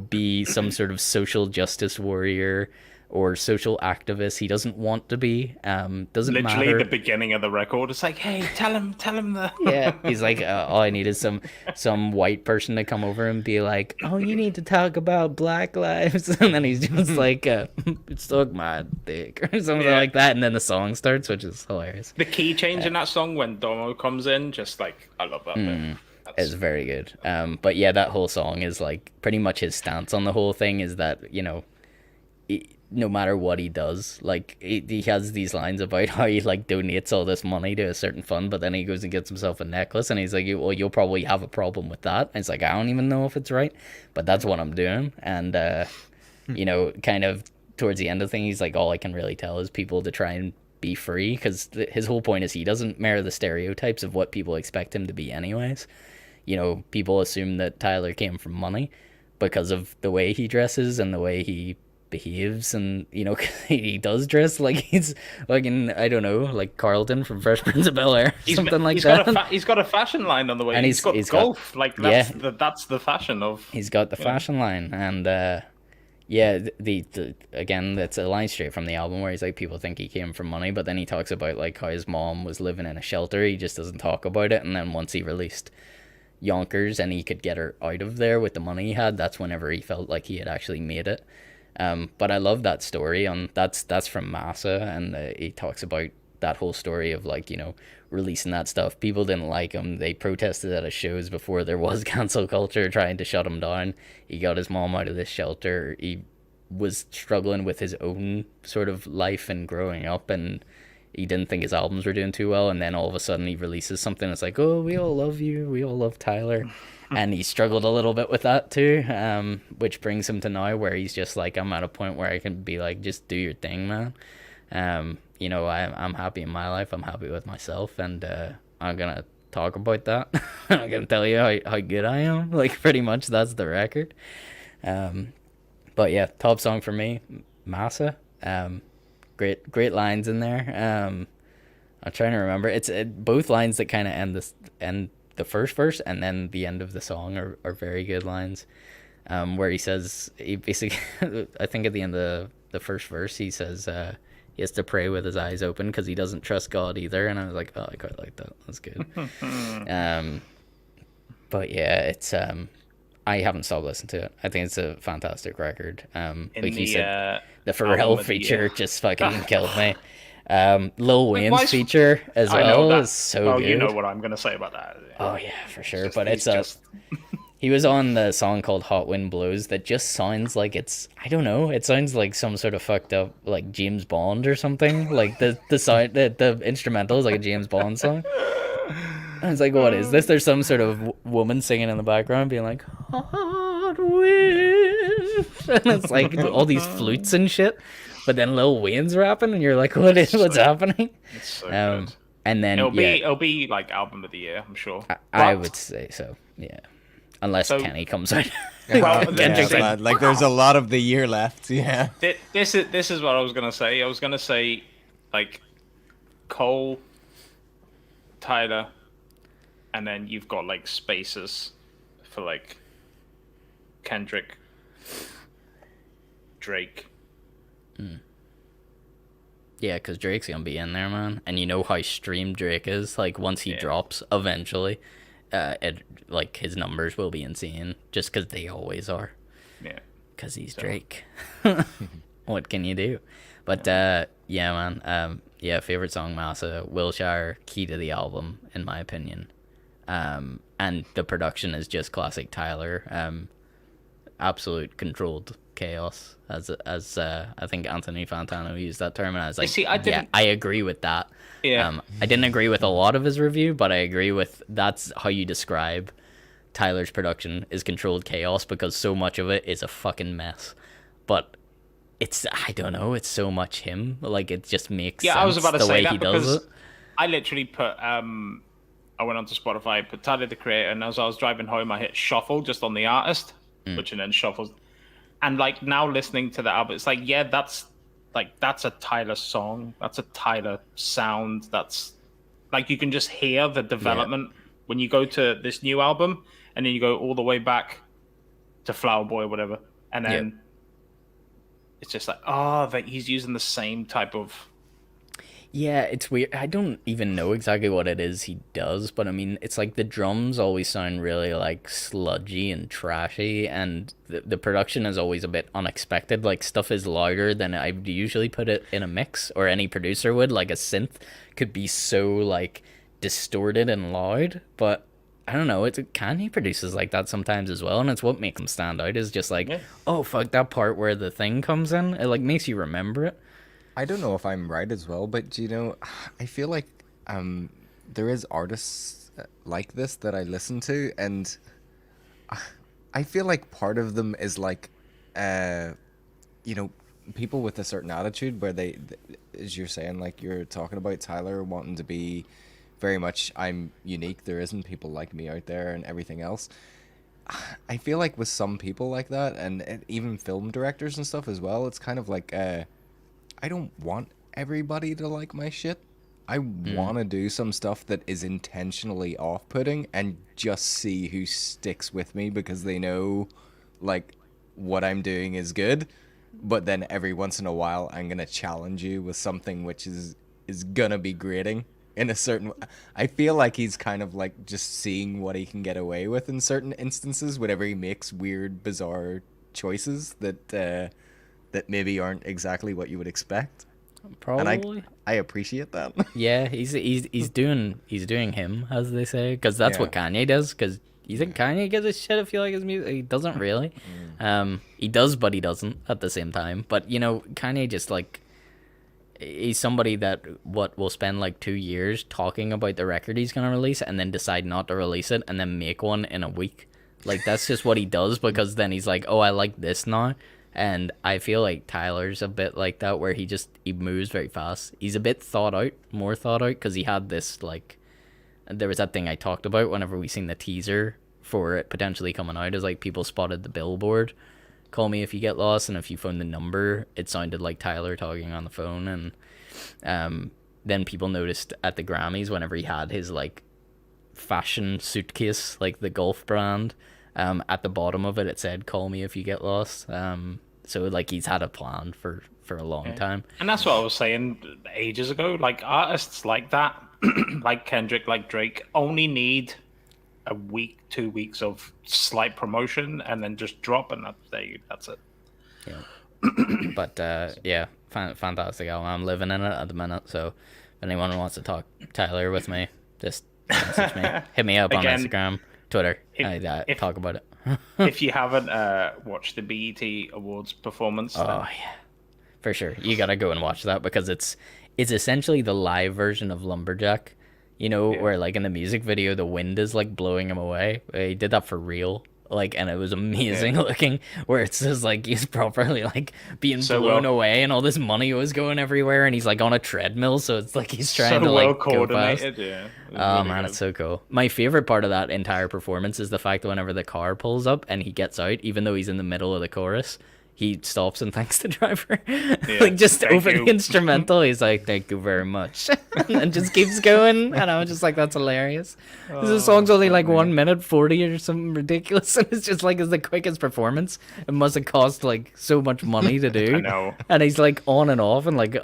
[SPEAKER 1] be some sort of social justice warrior or social activist. He doesn't want to be. Doesn't
[SPEAKER 2] literally
[SPEAKER 1] matter.
[SPEAKER 2] The beginning of the record. It's like, hey, tell him the.
[SPEAKER 1] Yeah, he's like, all I need is some white person to come over and be like, oh, you need to talk about Black lives, and then he's just like, suck my dick or something like that, and then the song starts, which is hilarious.
[SPEAKER 2] The key change in that song when Domo comes in, just like, I love that bit.
[SPEAKER 1] It's very good. But yeah, that whole song is like pretty much his stance on the whole thing is that, no matter what he does, like he has these lines about how he like donates all this money to a certain fund, but then he goes and gets himself a necklace, and he's like, well, you'll probably have a problem with that. And it's like, I don't even know if it's right, but that's what I'm doing. And kind of towards the end of the thing, he's like, all I can really tell is people to try and be free, because his whole point is he doesn't mirror the stereotypes of what people expect him to be anyways. People assume that Tyler came from money because of the way he dresses and the way he behaves, and he does dress like he's like in, I don't know, like Carlton from Fresh Prince of Bel-Air, something like that.
[SPEAKER 2] He's got a fashion line on the way, and he's got golf. Like that's the fashion of.
[SPEAKER 1] He's got the fashion line, and the again, that's a line straight from the album where he's like, people think he came from money, but then he talks about like how his mom was living in a shelter. He just doesn't talk about it, and then once he released Yonkers and he could get her out of there with the money he had, that's whenever he felt like he had actually made it. But I love that story. That's from Massa, and he talks about that whole story of like, releasing that stuff. People didn't like him. They protested at his shows before there was cancel culture trying to shut him down. He got his mom out of this shelter. He was struggling with his own sort of life and growing up, and he didn't think his albums were doing too well. And then all of a sudden he releases something that's like, oh, we all love you. We all love Tyler. And he struggled a little bit with that too, which brings him to now where he's just like, I'm at a point where I can be like, just do your thing, man. I'm happy in my life. I'm happy with myself, and I'm going to talk about that. I'm going to tell you how good I am. Like, pretty much that's the record. But yeah, top song for me, Massa. Great lines in there. I'm trying to remember. It's both lines that kind of end the first verse and then the end of the song are very good lines. Where he says, he basically, I think at the end of the first verse, he says he has to pray with his eyes open because he doesn't trust God either. And I was like, oh, I quite like that. That's good. But yeah, it's I haven't stopped listening to it. I think it's a fantastic record.
[SPEAKER 2] In
[SPEAKER 1] Like you said, the
[SPEAKER 2] album
[SPEAKER 1] Pharrell
[SPEAKER 2] of the
[SPEAKER 1] feature
[SPEAKER 2] year.
[SPEAKER 1] just fucking killed me. Lil
[SPEAKER 2] Wait,
[SPEAKER 1] Wayne's feature as
[SPEAKER 2] I know
[SPEAKER 1] well
[SPEAKER 2] that.
[SPEAKER 1] is so
[SPEAKER 2] well,
[SPEAKER 1] good.
[SPEAKER 2] you know what I'm gonna say about that.
[SPEAKER 1] Oh yeah, for sure.
[SPEAKER 2] Just-
[SPEAKER 1] But
[SPEAKER 2] he's
[SPEAKER 1] it's
[SPEAKER 2] just
[SPEAKER 1] he was on the song called Hot Wind Blows that just sounds like it's, I don't know, it sounds like some sort of fucked up like James Bond or something. Like the sound the instrumental is like a James Bond song. And it's like, what is this? There's some sort of woman singing in the background being like hot wind, and it's like all these flutes and shit. But then Lil Wayne's rapping and you're like, what's happening?
[SPEAKER 2] it's so good.
[SPEAKER 1] And then
[SPEAKER 2] It'll be like album of the year, I'm sure.
[SPEAKER 1] I
[SPEAKER 2] But-
[SPEAKER 1] would say so, yeah. Unless
[SPEAKER 2] So-
[SPEAKER 1] Kenny comes out.
[SPEAKER 2] Well,
[SPEAKER 1] Kendrick's
[SPEAKER 3] Yeah,
[SPEAKER 1] like,
[SPEAKER 3] but, like there's a lot of the year left. Yeah.
[SPEAKER 2] This is what I was gonna say. I was gonna say, like, Cole, Tyler, and then you've got like spaces for like Kendrick, Drake.
[SPEAKER 1] yeah, because Drake's gonna be in there, man. And you know how streamed Drake is. Like once he drops, eventually, like his numbers will be insane. Just because they always are.
[SPEAKER 2] Yeah.
[SPEAKER 1] Because he's Drake. What can you do? But yeah, man. Yeah, favorite song, Massa, Wilshire, key to the album, in my opinion. And the production is just classic Tyler. Absolute controlled chaos, as I think Anthony Fantano used that term, and I was like,
[SPEAKER 2] see, I
[SPEAKER 1] yeah,
[SPEAKER 2] didn't-
[SPEAKER 1] I agree with that.
[SPEAKER 2] Yeah.
[SPEAKER 1] I didn't agree with a lot of his review, but I agree with that's how you describe Tyler's production is controlled chaos, because so much of it is a fucking mess. But it's, I don't know, it's so much him. Like it just makes
[SPEAKER 2] Yeah,
[SPEAKER 1] sense
[SPEAKER 2] I was about to
[SPEAKER 1] the
[SPEAKER 2] say
[SPEAKER 1] way
[SPEAKER 2] that
[SPEAKER 1] he does
[SPEAKER 2] because
[SPEAKER 1] it.
[SPEAKER 2] I literally put I went onto Spotify, put Tyler the Creator, and as I was driving home, I hit shuffle just on the artist, which and then shuffles. And like now listening to the album, it's like, yeah, that's a Tyler song, that's a Tyler sound. That's like you can just hear the development when you go to this new album, and then you go all the way back to Flower Boy or whatever, and then it's just like, oh, that he's using the same type of.
[SPEAKER 1] Yeah, it's weird. I don't even know exactly what it is he does, but I mean, it's like the drums always sound really like sludgy and trashy, and the production is always a bit unexpected. Like stuff is louder than I'd usually put it in a mix, or any producer would. Like a synth could be so like distorted and loud, but I don't know. It's Kanye produces like that sometimes as well, and it's what makes him stand out. Is just like, oh fuck, that part where the thing comes in, it like makes you remember it.
[SPEAKER 3] I don't know if I'm right as well, but you know, I feel like there is artists like this that I listen to, and I feel like part of them is like, you know, people with a certain attitude where they, as you're saying, like you're talking about Tyler wanting to be very much, I'm unique, there isn't people like me out there and everything else. I feel like with some people like that, and even film directors and stuff as well, it's kind of like, I don't want everybody to like my shit. I want to do some stuff that is intentionally off-putting and just see who sticks with me because they know, like, what I'm doing is good. But then every once in a while, I'm gonna challenge you with something which is gonna be grating in a certain. I feel like he's kind of like just seeing what he can get away with in certain instances whenever he makes weird, bizarre choices that maybe aren't exactly what you would expect.
[SPEAKER 1] Probably.
[SPEAKER 3] And I appreciate that.
[SPEAKER 1] Yeah, he's doing him, as they say, because that's what Kanye does. Because you think Kanye gives a shit if you like his music? He doesn't really. He does, but he doesn't at the same time. But you know, Kanye just like, he's somebody that will spend like 2 years talking about the record he's gonna release and then decide not to release it and then make one in a week. Like that's just what he does, because then he's like, oh, I like this now. And I feel like Tyler's a bit like that, where he moves very fast. He's a bit more thought out, because he had this, like, there was that thing I talked about whenever we seen the teaser for it potentially coming out, is like people spotted the billboard, call me if you get lost, and if you phone the number, it sounded like Tyler talking on the phone. And then people noticed at the Grammys whenever he had his, like, fashion suitcase, like the Golf brand, at the bottom of it, it said, call me if you get lost. So like he's had a plan for a long time.
[SPEAKER 2] And that's what I was saying ages ago. Like artists like that, like Kendrick, like Drake, only need a week, 2 weeks of slight promotion, and then just drop, and that's it.
[SPEAKER 1] Yeah. But yeah, fantastic album. I'm living in it at the minute, so if anyone wants to talk Tyler with me, just message me. Hit me up
[SPEAKER 2] Again,
[SPEAKER 1] on Instagram, Twitter.
[SPEAKER 2] if-
[SPEAKER 1] Talk about it.
[SPEAKER 2] If you haven't watched the BET Awards performance, then
[SPEAKER 1] Oh yeah, for sure. You gotta go and watch that because it's essentially the live version of Lumberjack. You know, where like in the music video, the wind is like blowing him away. He did that for real. Like, and it was amazing looking. Where it's just like he's properly like being
[SPEAKER 2] So
[SPEAKER 1] blown
[SPEAKER 2] well-
[SPEAKER 1] away, and all this money was going everywhere, and he's like on a treadmill, so it's like he's trying
[SPEAKER 2] so
[SPEAKER 1] to
[SPEAKER 2] well
[SPEAKER 1] like go fast.
[SPEAKER 2] coordinated. Yeah. It was
[SPEAKER 1] Oh
[SPEAKER 2] really
[SPEAKER 1] man,
[SPEAKER 2] good.
[SPEAKER 1] it's so cool. My favorite part of that entire performance is the fact that whenever the car pulls up and he gets out, even though he's in the middle of the chorus, he stops and thanks the driver. Like just
[SPEAKER 2] thank
[SPEAKER 1] over
[SPEAKER 2] you.
[SPEAKER 1] the instrumental, he's like, "Thank you very much," and just keeps going. And I was just like, "That's hilarious." The song's only like 1 minute 40 or something ridiculous, and it's just like it's the quickest performance. It must have cost like so much money to do.
[SPEAKER 2] I know.
[SPEAKER 1] And he's like on and off in like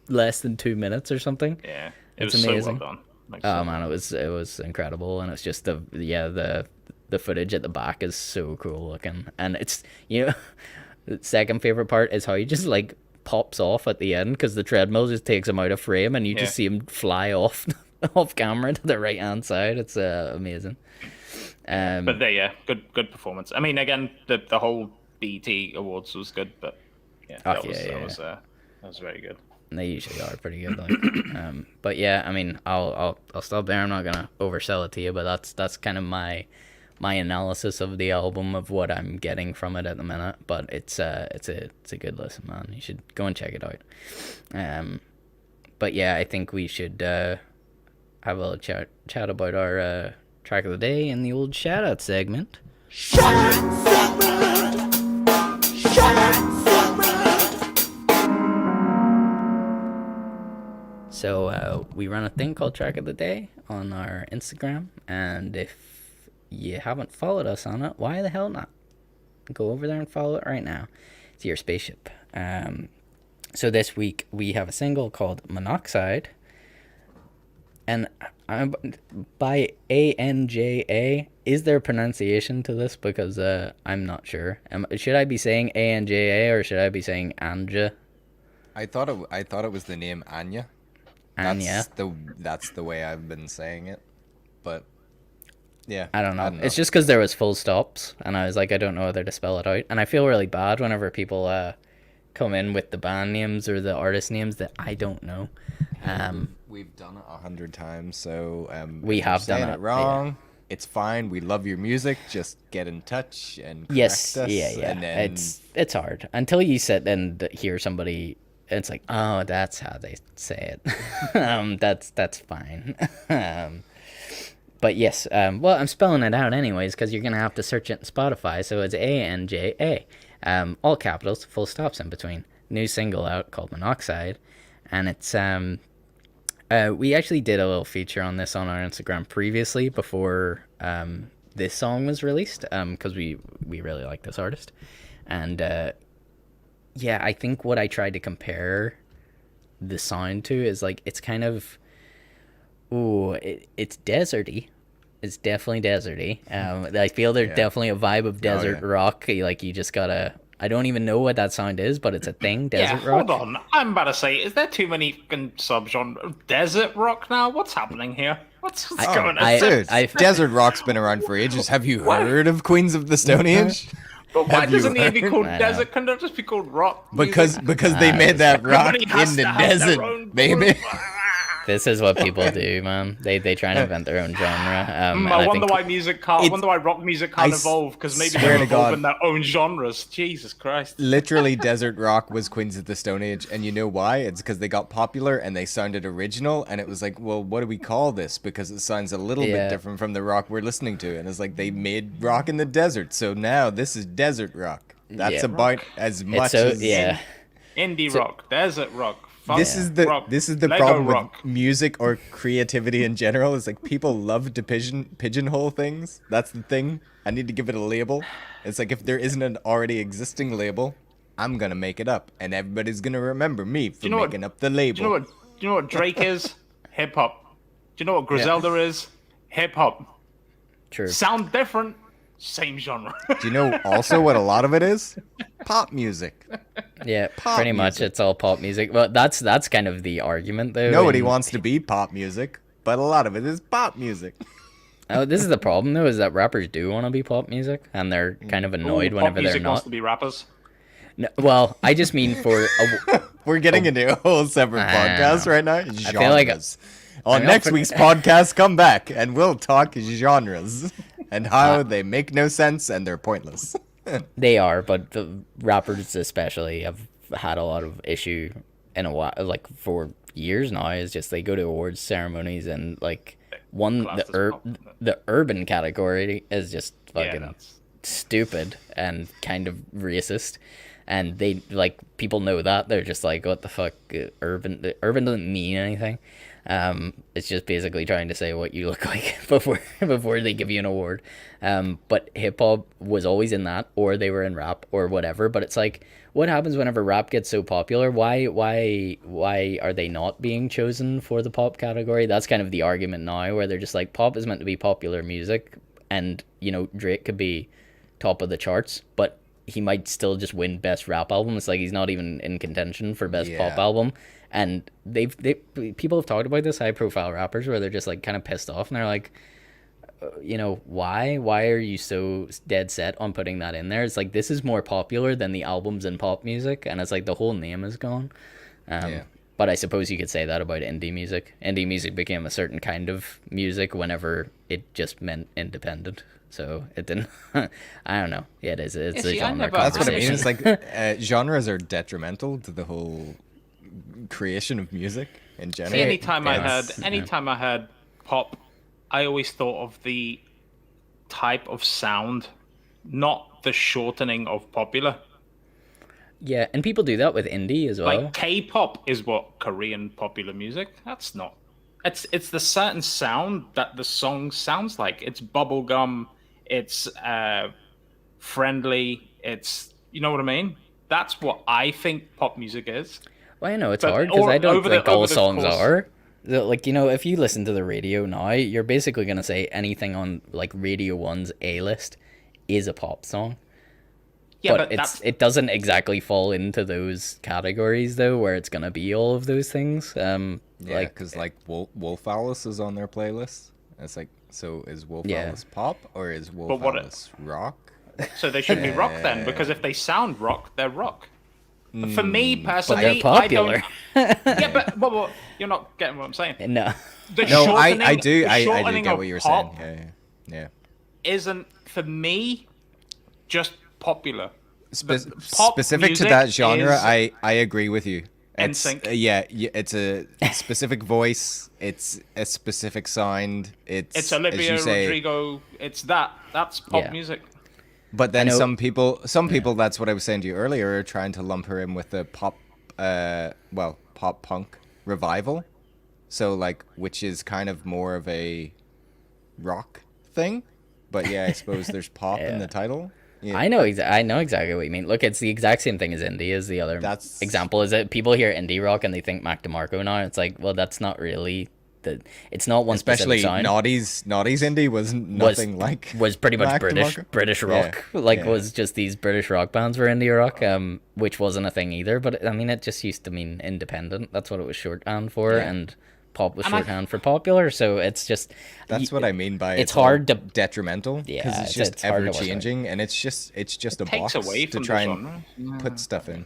[SPEAKER 1] less than 2 minutes or something.
[SPEAKER 2] Yeah, it
[SPEAKER 1] It's
[SPEAKER 2] was
[SPEAKER 1] amazing.
[SPEAKER 2] so well done. Like,
[SPEAKER 1] Oh
[SPEAKER 2] so
[SPEAKER 1] man, it was incredible, and it's just the footage at the back is so cool looking, and it's the second favorite part is how he just like pops off at the end because the treadmill just takes him out of frame, and you just see him fly off off camera to the right hand side. It's amazing.
[SPEAKER 2] But good performance. I mean, again, the whole BET Awards was good, but yeah, that was very good.
[SPEAKER 1] They usually are pretty good, like. But yeah, I mean, I'll stop there. I'm not gonna oversell it to you, but that's kind of my analysis of the album, of what I'm getting from it at the minute. But it's a good listen, man. You should go and check it out. But yeah, I think we should have a little chat about our track of the day in the old shout out segment. So we run a thing called Track of the Day on our Instagram, and if you haven't followed us on it, why the hell not? Go over there and follow it right now. It's your Spaceship. So this week we have a single called Monoxide, and by A.N.J.A. Is there a pronunciation to this? Because I'm not sure. Should I be saying A.N.J.A. or should I be saying A.N.J.A?
[SPEAKER 3] I thought it was the name Anya.
[SPEAKER 1] Anya.
[SPEAKER 3] That's the way I've been saying it, but yeah,
[SPEAKER 1] I don't know. It's just because there was full stops, and I was like, I don't know whether to spell it out, and I feel really bad whenever people come in with the band names or the artist names that I don't know.
[SPEAKER 3] We've done it 100 times, so
[SPEAKER 1] We
[SPEAKER 3] if you're
[SPEAKER 1] have done
[SPEAKER 3] saying
[SPEAKER 1] it,
[SPEAKER 3] wrong. Yeah. It's fine. We love your music. Just get in touch and correct
[SPEAKER 1] Yes,
[SPEAKER 3] us,
[SPEAKER 1] yeah.
[SPEAKER 3] and then
[SPEAKER 1] It's hard until you sit and hear somebody. It's like, oh, that's how they say it. That's fine. But yes, well, I'm spelling it out anyways because you're gonna have to search it in Spotify. So it's A.N.J.A. All capitals, full stops in between. New single out called Monoxide, and it's we actually did a little feature on this on our Instagram previously before this song was released because we really like this artist, and yeah, I think what I tried to compare the sound to is like it's kind of it's deserty. It's definitely deserty. I feel there's definitely a vibe of desert rock. Like you just gotta. I don't even know what that sound is, but it's a thing. Desert rock.
[SPEAKER 2] Hold on. I'm about to say, is there too many fucking subgenre desert rock now? What's happening here? What's going on?
[SPEAKER 3] Dude, desert rock's been around for ages. Have you heard of Queens of the Stone Age?
[SPEAKER 2] But why
[SPEAKER 3] Have you
[SPEAKER 2] doesn't it be
[SPEAKER 3] heard?
[SPEAKER 2] called
[SPEAKER 1] I
[SPEAKER 2] desert? Can it just be called rock?
[SPEAKER 3] Because
[SPEAKER 2] music?
[SPEAKER 3] they made that rock
[SPEAKER 2] Everybody has
[SPEAKER 3] in the
[SPEAKER 2] to have their
[SPEAKER 3] desert,
[SPEAKER 2] own
[SPEAKER 3] baby.
[SPEAKER 2] group.
[SPEAKER 1] This is what people do, man. They try and invent their own genre. And
[SPEAKER 2] I wonder
[SPEAKER 1] think
[SPEAKER 2] why music can't. I wonder why rock music can't evolve. Because maybe
[SPEAKER 3] swear
[SPEAKER 2] they're
[SPEAKER 3] to God.
[SPEAKER 2] evolving their own genres. Jesus Christ.
[SPEAKER 3] Literally, desert rock was Queens of the Stone Age, and you know why? It's because they got popular and they sounded original, and it was like, well, what do we call this? Because it sounds a little bit different from the rock we're listening to, and it's like they made rock in the desert, so now this is desert rock. That's about as much as
[SPEAKER 2] Indie rock, desert rock.
[SPEAKER 3] This is the
[SPEAKER 2] Lego
[SPEAKER 3] problem
[SPEAKER 2] rock.
[SPEAKER 3] with music or creativity in general. Is like people love to pigeonhole things. That's the thing. I need to give it a label. It's like if there isn't an already existing label, I'm gonna make it up, and everybody's gonna remember me for making up the label.
[SPEAKER 2] Do you know what Drake is? Hip hop. Do you know what Griselda is? Hip hop.
[SPEAKER 1] True.
[SPEAKER 2] Sound different, same genre.
[SPEAKER 3] Do you know also what a lot of it is? Pop music.
[SPEAKER 1] Yeah,
[SPEAKER 3] Pop
[SPEAKER 1] pretty much
[SPEAKER 3] music.
[SPEAKER 1] it's all pop music. Well, that's kind of the argument though.
[SPEAKER 3] Nobody
[SPEAKER 1] in-
[SPEAKER 3] wants to be pop music, but a lot of it is pop music.
[SPEAKER 1] Oh, this is the problem though, is that rappers do want to be pop music, and they're kind of annoyed
[SPEAKER 2] Ooh,
[SPEAKER 1] whenever
[SPEAKER 2] pop
[SPEAKER 1] they're
[SPEAKER 2] music wants
[SPEAKER 1] not.
[SPEAKER 2] to be rappers.
[SPEAKER 1] No, well, I just mean for
[SPEAKER 3] We're getting into a whole separate
[SPEAKER 1] I
[SPEAKER 3] podcast
[SPEAKER 1] know.
[SPEAKER 3] right now.
[SPEAKER 1] feel like-
[SPEAKER 3] Genres. On
[SPEAKER 1] know
[SPEAKER 3] next
[SPEAKER 1] for-
[SPEAKER 3] week's podcast, come back and we'll talk genres and how they make no sense and they're pointless.
[SPEAKER 1] they are, but the rappers especially have had a lot of issue in a while, like for years now. Is just they go to awards ceremonies and like
[SPEAKER 2] Classed as pop.
[SPEAKER 1] the urban category is just
[SPEAKER 2] Yeah,
[SPEAKER 1] fucking
[SPEAKER 2] that's-
[SPEAKER 1] stupid and kind of racist, and they like people know that they're just like, what the fuck, urban doesn't mean anything. It's just basically trying to say what you look like before they give you an award. But hip hop was always in that, or they were in rap or whatever. But it's like, what happens whenever rap gets so popular? Why are they not being chosen for the pop category? That's kind of the argument now, where they're just like, pop is meant to be popular music, and you know, Drake could be top of the charts, but he might still just win best rap album. It's like he's not even in contention for best pop
[SPEAKER 3] Yeah.
[SPEAKER 1] album. And people have talked about this, high profile rappers, where they're just like kind of pissed off, and they're like, you know, why are you so dead set on putting that in there? It's like, this is more popular than the albums in pop music, and it's like the whole name is gone.
[SPEAKER 3] Yeah.
[SPEAKER 1] But I suppose you could say that about indie music. Indie music became a certain kind of music whenever it just meant independent. So it didn't. I don't know. Yeah, it is. It's
[SPEAKER 2] Yeah,
[SPEAKER 1] a
[SPEAKER 2] see, I
[SPEAKER 1] genre
[SPEAKER 2] never-
[SPEAKER 3] That's what I mean.
[SPEAKER 1] conversation.
[SPEAKER 3] It's like genres are detrimental to the whole creation of music in general.
[SPEAKER 2] See, anytime
[SPEAKER 1] Yes.
[SPEAKER 2] I heard pop, I always thought of the type of sound, not the shortening of popular.
[SPEAKER 1] Yeah, and people do that with indie as well.
[SPEAKER 2] Like K-pop is what Korean popular music. That's not. It's the certain sound that the song sounds like. It's bubblegum. It's friendly. It's, you know what I mean. That's what I think pop music is.
[SPEAKER 1] Well, I know it's
[SPEAKER 2] But
[SPEAKER 1] hard because I don't
[SPEAKER 2] over the-
[SPEAKER 1] think all
[SPEAKER 2] over the
[SPEAKER 1] songs
[SPEAKER 2] course-
[SPEAKER 1] are. Like, you know, if you listen to the radio now, you're basically gonna say anything on like Radio 1's A list is a pop song.
[SPEAKER 2] Yeah,
[SPEAKER 1] but it doesn't exactly fall into those categories though, where it's gonna be all of those things.
[SPEAKER 3] Yeah,
[SPEAKER 1] Like,
[SPEAKER 3] because like Wolf Alice is on their playlist. It's like, so is Wolf
[SPEAKER 1] Yeah.
[SPEAKER 3] Alice pop or is Wolf
[SPEAKER 2] But what it-
[SPEAKER 3] Alice rock?
[SPEAKER 2] So they should be rock then, because if they sound rock, they're rock. For me personally,
[SPEAKER 1] popular.
[SPEAKER 2] Yeah, but you're not getting what I'm saying.
[SPEAKER 1] no.
[SPEAKER 2] The
[SPEAKER 3] No, I
[SPEAKER 2] shortening-
[SPEAKER 3] do.
[SPEAKER 2] the
[SPEAKER 3] I do
[SPEAKER 2] shortening
[SPEAKER 3] get
[SPEAKER 2] of
[SPEAKER 3] what you're
[SPEAKER 2] pop
[SPEAKER 3] saying. Yeah.
[SPEAKER 2] Isn't for me just popular.
[SPEAKER 3] Spe-
[SPEAKER 2] pop
[SPEAKER 3] specific to
[SPEAKER 2] music
[SPEAKER 3] that genre,
[SPEAKER 2] is
[SPEAKER 3] I agree with you. It's,
[SPEAKER 2] NSYNC.
[SPEAKER 3] it's a specific voice. It's a specific sound. It's
[SPEAKER 2] It's
[SPEAKER 3] as
[SPEAKER 2] Olivia
[SPEAKER 3] you say,
[SPEAKER 2] Rodrigo. It's that's pop
[SPEAKER 1] Yeah.
[SPEAKER 2] music.
[SPEAKER 3] But then
[SPEAKER 1] know-
[SPEAKER 3] some people, that's what I was saying to you earlier, are trying to lump her in with the pop, pop punk revival. So like, which is kind of more of a rock thing. But yeah, I suppose there's pop in
[SPEAKER 1] Yeah.
[SPEAKER 3] the title. Yeah.
[SPEAKER 1] I know exactly what you mean. Look, it's the exact same thing as indie as the other
[SPEAKER 3] That's-
[SPEAKER 1] example. Is that people hear indie rock and they think Mac DeMarco now. It's like, well, that's not really it's not one
[SPEAKER 3] Especially
[SPEAKER 1] specific sound.
[SPEAKER 3] Naughty's indie was nothing like
[SPEAKER 1] was pretty much
[SPEAKER 3] Mac
[SPEAKER 1] British
[SPEAKER 3] DeMarco.
[SPEAKER 1] British
[SPEAKER 3] Yeah,
[SPEAKER 1] rock. Like
[SPEAKER 3] yeah.
[SPEAKER 1] was just these British rock bands were indie rock, which wasn't a thing either. But I mean, it just used to mean independent. That's what it was shorthand for,
[SPEAKER 3] Yeah.
[SPEAKER 1] and pop was
[SPEAKER 2] And I-
[SPEAKER 1] shorthand for popular. So it's just
[SPEAKER 3] That's what I mean by
[SPEAKER 1] it's
[SPEAKER 3] all
[SPEAKER 1] hard to-
[SPEAKER 3] detrimental because
[SPEAKER 1] Yeah,
[SPEAKER 3] it's
[SPEAKER 1] it's
[SPEAKER 3] just
[SPEAKER 1] hard to
[SPEAKER 3] ever
[SPEAKER 1] work with.
[SPEAKER 3] changing and it's just a
[SPEAKER 2] Takes
[SPEAKER 3] box
[SPEAKER 2] away
[SPEAKER 3] to
[SPEAKER 2] from the
[SPEAKER 3] try and
[SPEAKER 2] genre.
[SPEAKER 3] put stuff in.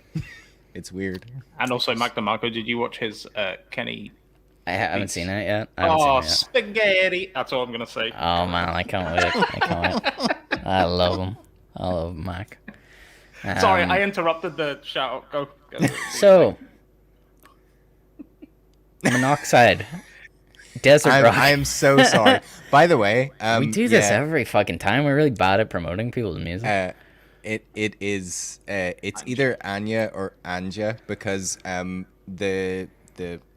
[SPEAKER 3] It's weird.
[SPEAKER 2] And also, Mac DeMarco, did you watch his Kenny?
[SPEAKER 1] I haven't seen it yet. I haven't
[SPEAKER 2] Oh,
[SPEAKER 1] seen it yet.
[SPEAKER 2] spaghetti! That's all I'm gonna say.
[SPEAKER 1] Oh man, I can't wait. I can't wait. I love him. I love Mac.
[SPEAKER 2] Sorry,
[SPEAKER 1] Um,
[SPEAKER 2] I interrupted the shout. Go.
[SPEAKER 1] So, Monoxide, Desert
[SPEAKER 3] I'm,
[SPEAKER 1] Rock.
[SPEAKER 3] I'm so sorry. By the way,
[SPEAKER 1] we do this
[SPEAKER 3] yeah,
[SPEAKER 1] every fucking time. We're really bad at promoting people's music.
[SPEAKER 3] it is it's either Anya or Anja because the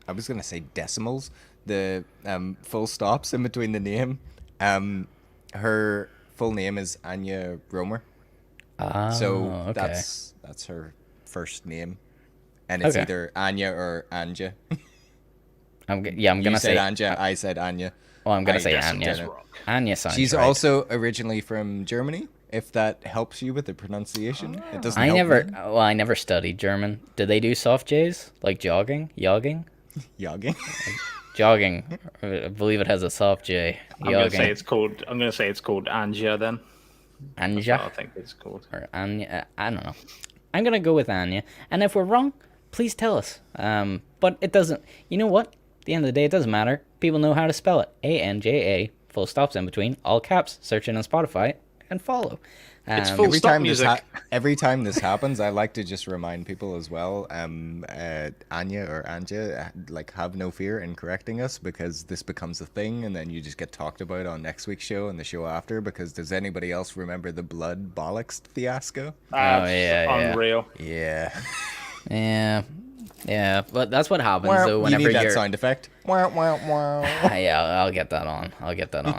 [SPEAKER 3] I was gonna say decimals, the full stops in between the name. Her full name is Anya Romer, so
[SPEAKER 1] okay.
[SPEAKER 3] that's her first name, and it's
[SPEAKER 1] Okay.
[SPEAKER 3] either Anya or Anja.
[SPEAKER 1] I'm
[SPEAKER 3] You
[SPEAKER 1] gonna
[SPEAKER 3] said
[SPEAKER 1] say
[SPEAKER 3] Anja, I said Anya.
[SPEAKER 1] Oh, I'm gonna say
[SPEAKER 2] guess it
[SPEAKER 1] Anya.
[SPEAKER 2] is rock.
[SPEAKER 1] Anya sounds
[SPEAKER 3] She's
[SPEAKER 1] right.
[SPEAKER 3] also originally from Germany. If that helps you with the pronunciation, it doesn't.
[SPEAKER 1] I
[SPEAKER 3] help
[SPEAKER 1] never.
[SPEAKER 3] me.
[SPEAKER 1] Well, I never studied German. Do they do soft J's like jogging?
[SPEAKER 3] Jogging.
[SPEAKER 1] Jogging. I believe it has a soft J.
[SPEAKER 2] I'm gonna say it's called. I'm gonna say it's called A.N.J.A. then. That's what I
[SPEAKER 1] Anja
[SPEAKER 2] think it's called.
[SPEAKER 1] or Anya. I don't know. I'm gonna go with Anya. And if we're wrong, please tell us. But it doesn't. You know what? At the end of the day, it doesn't matter. People know how to spell it. A.N.J.A. Full stops in between. All caps. Search it on Spotify and follow.
[SPEAKER 2] It's full
[SPEAKER 3] Every
[SPEAKER 2] stop
[SPEAKER 3] time
[SPEAKER 2] music.
[SPEAKER 3] every time this happens, I like to just remind people as well. Anya or Anja, like have no fear in correcting us because this becomes a thing, and then you just get talked about on next week's show and the show after. Because does anybody else remember the blood bollocks fiasco?
[SPEAKER 2] That's
[SPEAKER 1] yeah.
[SPEAKER 2] unreal.
[SPEAKER 3] Yeah.
[SPEAKER 1] Yeah, but that's what happens though
[SPEAKER 3] you
[SPEAKER 1] whenever
[SPEAKER 3] need that
[SPEAKER 1] you're.
[SPEAKER 3] sound effect. Wow, wow, wow.
[SPEAKER 1] Yeah, I'll get that on.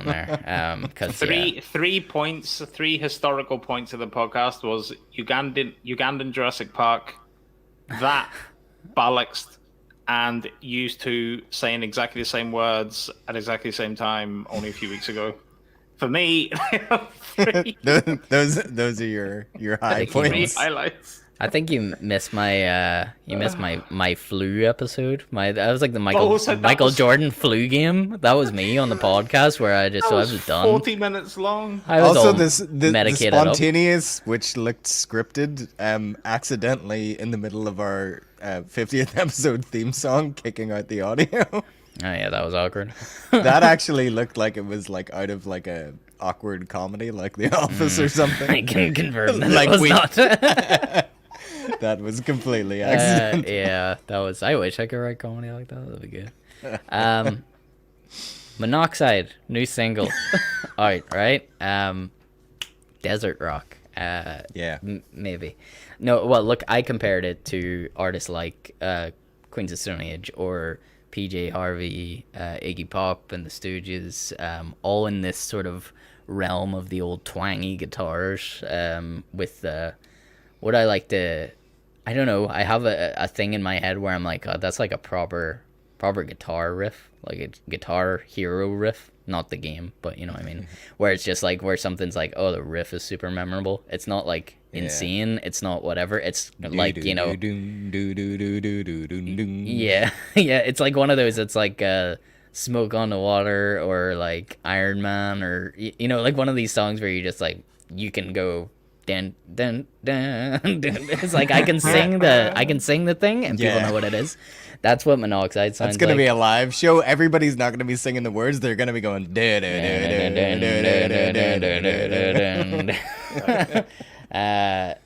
[SPEAKER 1] There. Because
[SPEAKER 2] 3 points, 3 historical points of the podcast was Ugandan Jurassic Park, that bollocks, and used to saying exactly the same words at exactly the same time only a few weeks ago. For me, 3
[SPEAKER 3] those are your high
[SPEAKER 1] Thank you, mate.
[SPEAKER 3] points.
[SPEAKER 2] highlights.
[SPEAKER 1] I think you missed my flu episode. That was like the Michael
[SPEAKER 2] so that was-
[SPEAKER 1] Jordan flu game. That was me on the podcast where I was done.
[SPEAKER 2] 40 minutes long.
[SPEAKER 1] I was
[SPEAKER 3] Also,
[SPEAKER 1] all
[SPEAKER 3] the
[SPEAKER 1] medicated up.
[SPEAKER 3] spontaneous, which looked scripted, accidentally in the middle of our 50th episode theme song, kicking out the audio.
[SPEAKER 1] Oh yeah, that was awkward.
[SPEAKER 3] That actually looked like it was like out of like a awkward comedy, like The Office or
[SPEAKER 1] I
[SPEAKER 3] something.
[SPEAKER 1] can confirm that
[SPEAKER 3] Like
[SPEAKER 1] it was
[SPEAKER 3] we-
[SPEAKER 1] not.
[SPEAKER 3] That was completely accidental.
[SPEAKER 1] Yeah, that was. I wish I could write comedy like that. That'd be good. Monoxide, new single. All right. Desert rock.
[SPEAKER 3] Yeah.
[SPEAKER 1] Maybe. No, well, look, I compared it to artists like Queens of Stone Age or PJ Harvey, Iggy Pop, and the Stooges, all in this sort of realm of the old twangy guitars, with what I like to. I don't know. I have a thing in my head where I'm like, oh, that's like a proper guitar riff, like a Guitar Hero riff, not the game, but you know what I mean. Where it's just like where something's like, oh, the riff is super memorable. It's not like insane. It's not whatever. It's like, you know. Yeah, yeah. It's like one of those. It's like Smoke on the Water or like Iron Man or you know, like one of these songs where you just like you can go. Dun, dun, dun, dun. It's like I can sing the thing and people
[SPEAKER 3] Yeah.
[SPEAKER 1] know what it is. That's what Monoxide sounds
[SPEAKER 3] It's gonna
[SPEAKER 1] like.
[SPEAKER 3] be a live show. Everybody's not gonna be singing the words. They're gonna be going.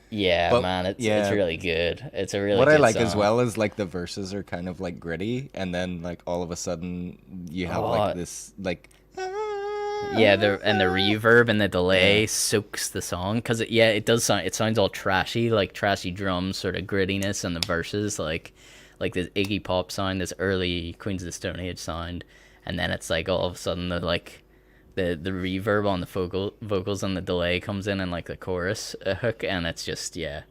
[SPEAKER 1] Yeah,
[SPEAKER 3] But,
[SPEAKER 1] man, it's
[SPEAKER 3] yeah.
[SPEAKER 1] really good. It's a really
[SPEAKER 3] What
[SPEAKER 1] good
[SPEAKER 3] I like as
[SPEAKER 1] song.
[SPEAKER 3] well is like the verses are kind of like gritty, and then like all of a sudden you have
[SPEAKER 1] Oh.
[SPEAKER 3] like this like.
[SPEAKER 1] Yeah, the reverb and the delay soaks the song because it does sound. It sounds all trashy, like trashy drums, sort of grittiness, and the verses like this Iggy Pop sound, this early Queens of the Stone Age sound, and then it's like all of a sudden the reverb on the vocals and the delay comes in and like the chorus hook, and it's just it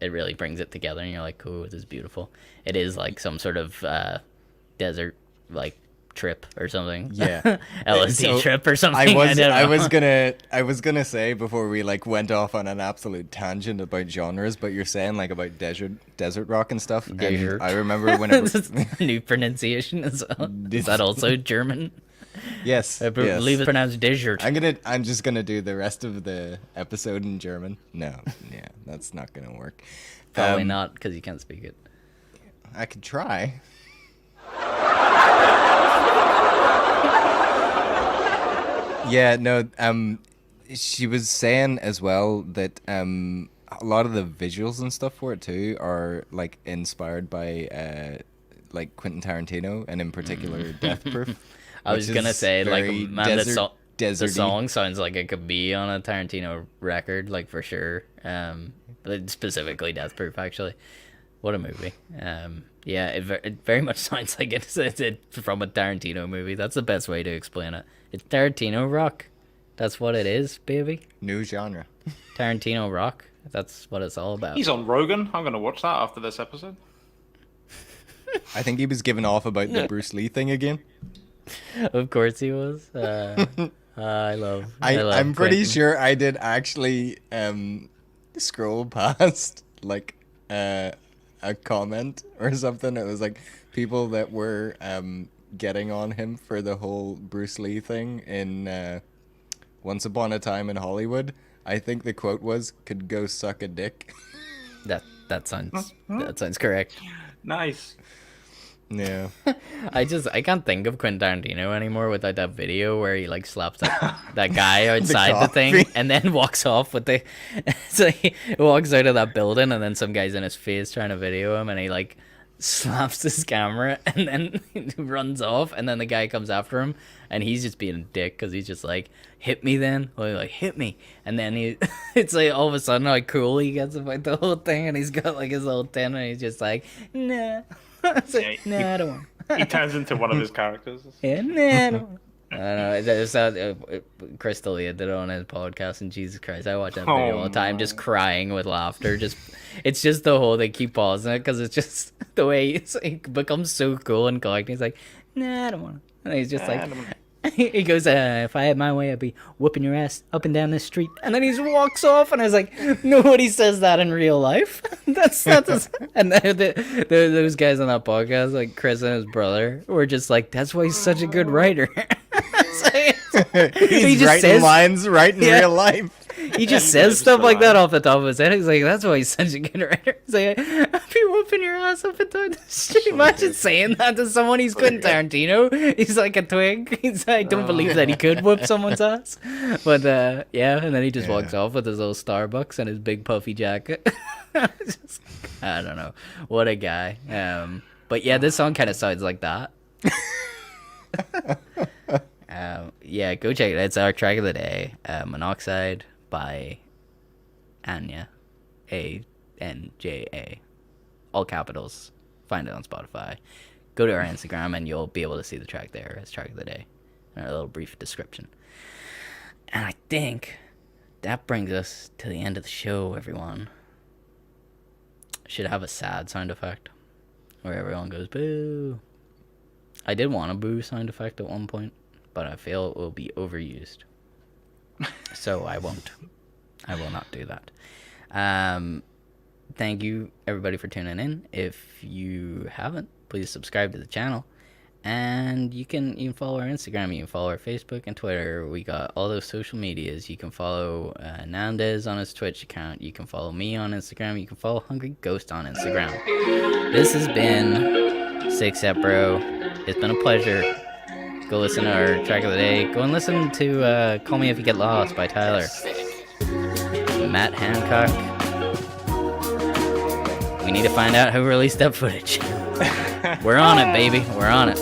[SPEAKER 1] really brings it together, and you're like, oh, this is beautiful. It is like some sort of desert like trip or something.
[SPEAKER 3] Yeah.
[SPEAKER 1] LSD
[SPEAKER 3] So,
[SPEAKER 1] trip or something.
[SPEAKER 3] I
[SPEAKER 1] don't know.
[SPEAKER 3] was gonna say before we like went off on an absolute tangent about genres, but you're saying like about desert rock and stuff. And
[SPEAKER 1] Desert.
[SPEAKER 3] I remember whenever
[SPEAKER 1] New pronunciation is that also German?
[SPEAKER 3] yes,
[SPEAKER 1] I believe it's pronounced desert.
[SPEAKER 3] I'm just gonna do the rest of the episode in German. No, yeah, that's not gonna work.
[SPEAKER 1] Probably not because you can't speak it.
[SPEAKER 3] I could try. Yeah, no, she was saying as well that a lot of the visuals and stuff for it too are like inspired by like Quentin Tarantino and in particular Death Proof.
[SPEAKER 1] I was
[SPEAKER 3] which
[SPEAKER 1] gonna
[SPEAKER 3] is
[SPEAKER 1] say like
[SPEAKER 3] very
[SPEAKER 1] man, the
[SPEAKER 3] deserty.
[SPEAKER 1] song sounds like it could be on a Tarantino record, like for sure. But specifically Death Proof actually. What a movie. Yeah, it very much sounds like it's from a Tarantino movie. That's the best way to explain it. It's Tarantino rock. That's what it is, baby.
[SPEAKER 3] New genre.
[SPEAKER 1] Tarantino rock. That's what it's all about.
[SPEAKER 2] He's on Rogan. I'm gonna watch that after this episode.
[SPEAKER 3] I think he was giving off about the Bruce Lee thing again.
[SPEAKER 1] Of course he was. I love.
[SPEAKER 3] I'm pretty
[SPEAKER 1] Quentin.
[SPEAKER 3] sure I did actually scroll past like a comment or something. It was like people that were getting on him for the whole Bruce Lee thing in Once Upon a Time in Hollywood. I think the quote was, "Could go suck a dick."
[SPEAKER 1] That sounds correct.
[SPEAKER 2] Nice.
[SPEAKER 3] Yeah.
[SPEAKER 1] I can't think of Quentin Tarantino anymore without that video where he like slaps that guy outside the thing
[SPEAKER 3] coffee.
[SPEAKER 1] and then walks off with the so he walks out of that building and then some guy's in his face trying to video him and he like slaps his camera and then runs off and then the guy comes after him and he's just being a dick because he's just like, hit me then, like hit me, and then he it's like all of a sudden how cool he gets about the whole thing and he's got like his little tin and he's just like, nah. It's like,
[SPEAKER 2] Yeah,
[SPEAKER 1] nah, I don't want.
[SPEAKER 2] He turns into one of his characters.
[SPEAKER 1] Yeah, nah, I don't want. I don't know. There's that Chris D'Elia did it on his podcast, and Jesus Christ, I watch that video all the time, just crying with laughter. It's just the whole they keep pausing it because it's just the way he becomes so cool and collecting. He's like, nah, I don't want. And he's just like, he goes, if I had my way, I'd be whooping your ass up and down this street. And then he just walks off, and I was like, nobody says that in real life. that's and those guys on that podcast, like Chris and his brother, were just like, that's why he's such a good writer.
[SPEAKER 3] He's writing lines right in real life.
[SPEAKER 1] He just says stuff like that off the top of his head. He's like, that's why he's such a good writer. He's like, I'd be whooping your ass up and down the street. Imagine saying that to someone. He's Quentin Tarantino. He's like a twig. I don't believe that he could whoop someone's ass. But yeah, and then he just walks off with his little Starbucks and his big puffy jacket. I don't know. What a guy. But yeah, this song kind of sounds like that. Yeah, go check it. It's our track of the day. Monoxide by A.N.J.A. A.N.J.A. All capitals. Find it on Spotify. Go to our Instagram and you'll be able to see the track there as track of the day. And a little brief description. And I think that brings us to the end of the show, everyone. Should have a sad sound effect where everyone goes boo. I did want a boo sound effect at one point, but I feel it will be overused. So I won't. I will not do that. Thank you, everybody, for tuning in. If you haven't, please subscribe to the channel. And you can follow our Instagram, you can follow our Facebook and Twitter. We got all those social medias. You can follow Nandez on his Twitch account. You can follow me on Instagram. You can follow Hungry Ghost on Instagram. This has been Six Step Bro. It's been a pleasure. Go listen to our track of the day. Go and listen to Call Me If You Get Lost by Tyler. Matt Hancock. We need to find out who released that footage. We're on it, baby. We're on it.